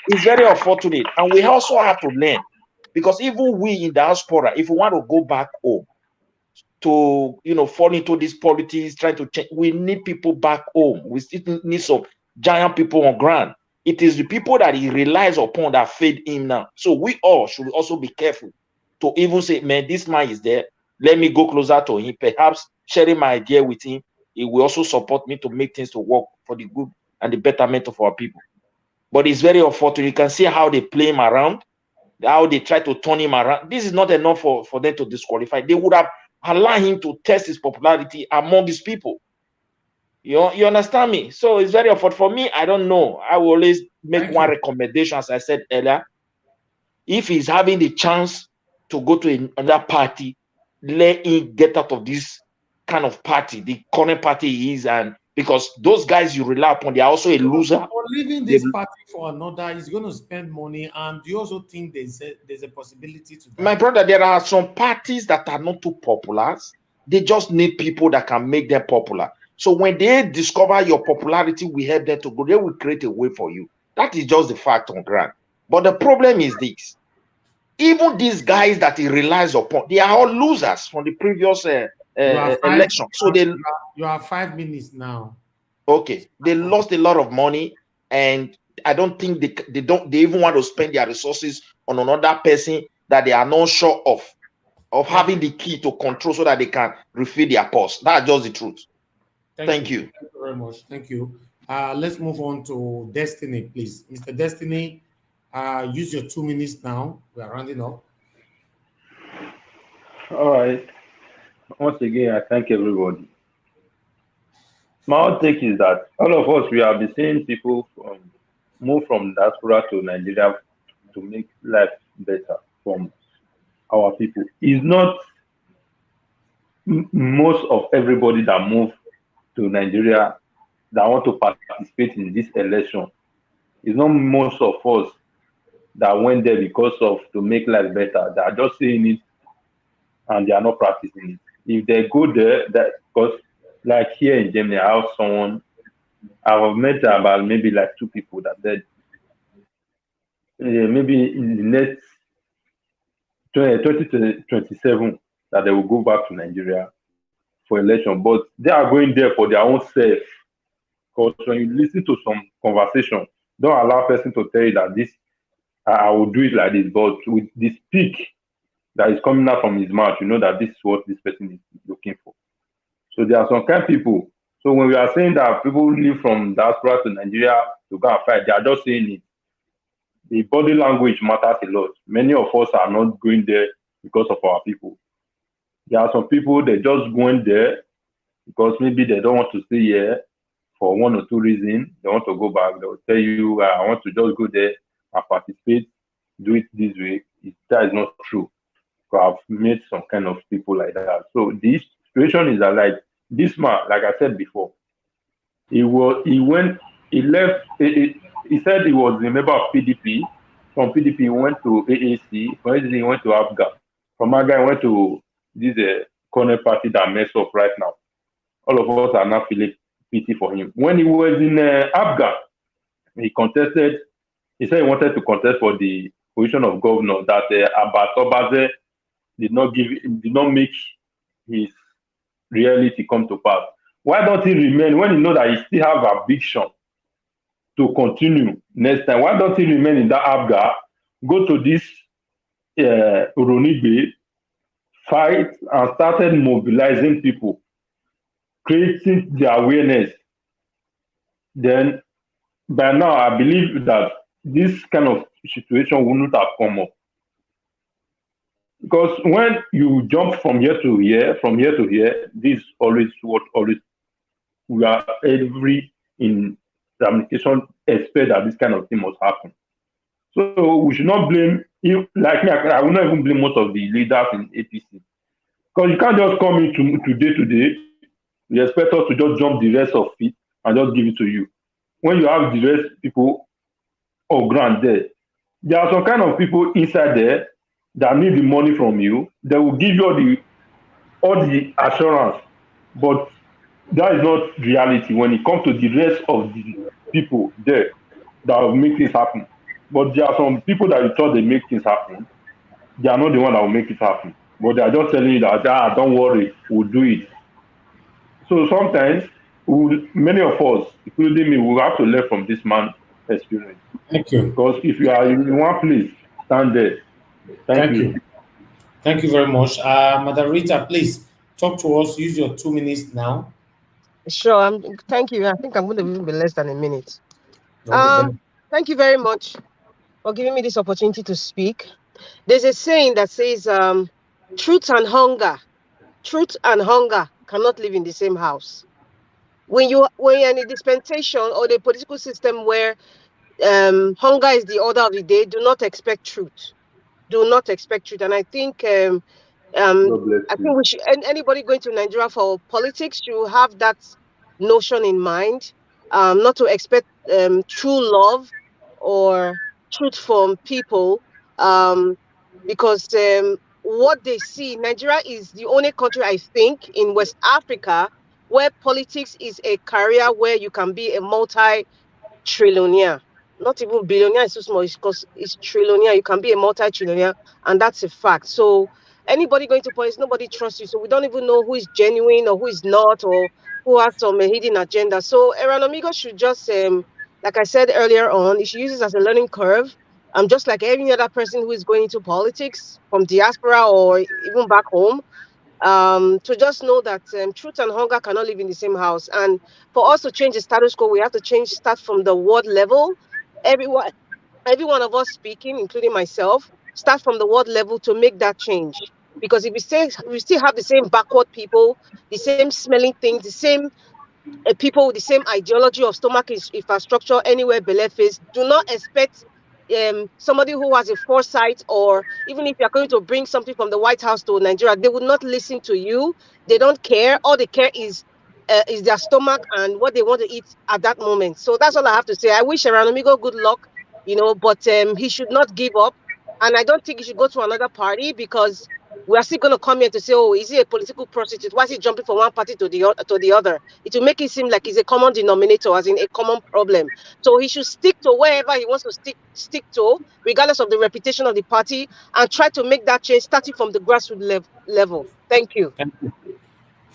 It's very unfortunate, and we also have to learn, because even we in diaspora, if we want to go back home to fall into these politics, trying to change, we need people back home. We still need some giant people on ground. It is the people that he relies upon that feed him now. So we all should also be careful to even say, man, this man is there. Let me go closer to him. Perhaps sharing my idea with him, he will also support me to make things to work for the good and the betterment of our people. But it's very unfortunate. You can see how they play him around, how they try to turn him around. This is not enough for them to disqualify. They would have allowed him to test his popularity among these people. You understand me? So it's very unfortunate. For me, I don't know. I will always make one recommendation, as I said earlier. If he's having the chance to go to another party, let him get out of this kind of party, the current party he is, and because those guys you rely upon, they are also a loser. For leaving this party for another, he's going to spend money, and do you also think there's a possibility to that? My brother, there are some parties that are not too popular. They just need people that can make them popular. So when they discover your popularity, we help them to go. They will create a way for you. That is just the fact on ground. But the problem is this: even these guys that he relies upon, they are all losers from the previous election. So you have 5 minutes now. Okay, they lost a lot of money, and I don't think they even want to spend their resources on another person that they are not sure of having the key to control, so that they can refill their purse. That's just the truth. Thank you. Thank you very much. Thank you. Let's move on to Destiny, please. Mr. Destiny, use your 2 minutes now. We are rounding up. All right. Once again, I thank everybody. My take is that all of us, we have been seeing people move from diaspora to Nigeria to make life better from our people. It's not most of everybody that move to Nigeria that want to participate in this election. It's not most of us that went there because of to make life better. They are just saying it and they are not practicing it. If they go there, because like here in Germany, I have someone, I've met about maybe like 2 people that said maybe in the next 2027 that they will go back to Nigeria for election, but they are going there for their own self. Because when you listen to some conversation, don't allow a person to tell you that this, I will do it like this, but with the speak that is coming out from his mouth, you know that this is what this person is looking for. So there are some kind of people. So when we are saying that people live from diaspora to Nigeria to go and fight, they are just saying it. The body language matters a lot. Many of us are not going there because of our people. There are some people, they just going there because maybe they don't want to stay here for 1 or 2 reasons. They want to go back. They will tell you, I want to just go there and participate, do it this way. that is not true. To have made some kind of people like that. So the situation is that like this man, like I said before, he left, he said he was a member of PDP. From PDP, he went to AAC. From AAC, he went to ABGA. From ABGA, he went to this corner party that messed up right now. All of us are now feeling pity for him. When he was in ABGA, he contested. He said he wanted to contest for the position of governor. That Abbas Obaze did not make his reality come to pass. Why don't he remain when he know that he still have ambition to continue next time? Why don't he remain in that ABGA, go to this Uronigbe, fight and started mobilizing people, creating the awareness? Then by now I believe that this kind of situation wouldn't have come up. Because when you jump from here to here, from here to here, this is always what always we are every in the administration expect that this kind of thing must happen. So we should not blame, like me, I will not even blame most of the leaders in APC. Because you can't just come in today, you expect us to just jump the rest of it and just give it to you. When you have the rest people on ground there are some kind of people inside there that need the money from you. They will give you all the assurance, but that is not reality when it comes to the rest of the people there that will make things happen. But there are some people that you thought they make things happen. They are not the one that will make it happen. But they are just telling you that, don't worry, we'll do it. So sometimes, many of us, including me, will have to learn from this man's experience. Thank you. Because if you are in one place, stand there. Thank you. Thank you very much. Madam Rita, please talk to us. Use your 2 minutes now. Sure. Thank you. I think I'm going to be less than a minute. Okay. Thank you very much for giving me this opportunity to speak. There's a saying that says, truth and hunger cannot live in the same house. When you're in a dispensation or the political system where hunger is the order of the day, do not expect truth. Do not expect truth. And I think we should, anybody going to Nigeria for politics should have that notion in mind, not to expect true love or truth from people, because what they see, Nigeria is the only country, I think, in West Africa where politics is a career where you can be a multi-trillionaire. Not even billionaire is too small, because it's trillionaire. You can be a multi-trillionaire, and that's a fact. So anybody going to politics, nobody trusts you. So we don't even know who is genuine or who is not, or who has some hidden agenda. So Eranomigo should just, like I said earlier on, he should use it as a learning curve. Just like any other person who is going into politics from diaspora or even back home, to just know that truth and hunger cannot live in the same house. And for us to change the status quo, we have to start from the ward level. Every one of us speaking, including myself, start from the ward level to make that change. Because if we still have the same backward people, the same smelling things, the same people with the same ideology of stomach infrastructure anywhere below face, do not expect somebody who has a foresight, or even if you're going to bring something from the White House to Nigeria, they would not listen to you. They don't care. All they care is their stomach and what they want to eat at that moment. So that's all I have to say. I wish Eranomigo good luck, but he should not give up. And I don't think he should go to another party, because we are still going to come here to say, oh, is he a political prostitute? Why is he jumping from one party to the other? It will make it seem like he's a common denominator, as in a common problem. So he should stick to wherever he wants to stick to, regardless of the reputation of the party, and try to make that change starting from the grassroots level. Thank you. Thank you.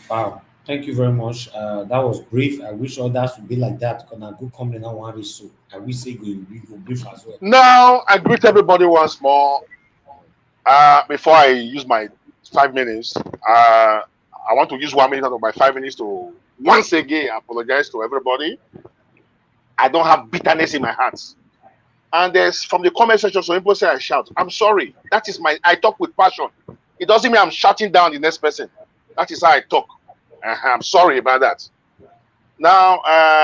Wow. Thank you very much. That was brief. I wish others would be like that. Because I go come now one so I wish say we go brief as well. Now I greet everybody once more. Before I use my 5 minutes, I want to use 1 minute out of my 5 minutes to once again apologize to everybody. I don't have bitterness in my heart. And there's from the comment section, some people say I shout. I'm sorry. That is I talk with passion. It doesn't mean I'm shutting down the next person. That is how I talk. I'm sorry about that. Now,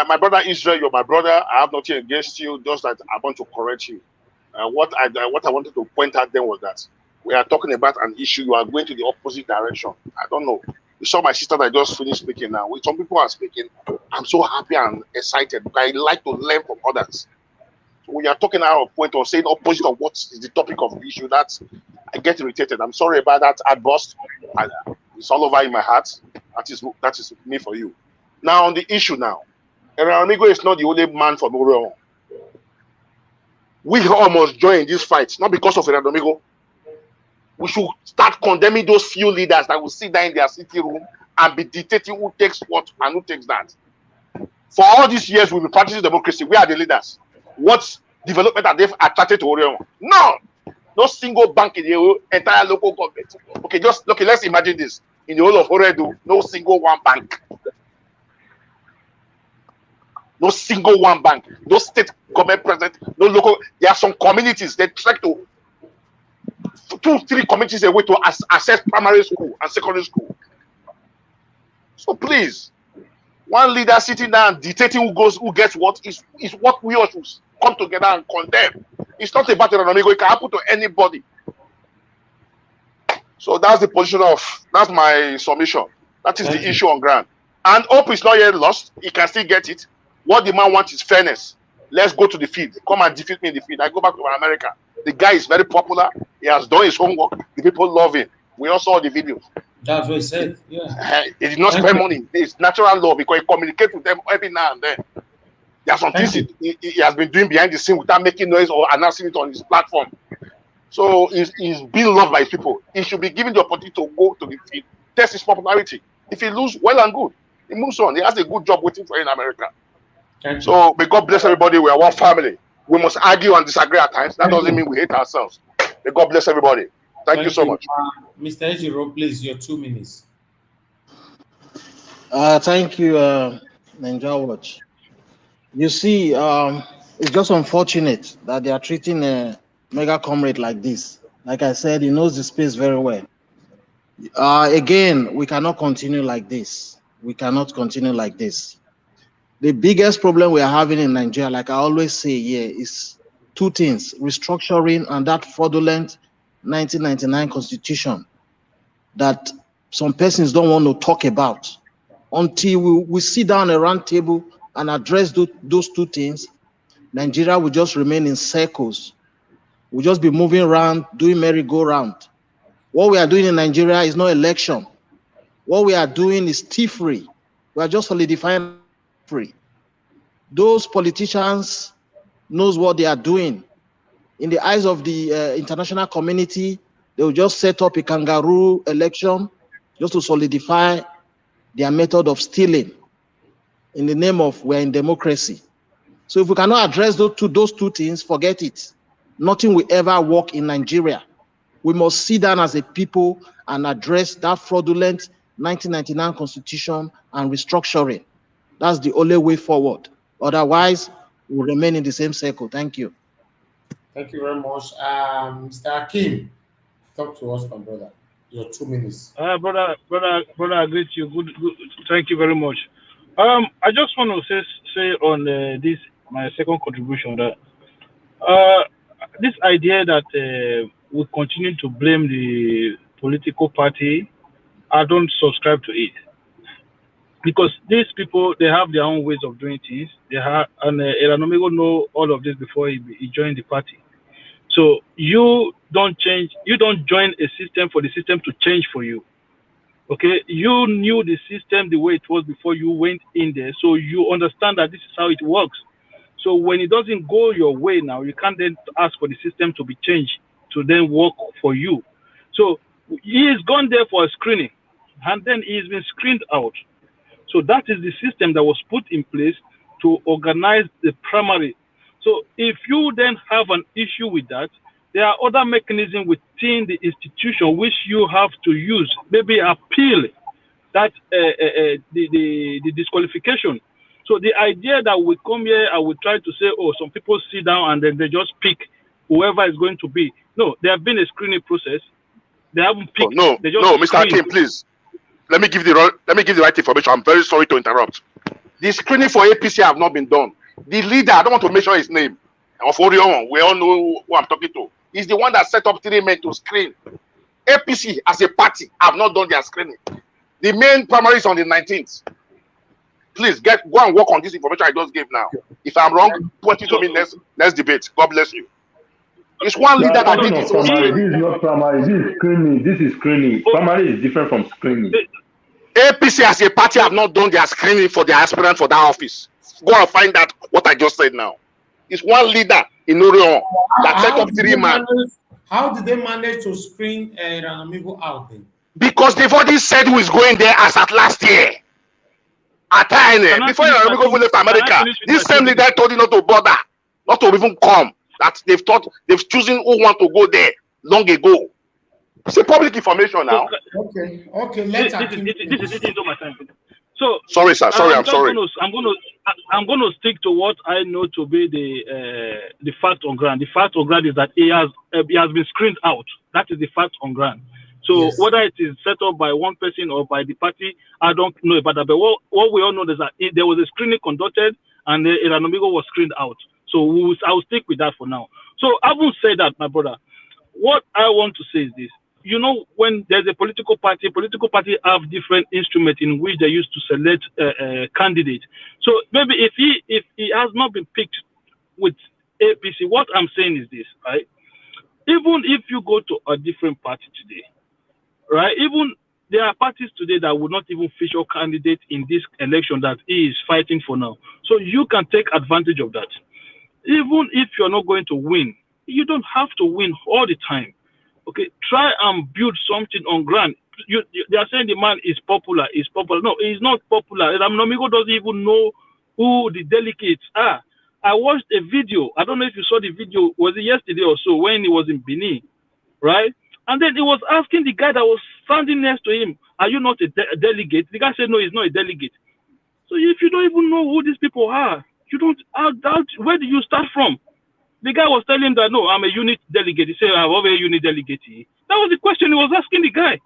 my brother Israel, you're my brother. I have nothing against you, just that I want to correct you. What I wanted to point out then was that we are talking about an issue. You are going to the opposite direction. I don't know. You saw my sister that just finished speaking now. When some people are speaking, I'm so happy and excited because I like to learn from others. So when you are talking out of point or saying opposite of what is the topic of the issue, that's I get irritated. I'm sorry about that outburst. It's all over in my heart. That is me for you. Now on the issue now, Amigo is not the only man from Orion. We almost joined this fight, not because of Amigo. We should start condemning those few leaders that will sit down in their city room and be dictating who takes what and who takes that. For all these years, we've been practicing democracy. We are the leaders. What development are they attracted to Orion? No! No single bank in the entire local government. Okay, let's imagine this. In the whole of Oredo, no single one bank. No single one bank. No state government present. No local. There are some communities that try to 2-3 communities away to access primary school and secondary school. So please, one leader sitting down dictating who gets what is what we all should come together and condemn. It's not about an amigo. It can happen to anybody. So that's that's my submission. That is the issue on ground. And hope is not yet lost. He can still get it. What the man wants is fairness. Let's go to the field. Come and defeat me in the field. I go back to America. The guy is very popular. He has done his homework. The people love him. We all saw the videos. That's what he said. Yeah. He did not spend money. It's natural love because he communicates with them every now and then. There are some things he has been doing behind the scene without making noise or announcing it on his platform. So he's being loved by his people. He should be given the opportunity to go to the field, test his popularity. If he loses, well and good. He moves on. He has a good job waiting for him in America. So may God bless everybody. We are one family. We must argue and disagree at times. That doesn't mean we hate ourselves. May God bless everybody. Thank you so much. Mr. Ejiro, please, your 2 minutes. Thank you, Ninja Watch. You see, it's just unfortunate that they are treating MegaComrade like this. Like I said, he knows the space very well. Again, we cannot continue like this. We cannot continue like this. The biggest problem we are having in Nigeria, like I always say here, is 2 things: restructuring and that fraudulent 1999 constitution that some persons don't want to talk about. Until we sit down at a round table and address those 2 things, Nigeria will just remain in circles. We'll just be moving around, doing merry-go-round. What we are doing in Nigeria is no election. What we are doing is thievery. We are just solidifying free. Those politicians knows what they are doing. In the eyes of the international community, they will just set up a kangaroo election just to solidify their method of stealing in the name of we're in democracy. So if we cannot address those two things, forget it. Nothing will ever work in Nigeria. We must sit down as a people and address that fraudulent 1999 constitution and restructuring. That's the only way forward. Otherwise, we'll remain in the same circle. Thank you. Thank you very much. Mr. Akim, talk to us, my brother. Your 2 minutes. Brother, I greet you. Good. Thank you very much. I just want to say on this, my second contribution, that this idea that we continue to blame the political party, I don't subscribe to it. Because these people, they have their own ways of doing things. They have, and Elanomigo know all of this before he joined the party. So you don't change, you don't join a system for the system to change for you. Okay, you knew the system the way it was before you went in there, so you understand that this is how it works. So when it doesn't go your way now, you can't then ask for the system to be changed to then work for you. So he is gone there for a screening, and then he's been screened out. So that is the system that was put in place to organize the primary. So if you then have an issue with that, there are other mechanisms within the institution which you have to use, maybe appeal that the disqualification. So the idea that we come here and we try to say, oh, some people sit down and then they just pick whoever is going to be. No, there have been a screening process. They haven't picked. No, Mr. Akim, please. Let me give you the right information. I'm very sorry to interrupt. The screening for APC have not been done. The leader, I don't want to mention his name. of Orion, we all know who I'm talking to. He's the one that set up 3 men to screen. APC as a party have not done their screening. The main primary is on the 19th. Please go and work on this information I just gave now. If I'm wrong, point it to me next debate. God bless you. It's one leader that did his own primary. screening. This is not primary. This is screening. This is screening. Primary is different from screening. APC as a party have not done their screening for their aspirant for that office. Go and find out what I just said now. It's one leader in Orion that set up 3 men. How did they manage to screen Ranamigo out then? Because they've already said who is going there as at last year. At time, before Ranamigo left America, this same leader told you not to bother, not to even come. That they've chosen who want to go there long ago. It's a public information now. Okay. This is into my time. So sorry, sir. I'm sorry. I'm going to stick to what I know to be the fact on ground. The fact on ground is that he has been screened out. That is the fact on ground. So yes. Whether it is set up by one person or by the party, I don't know about that. But what we all know is that there was a screening conducted and Ranamigo was screened out. So I'll stick with that for now. So having said that, my brother, what I want to say is this. You know, when there's a political party have different instruments in which they use to select a candidate. So maybe if he has not been picked with APC, what I'm saying is this, right? Even if you go to a different party today, right? Even there are parties today that would not even feature candidates in this election that he is fighting for now. So you can take advantage of that. Even if you're not going to win, you don't have to win all the time. Okay, try and build something on ground. They are saying the man is popular. No, he's not popular. Ranamigo doesn't even know who the delegates are. I watched a video. I don't know if you saw the video. Was it yesterday or so when he was in Benin, right? And then he was asking the guy that was standing next to him, "Are you not a delegate?" The guy said, "No, he's not a delegate." So if you don't even know who these people are, you don't. Where do you start from? The guy was telling him that, "No, I'm a unit delegate." He said, "I'm over a unit delegate." That was the question he was asking the guy.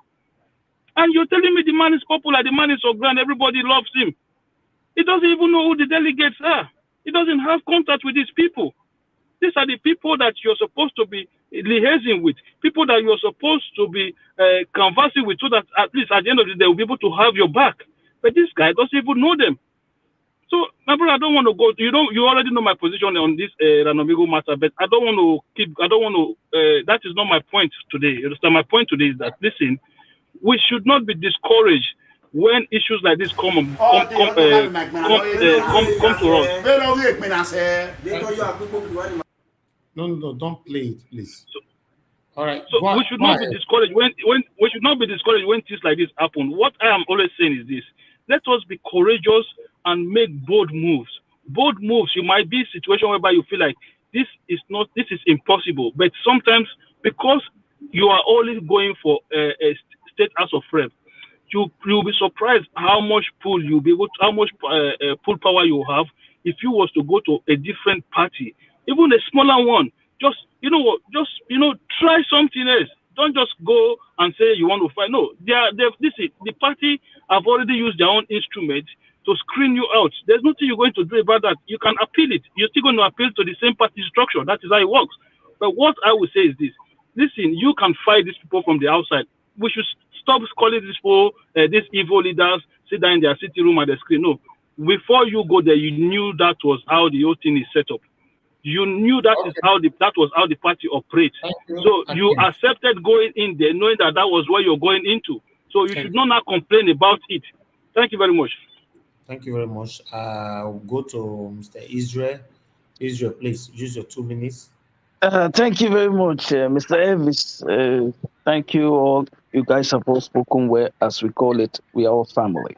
And you're telling me the man is popular, the man is so grand, everybody loves him. He doesn't even know who the delegates are. He doesn't have contact with these people. These are the people that you're supposed to be liaising with, people that you're supposed to be conversing with, so that at least at the end of the day, they'll be able to have your back. But this guy doesn't even know them. So, my brother, I don't want to go. You already know my position on this Ranamigo matter, but I don't want to that is not my point today. You understand? My point today is that, listen, we should not be discouraged when issues like this come to us. No, don't play it, please. All right. So we should not be discouraged when things like this happen. What I am always saying is this: let us be courageous and make bold moves. Bold moves. You might be in a situation whereby you feel like this is impossible, but sometimes because you are only going for a state house of rep, you'll be surprised how much pull pull power you have if you was to go to a different party, even a smaller one. Just try something else. Don't just go and say you want to fight. No, the party have already used their own instrument to screen you out. There's nothing you're going to do about that. You can appeal it. You're still going to appeal to the same party structure. That is how it works. But what I would say is this: listen, you can fight these people from the outside. We should stop calling these people, these evil leaders, sit down in their sitting room at the screen. No, before you go there, you knew that was how the whole thing is set up. You knew that was how the party operates. So you accepted going in there, knowing that was what you're going into. So you should not now complain about it. Thank you very much. Thank you very much. We'll go to Mr. Israel. Israel, please use your 2 minutes. Thank you very much, Mr. Elvis. Thank you all. You guys have all spoken well, as we call it. We are all family.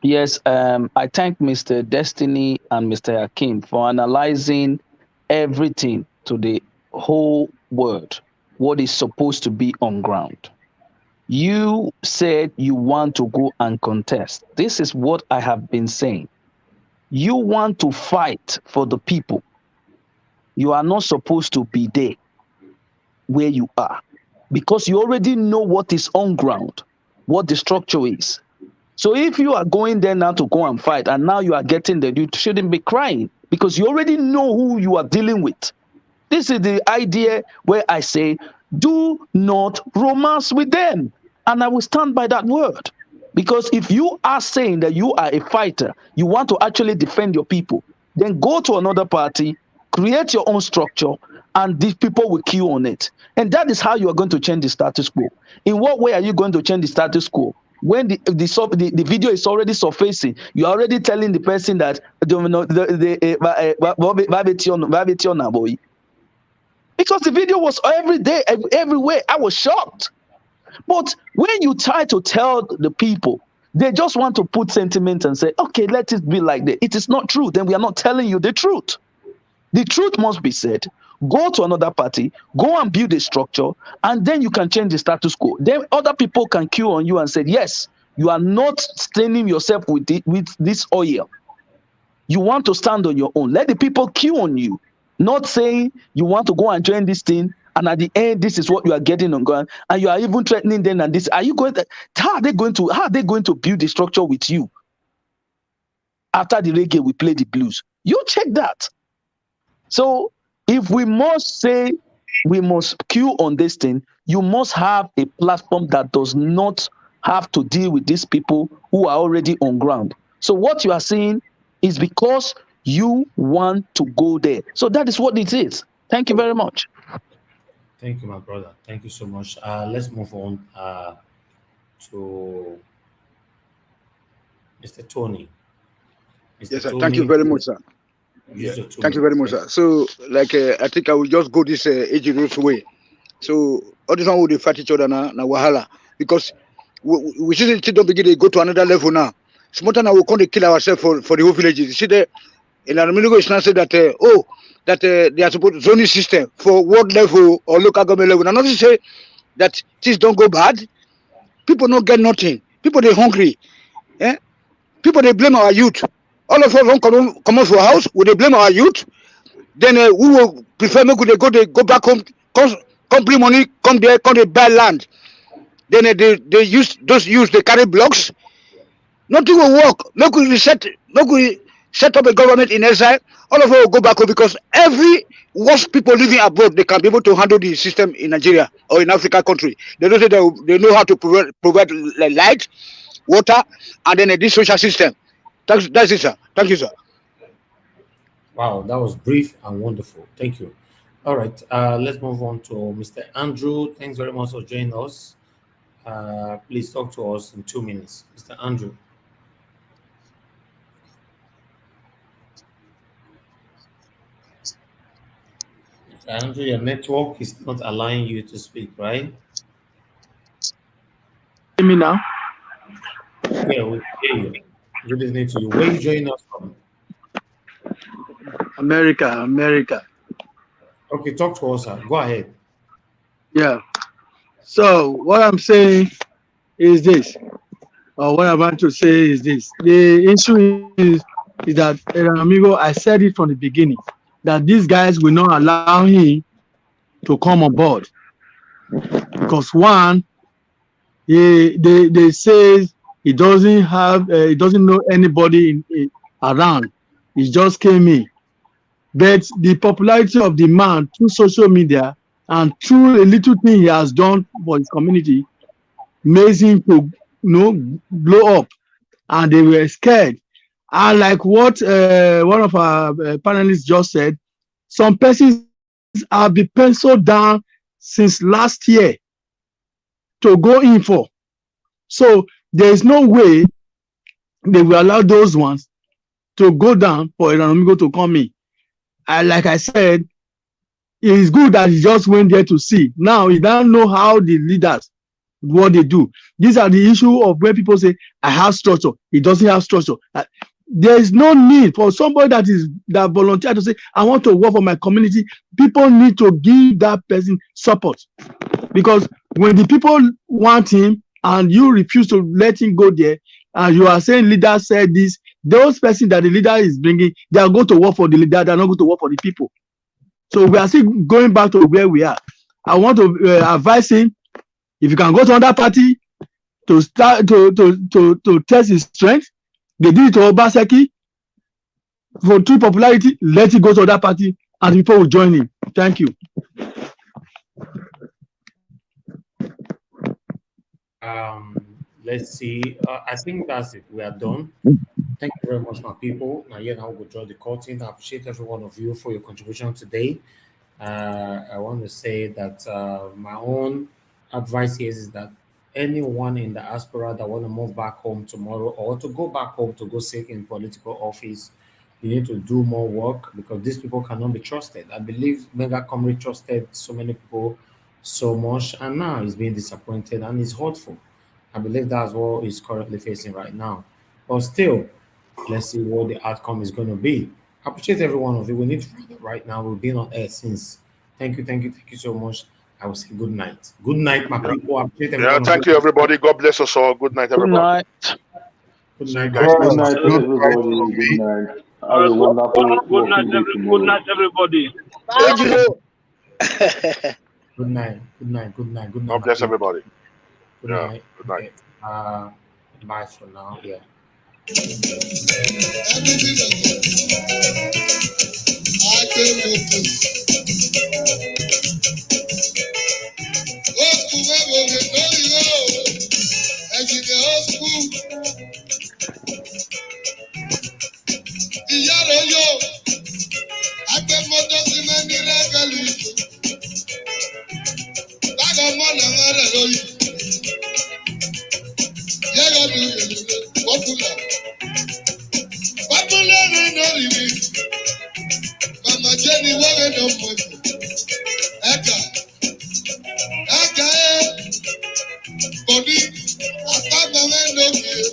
Yes, I thank Mr. Destiny and Mr. Hakim for analyzing everything to the whole word, what is supposed to be on ground. You said you want to go and contest. This is what I have been saying. You want to fight for the people. You are not supposed to be there where you are, because you already know what is on ground, what the structure is. So if you are going there now to go and fight, and now you are getting there, you shouldn't be crying because you already know who you are dealing with. This is the idea where I say, do not romance with them. And I will stand by that word. Because if you are saying that you are a fighter, you want to actually defend your people, then go to another party, create your own structure, and these people will queue on it. And that is how you are going to change the status quo. In what way are you going to change the status quo? When the video is already surfacing, you're already telling the person that because the video was every day, everywhere. I was shocked. But when you try to tell the people, they just want to put sentiment and say, okay, let it be like that. It is not true. Then we are not telling you the truth. The truth must be said. Go to another party, go and build a structure, and then you can change the status quo. Then other people can queue on you and say, yes, you are not staining yourself with this oil. You want to stand on your own. Let the people queue on you. Not saying you want to go and join this thing, and at the end, this is what you are getting on ground, and you are even threatening them. And this, are you going to? How are they going to build the structure with you? After the reggae, we play the blues. You check that. So, if we must say we must queue on this thing, you must have a platform that does not have to deal with these people who are already on ground. So, what you are saying is because you want to go there. So that is what it is. Thank you very much. Thank you, my brother. Thank you so much. Let's move on to Mr. Tony. Mr. Yes, sir. Tony, Thank you very much, sir. Yeah. Thank you very much, sir. So, like, I think I will just go this age rules way. So, all this one will fight each other na wahala because we still don't begin to go to another level now. Smarter now we can't kill ourselves for the whole villages. You see there. In Anamigo, it's not said that they are supposed zoning system for world level or local government level. And not to say that things don't go bad. People don't get nothing. People they hungry. Eh? People they blame our youth. All of us don't come out for a house. Would they blame our youth? Then we will prefer maybe they go back home, come bring money, come there, come they buy land. Then they use those they carry blocks. Nothing will work. No good reset. No good. Set up a government in exile, all of us will go back home because every worst people living abroad, they can be able to handle the system in Nigeria or in African country. They don't say they know how to provide light, water, and then this social system. That's it, sir. Thank you, sir. Wow, that was brief and wonderful. Thank you. All right, let's move on to Mr. Andrew. Thanks very much for joining us. Please talk to us in 2 minutes. Mr. Andrew. Andrew, your network is not allowing you to speak, right? Hear me now? Yeah, we hear you. Good evening to you. Where are you joining us from? America. Okay, talk to us, sir. Go ahead. Yeah. So what I'm saying is this, or what I want to say is this. The issue is that, amigo, I said it from the beginning, that these guys will not allow him to come on board. Because one, they say he doesn't know anybody around. He just came in. But the popularity of the man through social media and through a little thing he has done for his community makes him to blow up. And they were scared. And like what one of our panelists just said, some persons have been penciled down since last year to go in for. So there is no way they will allow those ones to go down for Amigo to come in. And like I said, it is good that he just went there to see. Now he doesn't know how the leaders, what they do. These are the issue of where people say, I have structure. He doesn't have structure. There is no need for somebody that volunteer to say, I want to work for my community. People need to give that person support. Because when the people want him and you refuse to let him go there, and you are saying leader said this, those persons that the leader is bringing, they are going to work for the leader, they are not going to work for the people. So we are still going back to where we are. I want to advise him, if you can go to another party, to start to test his strength. They did it to Obaseki for true popularity. Let it go to that party, and people will join him. Thank you. Let's see. I think that's it. We are done. Thank you very much, my people. Now, yeah, now we'll draw the curtain. I appreciate every one of you for your contribution today. I want to say that my own advice is that anyone in the diaspora that want to move back home tomorrow or to go back home to go seek in political office, you need to do more work because these people cannot be trusted. I believe MegaComrade trusted so many people so much, and now he's being disappointed and he's hurtful. I believe that's what he's currently facing right now. But still, let's see what the outcome is going to be. I appreciate every one of you. We need to find it right now. We've been on air since. Thank you so much. I will say good night. Good night, my people. I appreciate every Yeah, one of thank you, everybody. God bless us all. Good night, Good everybody. night. Good See you night. guys Good next night, time. everybody. Good night. Have a wonderful working day Good tomorrow. night, everybody. Bye, Jiro. Good night. Good night. Good night. Good night, God my bless people. everybody. Good Yeah, night. good night. Okay. Bye for now. Yeah. Mama Jenny, what no money. Eka, body, after the man no here.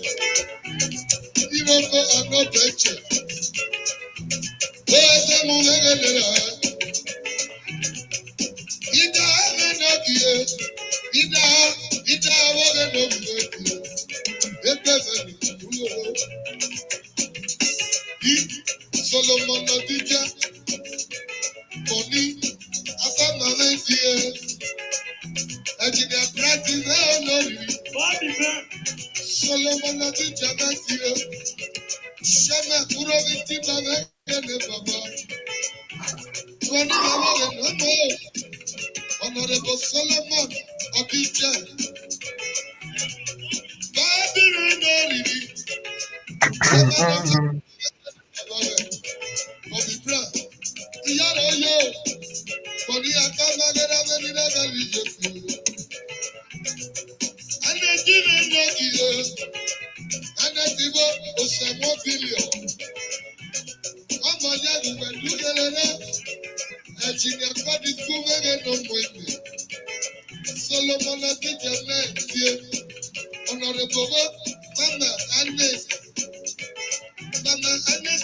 You don't go on no picture. Where's the moon? Ida, no here. Ida, what no here. It doesn't. Solomon Nadija, Body, after the man here. Engineer practice no Solomon Nadija, Matthew. Shama Kuroviti Baba Kene Baba. Rani Baba Namo. Honorable Solomon Abidja. Babi Renori. Bobby Brown. Iyaro yo. Body Akama Gera Menina Galijo. Ane Jine Nogi. Ane Tibo Osemo Billion. Ọmọ Yagu Pẹ̀lú Gẹ̀rẹ́rẹ́. Engineer Bobby Kumege no Mwende. Solomon Abidja Mẹ́ẹ̀díẹ̀. Honorable Mama Agnes. Mama Agnes